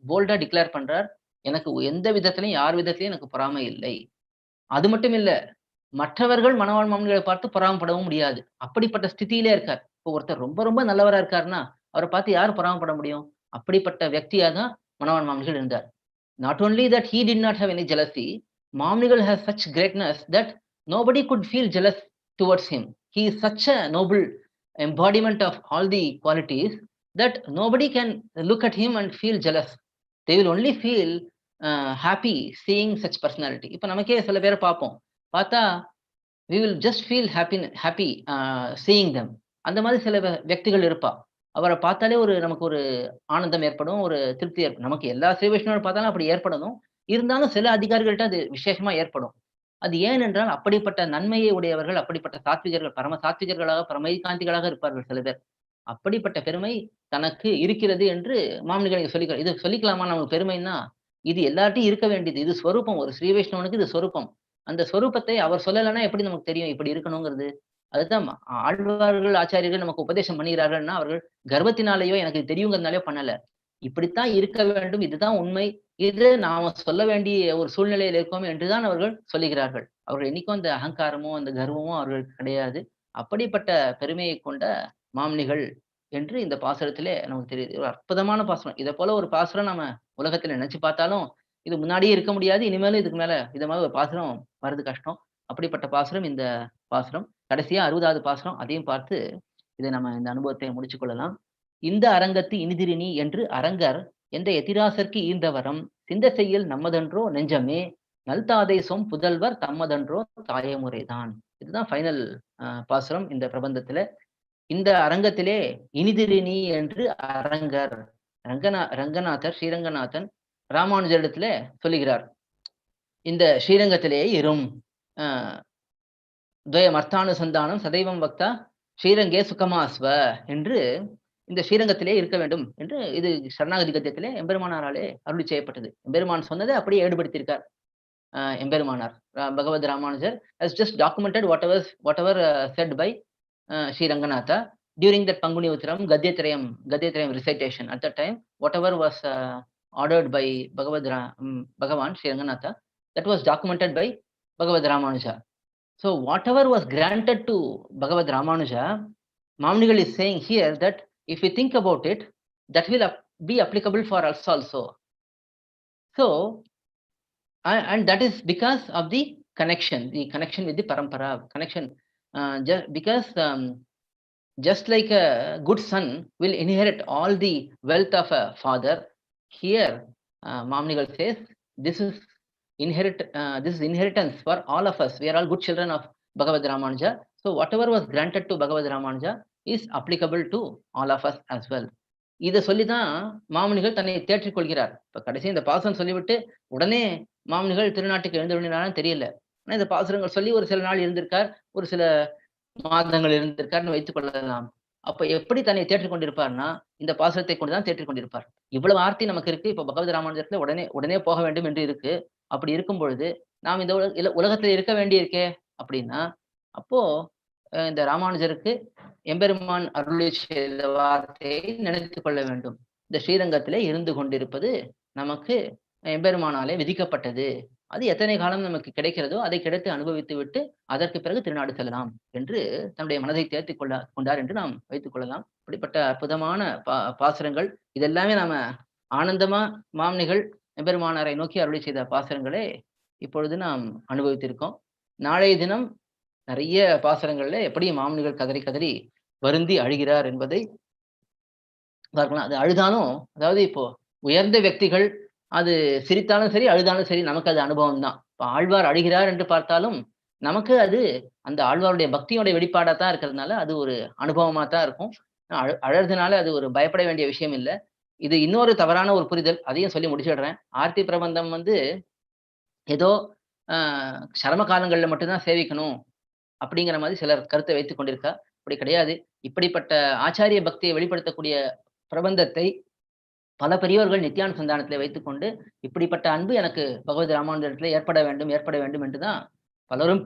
போல்டா டிக்ளேர் பண்றார், எனக்கு எந்த விதத்திலையும் யார் விதத்திலையும் எனக்கு பொறாமை இல்லை. அது மட்டும் இல்ல, மற்றவர்கள் மணவாள மாமுனிகளை பார்த்து பொறாமப்படவும் முடியாது. அப்படிப்பட்ட ஸ்திதியிலே இருக்கார். இப்போ ஒருத்தர் ரொம்ப ரொம்ப நல்லவரா இருக்காருன்னா அவரை பார்த்து யார் பொறாமப்பட முடியும்? அப்படிப்பட்ட வியக்தியா தான் மணவாள மாமுனிகள் இருந்தார். Not only that he did not have any jealousy, Māmunigal has such greatness that nobody could feel jealous towards him. He is such a noble embodiment of all the qualities that nobody can look at him and feel jealous. They will only feel happy seeing such personality. இப்போ நமக்கே சில பேரை பார்ப்போம், பார்த்தா we will just feel happy seeing them. அந்த மாதிரி சில வியக்திகள் இருப்பா. அவரை பார்த்தாலே நமக்கு ஒரு ஆனந்தம் ஏற்படும், ஒரு திருப்தி ஏற்படும். நமக்கு எல்லா ஸ்ரீ வைஷ்ணவர்கள் பார்த்தாலும் அப்படி ஏற்படணும். இருந்தாலும் சில அதிகாரிகள்ட்ட அது விசேஷமா ஏற்படும். அது ஏனென்றால் அப்படிப்பட்ட நன்மையை உடையவர்கள், அப்படிப்பட்ட சாத்விகர்கள், பரம சாத்விகர்களாக பரமைகாந்திகளாக இருப்பார்கள் சில பேர். அப்படிப்பட்ட பெருமை தனக்கு இருக்கிறது என்று மாமுனிகள் சொல்லிக்கிறார். இது சொல்லிக்கலாமா நமக்கு பெருமைன்னா? இது எல்லார்ட்டையும் இருக்க வேண்டியது. இது ஸ்வரூபம். ஒரு ஸ்ரீ வைஷ்ணவனுக்கு இது ஸ்வரூபம். அந்த ஸ்வரூபத்தை அவர் சொல்லலைன்னா எப்படி நமக்கு தெரியும் இப்படி இருக்கணுங்கிறது? அதுதான் ஆழ்வார்கள் ஆச்சாரியர்கள் நமக்கு உபதேசம் பண்ணுகிறார்கள்னா அவர்கள் கர்வத்தினாலேயோ எனக்கு தெரியுங்கிறதுனாலயோ பண்ணல. இப்படித்தான் இருக்க வேண்டும், இதுதான் உண்மை, இது நாம சொல்ல வேண்டிய ஒரு சூழ்நிலையில் இருக்கோம் என்றுதான் அவர்கள் சொல்லுகிறார்கள். அவர்கள் என்னைக்கும் அந்த அகங்காரமோ அந்த கர்வமோ அவர்களுக்கு கிடையாது. அப்படிப்பட்ட பெருமையை கொண்ட மாமுனிகள் என்று இந்த பாசுரத்திலே நமக்கு தெரியுது. ஒரு அற்புதமான பாசுரம். இதை போல ஒரு பாசுரம் நம்ம உலகத்துல நினைச்சு பார்த்தாலும் இது முன்னாடியே இருக்க முடியாது. இனிமேலும் இதுக்கு மேல இத மாதிரி ஒரு பாசுரம் வர்றது கஷ்டம். அப்படிப்பட்ட பாசுரம் இந்த பாசுரம். கடைசியா 60வது பாசுரம். அதையும் பார்த்து இதை நம்ம இந்த அனுபவத்தை முடிச்சுக் கொள்ளலாம். இந்த அரங்கத்து இனிதிரினி என்று அரங்கர் எந்த எதிராசர்க்கு ஈந்தவரம் சிந்த செய்யில் நம்மதன்றோ நெஞ்சமே நல்தாதை சொம் புதல்வர் தம்மதன்றோ தாயமுறைதான். இதுதான் ஃபைனல் பாசுரம் இந்த பிரபந்தத்துல. இந்த அரங்கத்திலே இனிதிரினி என்று அரங்கர் ரங்கநாதர் ஸ்ரீரங்கநாதன் ராமானுஜரிடத்துல சொல்லுகிறார். இந்த ஸ்ரீரங்கத்திலே இரும் துவயம் அர்த்தானுசந்தானம் சதைவம் வக்தா ஸ்ரீரங்கே சுகமாஸ்வ என்று இந்த ஸ்ரீரங்கத்திலே இருக்க வேண்டும் என்று இது சரணாகதி கத்தியத்திலே எம்பெருமானாராலே அருளி செய்யப்பட்டது. எம்பெருமான் சொன்னதை அப்படியே ஈடுபடுத்தியிருக்கார் எம்பெருமானார். பகவத் Ramanujar has just documented whatever said by Sri Ranganatha during that Panguni Uttaram Gadyatrayam recitation. At that time, whatever was ordered by Bhagavan Sri Ranganatha, that was documented by Bhagavad Ramanuja. So whatever was granted to Bhagavad Ramanuja, Māmunigal is saying here that if we think about it, that will be applicable for us also. So, and that is because of the connection with the parampara, connection. Because just like a good son will inherit all the wealth of a father, here Māmunigal says this is inheritance for all of us. We are all good children of Bhagavad Ramanuja. So whatever was granted to Bhagavad Ramanuja is applicable to all of us as well. இதை சொல்லிதான் மாமுனிகள் தன்னை தேற்றிக் கொள்கிறார். இப்ப கடைசி இந்த பாசுரம் சொல்லிவிட்டு உடனே மாமுனிகள் திருநாட்டுக்கு எழுந்துள்ளான்னு தெரியல. ஆனா இந்த பாசுரங்கள் சொல்லி ஒரு சில நாள் இருந்திருக்கார், ஒரு சில மாதங்கள் இருந்திருக்காருன்னு வைத்துக் கொள்ளலாம். அப்ப எப்படி தன்னை தேற்றிக் கொண்டிருப்பார்னா இந்த பாசுரத்தை கொண்டுதான் தேற்றிக் கொண்டிருப்பார். இவ்வளவு ஆர்த்தி நமக்கு இருக்கு. இப்ப பகவத் ராமானுஜத்துல உடனே போக வேண்டும் என்று இருக்கு. அப்படி இருக்கும் பொழுது நாம் இந்த உலகத்துல இருக்க வேண்டியிருக்கே அப்படின்னா, அப்போ இந்த ராமானுஜருக்கு எம்பெருமான் அருளி செய்த வார்த்தையை நினைத்துக் கொள்ள வேண்டும். இந்த ஸ்ரீரங்கத்திலே இருந்து கொண்டிருப்பது நமக்கு எம்பெருமானாலே விதிக்கப்பட்டது. அது எத்தனை காலம் நமக்கு கிடைக்கிறதோ அதை கிடைத்து அனுபவித்து விட்டு அதற்கு பிறகு திருநாடு செல்லலாம் என்று தன்னுடைய மனதை தேர்த்திக் கொண்டார் என்று நாம் வைத்துக் கொள்ளலாம். இப்படிப்பட்ட அற்புதமான பாசுரங்கள் இதெல்லாமே நாம ஆனந்தமா மாமுனிகள் எம்பெருமானாரை நோக்கி அருளி செய்த பாசுரங்களே இப்பொழுது நாம் அனுபவித்திருக்கோம். நாளைய தினம் நிறைய பாசுரங்கள்ல எப்படி மாமுனிகள் கதறி வருந்தி அழுகிறார் என்பதை பார்க்கலாம். அது அழுதாலும், அதாவது இப்போ உயர்ந்த వ్యక్తిகள் அது சிரித்தாலும் சரி அழுதாலும் சரி நமக்கு அது அனுபவம் தான். இப்ப ஆழ்வார் அழுகிறார் என்று பார்த்தாலும் நமக்கு அது அந்த ஆழ்வாருடைய பக்தியோட வெளிப்பாடா தான் இருக்கிறதுனால அது ஒரு அனுபவமா தான் இருக்கும். அழறதுனால அது ஒரு பயப்பட வேண்டிய விஷயம் இல்லை. இது இன்னொரு தவறான ஒரு புரிதல், அதையும் சொல்லி முடிச்சிடுறேன். ஆர்த்தி பிரபந்தம் ஏதோ சரம காலங்கள்ல மட்டும்தான் சேவிக்கணும் அப்படிங்கிற மாதிரி சிலர் கருத்தை வைத்துக் கொண்டிருக்கா. அப்படி கிடையாது. இப்படிப்பட்ட ஆச்சாரிய பக்தியை வெளிப்படுத்தக்கூடிய பிரபந்தத்தை பல பெரியவர்கள் நித்தியானுசந்தானத்திலே வைத்துக்கொண்டு இப்படிப்பட்ட அன்பு எனக்கு பகவத் ராமானுஜத்துல ஏற்பட வேண்டும் என்றுதான்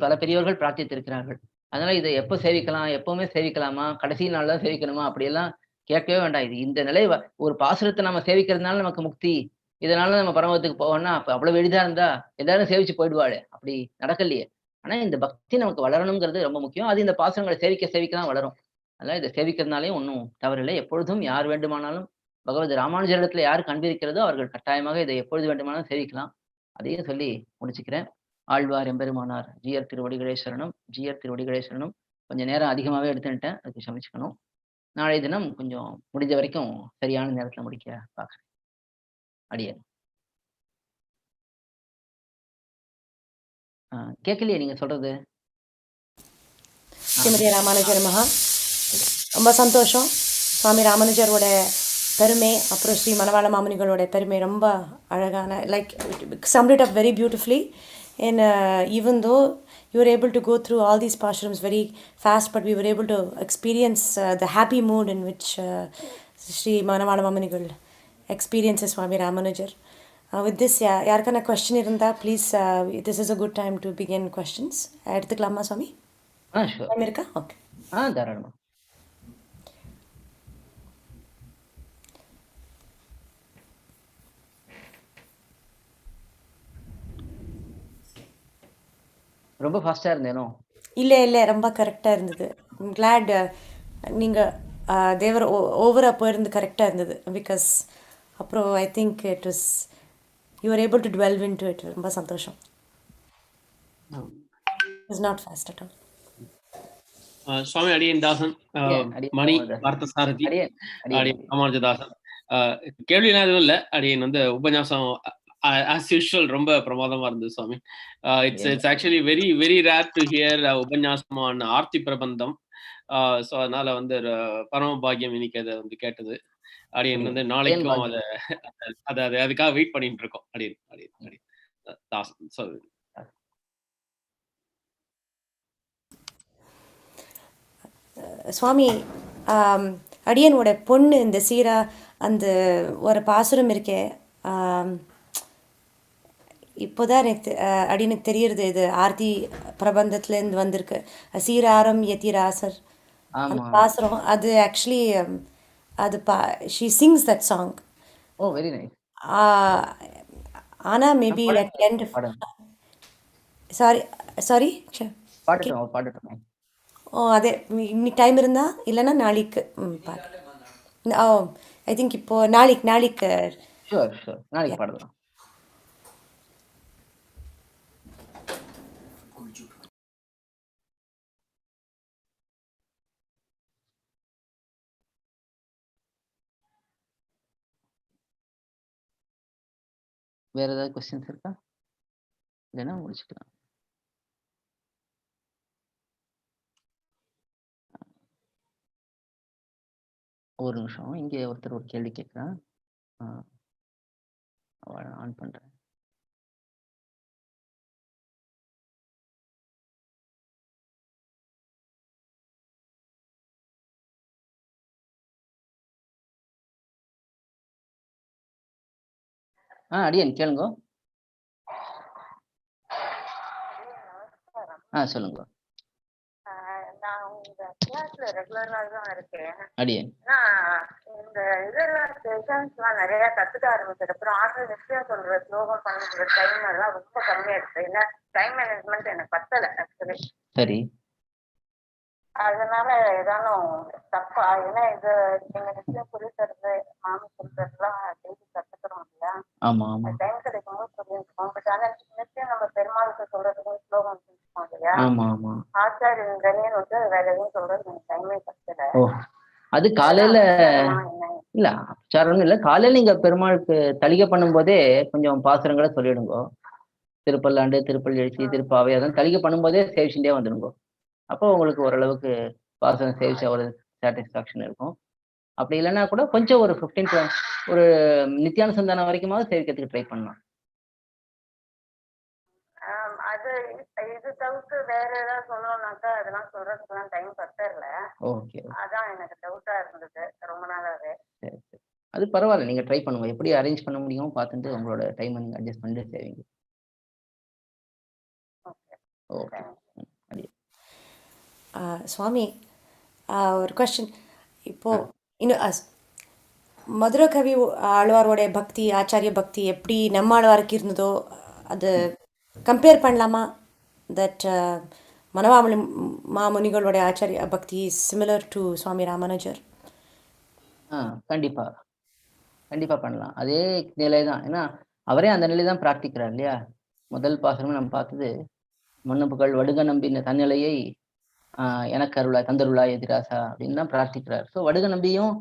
பல பெரியவர்கள் பிரார்த்தித்திருக்கிறார்கள். அதனால இதை எப்போ சேவிக்கலாம், எப்பவுமே சேவிக்கலாமா, கடைசி நாள் தான் சேவிக்கணுமா அப்படியெல்லாம் கேட்கவே வேண்டாம். இது இந்த நிலை ஒரு பாசுரத்தை நம்ம சேவிக்கிறதுனால நமக்கு முக்தி, இதனால நம்ம பரமத்துக்கு போவோம்னா அப்ப அவ்வளவு எளிதா இருந்தா எல்லாரும் சேவிச்சு போயிடுவாளே, அப்படி நடக்கலையே. ஆனா இந்த பக்தி நமக்கு வளரணுங்கிறது ரொம்ப முக்கியம். அது இந்த பாசுரங்களை சேவிக்க தான் வளரும். அதனால இதை சேவிக்கிறதுனாலே ஒன்றும் தவறில்லை. எப்பொழுதும் யார் வேண்டுமானாலும் பகவத் ராமானுஜரிடத்துல யாருக்கு அன்பு இருக்கிறதோ அவர்கள் கட்டாயமாக இதை எப்பொழுது வேண்டுமானாலும் சேவிக்கலாம். அதையும் சொல்லி முடிச்சுக்கிறேன். ஆழ்வார் எம்பெருமானார் ஜீயர் திருவடிகளே சரணம். கொஞ்சம் நேரம் அதிகமாகவே எடுத்துட்டேன், அதுக்கு சமைச்சுக்கணும். நாளைய தினம் கொஞ்சம் முடிஞ்ச வரைக்கும் சரியான நேரத்துல முடிக்க பார்க்குறேன். அடியேன் கேட்கலையே நீங்க சொல்றது. ஸ்ரீமதி ராமானுஜர் மகா, ரொம்ப சந்தோஷம். சுவாமி ராமானுஜரோட பெருமை, அப்புறம் ஸ்ரீ மணவாள மாமுனிகளோட பெருமை ரொம்ப அழகான, like summed it up very beautifully. And even though you were able to go through all these pashrams very fast, but we were able to experience the happy mood in which Sri Manavāla Māmunigal experiences Swami Ramanujar. With this, யாருக்கான question இருந்தா please, this is a good time to begin questions. எடுத்துக்கலாமா சுவாமி? டைம் இருக்கா? ஓகே, தாராளமா. ரொம்ப ஃபாஸ்டா இருந்தேனோ? இல்லை ரொம்ப கரெக்டாக இருந்தது. கிளாட் நீங்கள் தேவர் ஓவராக போயிருந்து கரெக்டாக இருந்தது. பிகாஸ் அப்புறம் I think it was you are able to delve into it. ரொம்ப சந்தோஷம். It's not fast at all. Swami அடியன் தாசன், மணி பார்த்த சாரதி, ராமானுஜதாசன், கேள்விலாம் எதுவும் இல்ல. அடியேன் வந்து உபன்யாசம் ஆஸ் யூஷுவல் ரொம்ப பிரமாதமா இருந்தது Swami. It's actually very very rare to hear உபன்யாசம் ஆன் ஆர்த்தி பிரபந்தம். ஸோ அதனால வந்து பரம பாக்கியம் இன்னைக்கு அதை வந்து கேட்டது. அடியன் வந்து நாளைக்கும் அதை அதுக்காக வெயிட் பண்ணிட்டு இருக்கோம். அடியன் அடியன் அடியன் சுவாமி, அடியனோட பொண்ணு இந்த சீரா அந்த ஒரு பாசுரம் இருக்கே, இப்போதான் எனக்கு அடியனுக்கு தெரியறது, இது ஆர்த்தி பிரபந்தத்துலேருந்து வந்திருக்கு. சீராரம் யதிராசர் அந்த பாசுரம். அது ஆக்சுவலி அது she sings that song. Oh, very nice. ஆனா maybe at end, sorry sorry பாடட்டும். ஓ, அதே இன்னைக்கு டைம் இருந்தா, இல்லைன்னா நாளைக்கு பாட்டு. ஓ, ஐ திங்க் இப்போ நாளைக்கு ஷூர் நாளைக்கு பாடலாம். வேற ஏதாவது கொஸ்டின்ஸ் இருக்கா? இல்லைன்னா முடிச்சுக்கலாம். ஒரு நிமிஷம், இங்கே ஒருத்தர் ஒரு கேள்வி கேட்குறான். ஆன் பண்றேன். அடியன் கேளுங்க. சொல்லுங்க. நான் உங்க கிளாஸ்ல ரெகுலரா தான் இருக்கேன். அடியன் இந்த இதெல்லாம் செஷன்ஸ்லாம் நிறைய கத்துக்க ஆரம்பிச்சது அப்புறம் ஆசிரியர் நிச்சயம் சொல்ற ஸ்லோகம் பண்ணுற டைம் எல்லாம் ரொம்ப கம்மியா இருக்கு. ஏன்னா டைம் மேனேஜ்மெண்ட் எனக்கு பத்தல ஆக்சுவலி. சரி. அதனால ஏதானும் தப்பா? ஏன்னா இது நீங்க நிச்சயம் சொல்லி தருது, மாமி சொல்லி தருதுலாம் டெய்லி கத்துக்கிறோம் இல்லையா? ஆமா. டைம் கிடைக்கும் போது சொல்லியிருக்கோம். பட் ஆனால் நிச்சயம் நம்ம பெருமாளுக்கு சொல்றதுக்கு ஸ்லோகம் சொல்லிருக்கோம் இல்லையா? ஆமா. ஆச்சாரியன் கணியன் வந்து வேற எதுவும் சொல்றது எனக்கு டைமே பத்தல. அது காலையில இல்ல, அபச்சாரம் இல்ல. காலையில நீங்க பெருமாளுக்கு தளிகை பண்ணும் போதே கொஞ்சம் பாசுரங்களை சொல்லிடுங்க. திருப்பல்லாண்டு, திருப்பள்ளி எழுச்சி, திருப்பாவை, அதெல்லாம் தளிகை பண்ணும்போதே சேவிச்சுட்டே வந்துடுங்க. அப்போ உங்களுக்கு ஓரளவுக்கு பாசுரம் சேவிச்ச ஒரு சாட்டிஸ்ஃபேக்ஷன் இருக்கும். அப்படி இல்லைன்னா கூட கொஞ்சம் ஒரு 15 ஒரு நித்தியானுசந்தானம் வரைக்குமாவது சேவிக்கிறதுக்கு ட்ரை பண்ணலாம். அது இது தவிர்த்து வேற ஏதாவது சொல்லணும்னாக்கா அதெல்லாம் சொல்றதுக்குலாம் டைம் பத்தல. ஓகே, அதான் எனக்கு டவுட்டா இருந்தது ரொம்ப நாளாவே. சரி. அது பரவாயில்ல, நீங்க ட்ரை பண்ணுங்க. எப்படி அரேஞ்ச் பண்ண முடியுமோ பார்த்துட்டு உங்களோட டைமை நீங்க அட்ஜஸ்ட் பண்ணிட்டு சேவிங்க. ஓகே. சுவாமி, ஒரு கொஸ்டின். இப்போ இன்னும் மதுரை கவி ஆழ்வாரோடைய பக்தி, ஆச்சாரிய பக்தி எப்படி நம்ம ஆழ்வாருக்கு இருந்ததோ அது கம்பேர் பண்ணலாமா? தட் மனவாமணி மாமுனிகளுடைய ஆச்சாரிய பக்தி is similar to Swami Ramanujar? கண்டிப்பா பண்ணலாம். அதே நிலை தான். ஏன்னா அவரே அந்த நிலை தான் பிரார்த்திக்கிறார் இல்லையா? முதல் பாசுரம் நம்ம பார்த்தது, மன்னப்புகள் வடுக நம்பின தன்னிலையை எனக்கு அருளாய் தந்தருளாய் எதிராசா அப்படின்னு தான் பிரார்த்திக்கிறார். ஸோ வடுக நம்பியும்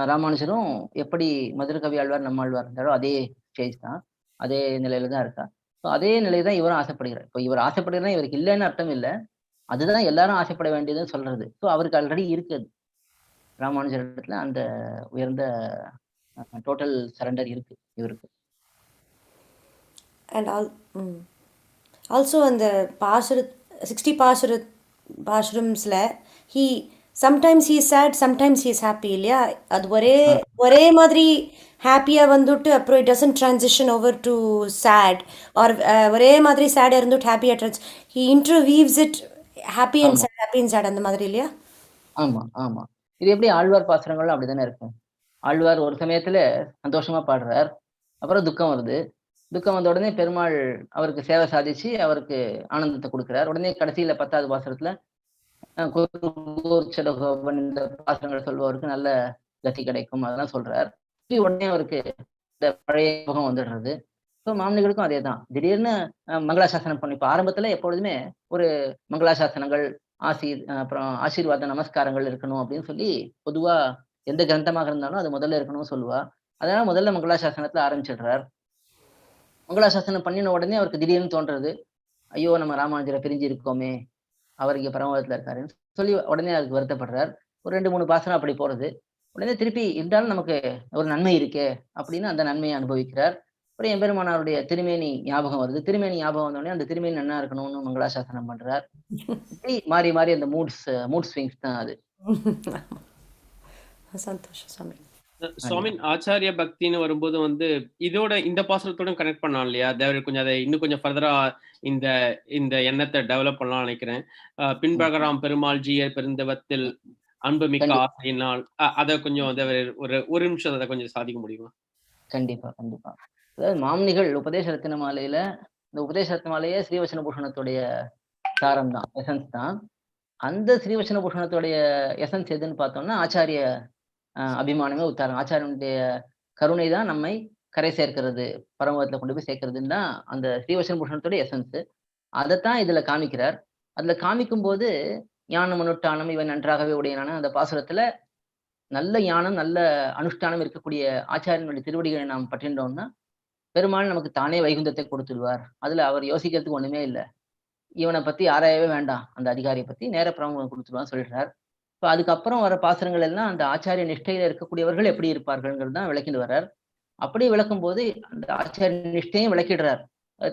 ராமானுஜரும் எப்படி மதுரை கவி ஆழ்வார் நம்ம ஆழ்வார் இருந்தாரோ அதே ஸ்டேஜ் தான், அதே நிலையில தான் இருக்கா. ஸோ அதே நிலையை தான் இவரும் ஆசைப்படுகிறார். இப்போ இவர் ஆசைப்படுகிறதா இவருக்கு இல்லைன்னு அர்த்தம் இல்லை, அதுதான் எல்லாரும் ஆசைப்பட வேண்டியதுன்னு சொல்றது. ஸோ அவருக்கு ஆல்ரெடி இருக்குது, ராமானுஜர் இடத்துல அந்த உயர்ந்த டோட்டல் சரண்டர் இருக்கு இவருக்கு. அண்ட் ஆல்சோ அந்த 60 பாசுரம்ஸில் sometimes he sad, sometimes he is happy இல்லையா? அது ஒரே மாதிரி ஹாப்பியாக வந்துட்டு அப்புறம் it doesn't transition over to sad, or ஒரே மாதிரி சேடாக இருந்துட்டு ஹாப்பியாக he interweaves it happy and sad, happy and sad, அந்த மாதிரி இல்லையா? ஆமா. இது எப்படி ஆழ்வார் பாசுரங்கள்லாம் அப்படிதானே இருக்கும். ஆழ்வார் ஒரு சமயத்துல சந்தோஷமா பாடுறார், அப்புறம் துக்கம் வருது. துக்கம் வந்த உடனே பெருமாள் அவருக்கு சேவை சாதிச்சு அவருக்கு ஆனந்தத்தை கொடுக்கிறார். உடனே கடைசியில 10வது பாசுரத்துல இந்த பாசுரங்களை சொல்பவருக்கு நல்ல கதி கிடைக்கும் அதெல்லாம் சொல்றார். உடனே அவருக்கு இந்த பழைய முகம் வந்துடுறது. ஸோ மாமனிகளுக்கும் அதே தான். திடீர்னு மங்களாசாசனம் பண்ணி, இப்போ ஆரம்பத்துல எப்பொழுதுமே ஒரு மங்களாசாசனங்கள், அப்புறம் ஆசீர்வாத நமஸ்காரங்கள் இருக்கணும் அப்படின்னு சொல்லி பொதுவா எந்த கிரந்தமாக இருந்தாலும் அது முதல்ல இருக்கணும்னு சொல்லுவா. அதனால முதல்ல மங்களாசாசனத்துல ஆரம்பிச்சிடுறார். மங்களாசாசனம் பண்ணின உடனே அவருக்கு திடீர்னு தோன்றது, ஐயோ நம்ம ராமானுஜரை பிரிஞ்சு இருக்கோமே, அவர் இங்க பரமபதத்துல இருக்காருன்னு சொல்லி உடனே அதுக்கு வருத்தப்படுறார். ஒரு 2, 3 பாசனம் அப்படி போறது. உடனே திருப்பி இருந்தாலும் நமக்கு ஒரு நன்மை இருக்கே அப்படின்னு அந்த நன்மையை அனுபவிக்கிறார். அப்புறம் எம்பெருமானாருடைய திருமேனி ஞாபகம் வருது. திருமேனி ஞாபகம் வந்தோடனே அந்த திருமேனி நன்னா இருக்கணும்னு மங்களாசாசனம் பண்றார். இப்படி மாறி மாறி அந்த மூட் ஸ்விங்ஸ் தான் அது. சந்தோஷம் சுவாமி. சுவாமி, ஆச்சாரிய பக்தின்னு வரும்போது வந்து இதோட இந்த பாசுரத்தோட கனெக்ட் பண்ணலாம் இல்லையா? தேவர் கொஞ்சம் அதை இன்னும் கொஞ்சம் ஃபர்தரா இந்த இந்த எண்ணத்தை டெவலப் பண்ணலாம்னு நினைக்கிறேன். பின்பகராம் பெருமாள் ஜீயர் பெருந்தவத்தில் அன்புமிக்க ஆசையினால் அதை கொஞ்சம் தேவர் ஒரு நிமிஷம் அதை கொஞ்சம் சாதிக்க முடியுமா? கண்டிப்பா, கண்டிப்பா. அதாவது மாமுனிகள் உபதேச ரத்தின மாலையில இந்த உபதேச ரத்தின மாலையே ஸ்ரீவசன பூஷணத்துடைய சாரம் தான், எசன்ஸ் தான். அந்த ஸ்ரீவசன பூஷணத்துடைய எசன்ஸ் எதுன்னு பார்த்தோம்னா ஆச்சாரிய அபிமானமே உத்தாரம். ஆச்சாரியனுடைய கருணை தான் நம்மை கரை சேர்க்கிறது, பரமபதத்துல கொண்டு போய் சேர்க்கிறதுன்னு தான் அந்த ஸ்ரீவசன பூஷணத்துடைய எசன்ஸ். அதைத்தான் இதுல காமிக்கிறார். அதுல காமிக்கும் போது ஞானம் அனுஷ்டானம் இவன் நன்றாகவே உடையனான அந்த பாசுரத்துல நல்ல ஞானம், நல்ல அனுஷ்டானம் இருக்கக்கூடிய ஆச்சாரியனுடைய திருவடிகளை நாம் பற்றின்றோம்னா பெருமாள் நமக்கு தானே வைகுந்தத்தை கொடுத்துடுவார். அதுல அவர் யோசிக்கிறதுக்கு ஒண்ணுமே இல்லை. இவனை பத்தி ஆராயவே வேண்டாம், அந்த அதிகாரியை பத்தி நேர பரமபதம் கொடுத்துடுவான்னு சொல்லிடுறார். இப்ப அதுக்கப்புறம் வர பாசுரங்கள் எல்லாம் அந்த ஆச்சாரிய நிஷ்டையில இருக்கக்கூடியவர்கள் எப்படி இருப்பார்கள்ங்கிறது தான் விளக்கிட்டு வர்றார். அப்படி விளக்கும் போது அந்த ஆச்சாரிய நிஷ்டையும் விளக்கிடுறார்.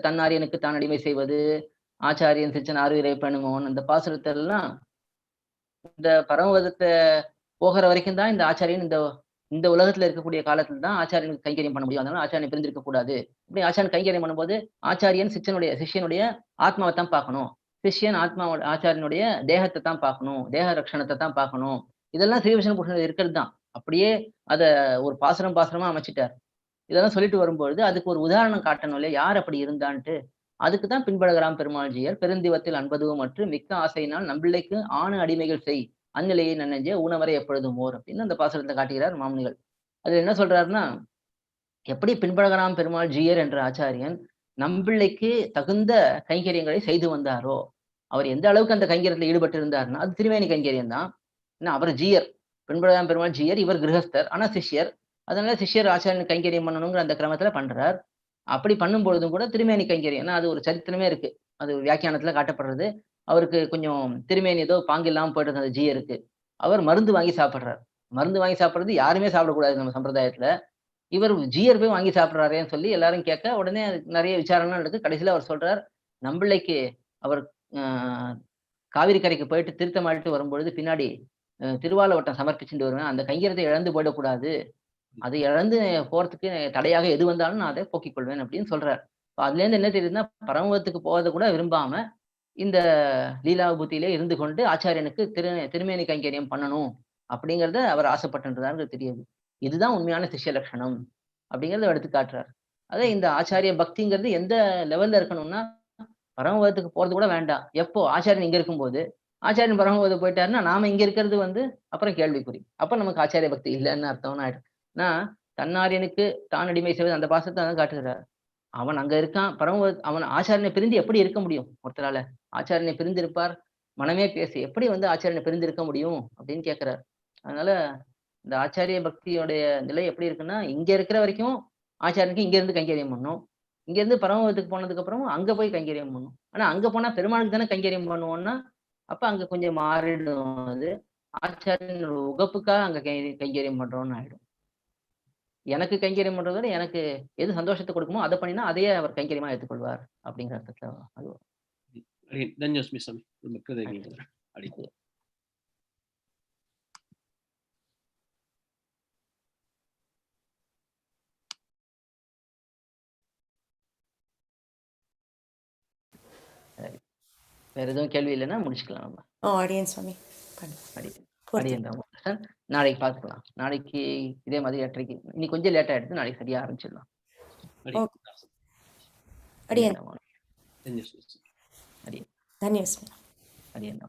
தன்னாரியனுக்கு தான் அடிமை செய்வது, ஆச்சாரியன் சிச்சன் ஆறுயிரை பண்ணுமோன், அந்த பாசுரத்தை எல்லாம் இந்த பரமபதத்தை போகிற வரைக்கும் தான் இந்த ஆச்சாரியன் இந்த உலகத்துல இருக்கக்கூடிய காலத்துல தான் ஆச்சாரியனுக்கு கைங்கரியம் பண்ண முடியும். அதனால ஆச்சாரியனை பிரிந்திருக்க கூடாது. இப்படி ஆச்சாரியன் கைங்கரியம் பண்ணும்போது ஆச்சாரியன் சிஷ்யனுடைய ஆத்மாவை தான் பார்க்கணும். சிஷ்யன் ஆச்சாரியனுடைய தேகத்தை தான் பார்க்கணும், தேக ரட்சணத்தை தான் பார்க்கணும். இதெல்லாம் ஸ்ரீவிஷ்ணு பூஷணத்தில் இருக்கிறது தான். அப்படியே அத ஒரு பாசுரமா அமைச்சிட்டார். இதெல்லாம் சொல்லிட்டு வரும்பொழுது அதுக்கு ஒரு உதாரணம் காட்டணும் இல்லையா, யார் அப்படி இருந்தான்ட்டு. அதுக்கு தான் பின்படுகிறாம் பெருமாள்ஜியர் பெருந்திவத்தில் அன்பதுவும் மற்றும் மிக்க ஆசையினால் நம்பிள்ளைக்கு ஆணு அடிமைகள் செய் அந்நிலையை நன்னெஞ்சே ஊனவரை எப்பொழுதும் ஓர் அப்படின்னு அந்த பாசுரத்தை காட்டுகிறார் மாமுனிகள். அதுல என்ன சொல்றாருன்னா, எப்படி பின்படுகிறாம் பெருமாள் ஜீயர் என்ற ஆச்சாரியன் நம்பிள்ளைக்கு தகுந்த கைங்கரியங்களை செய்து வந்தாரோ, அவர் எந்த அளவுக்கு அந்த கைங்கரியத்தில் ஈடுபட்டு இருந்தாருன்னா அது திருவேணி கைங்கரியம் தான். ஏன்னா அவர் ஜீயர், பின்படுகிறாம் பெருமாள் ஜீயர், இவர் கிரகஸ்தர், ஆனா சிஷ்யர். அதனால சிஷ்யர் ஆச்சாரியன் கைங்கரியம் பண்ணணுங்கிற அந்த கிரமத்துல பண்றார். அப்படி பண்ணும் பொழுதும் கூட திருமேனி கைங்கரியம், ஏன்னா அது ஒரு சரித்திரமே இருக்கு, அது வியாக்கியானத்துல காட்டப்படுறது. அவருக்கு கொஞ்சம் திருமேனி ஏதோ பாங்கு இல்லாம போயிட்டு அந்த ஜீயருக்கு. அவர் மருந்து வாங்கி சாப்பிடுறார். மருந்து வாங்கி சாப்பிடுறது யாருமே சாப்பிடக்கூடாது நம்ம சம்பிரதாயத்துல. இவர் ஜீயர் போய் வாங்கி சாப்பிடுறாரேன்னு சொல்லி எல்லாரும் கேட்க, உடனே நிறைய விசாரணை நடக்கு. கடைசியில அவர் சொல்றார், நம்பிள்ளைக்கு அவர் காவிரி கரைக்கு போயிட்டு தீர்த்தமாடிட்டு வரும்பொழுது பின்னாடி திருவாலவட்டம் சமர்ப்பிச்சுட்டு வருவேன். அந்த கைங்கரியத்தை இழந்து போயிடக்கூடாது. அது இழந்து போறதுக்கு தடையாக எது வந்தாலும் நான் அதை போக்கிக் கொள்வேன் அப்படின்னு சொல்றார். அதுல இருந்து என்ன தெரியுதுன்னா, பரமபதத்துக்கு போவதை கூட விரும்பாம இந்த லீலாபூத்தியிலே இருந்து கொண்டு ஆச்சாரியனுக்கு திருமேனி கைங்கரியம் பண்ணணும் அப்படிங்கிறத அவர் ஆசைப்பட்டுன்றதாங்கிறது தெரியுது. இதுதான் உண்மையான சிஷ்ய லட்சணம் அப்படிங்கிறத எடுத்து காட்டுறார். அதே இந்த ஆச்சாரிய பக்திங்கிறது எந்த லெவல்ல இருக்கணும்னா, பரமபதத்துக்கு போறது கூட வேண்டாம். எப்போ ஆச்சாரியன் இங்க இருக்கும்போது, ஆச்சாரியன் பரமபதம் போயிட்டாருன்னா நாம இங்க இருக்கிறது அப்புறம் கேள்விக்குறி. அப்ப நமக்கு ஆச்சாரிய பக்தி இல்லைன்னு அர்த்தம்னு ஆயிடும். தன்னாரியனுக்கு தான் அடிமை செய்வது அந்த பாசத்தை தான் காட்டுகிறார். அவன் அங்க இருக்கான், அவன் ஆச்சாரியனை பிரிந்து எப்படி இருக்க முடியும் ஒருத்தரால? ஆச்சாரியனை பிரிந்து இருப்பார், மனமே பேசு, எப்படி ஆச்சாரியனை பிரிந்து இருக்க முடியும் அப்படின்னு கேட்கிறார். அதனால இந்த ஆச்சாரிய பக்தியோடைய நிலை எப்படி இருக்குன்னா, இங்க இருக்கிற வரைக்கும் ஆச்சாரியனுக்கு இங்க இருந்து கைங்கரியம் பண்ணும். இங்க இருந்து பரமபதத்துக்கு போனதுக்கு அப்புறமும் அங்க போய் கைங்கரியம் பண்ணும். ஆனா அங்க போனா பெருமாளுக்கு தானே கைங்கரியம் பண்ணுவோம்னா, அப்ப அங்க கொஞ்சம் மாறிடும். அது ஆச்சாரியனோட உகப்புக்காக அங்க கைங்கரியம் பண்றோம்னு ஆயிடும். எனக்கு கைங்கரியம் பண்றதை விட எனக்கு எது சந்தோஷத்தை கொடுக்குமோ அதை பண்ணினா அதையே அவர் கைங்கரியமா எடுத்துக்கொள்வார் அப்படிங்கிற அர்த்தத்துல அது. தன்யோஸ்மி சாமி, ரொம்ப கிருதஜ்ஞர்கள். வேற எதுவும் கேள்வி இல்லைன்னா முடிச்சுக்கலாம் நம்ம. ஆடியன்ஸ் சுவாமி. நாளைக்கு பார்த்துக்கலாம். நாளைக்கு இதே மாதிரி 8:30. இன்னைக்கு கொஞ்சம் லேட்டா எடுத்து நாளைக்கு சரியா ஆரம்பிச்சிடலாம். அடியன். அடியன். தன்யோஸ்மி. அடியன்.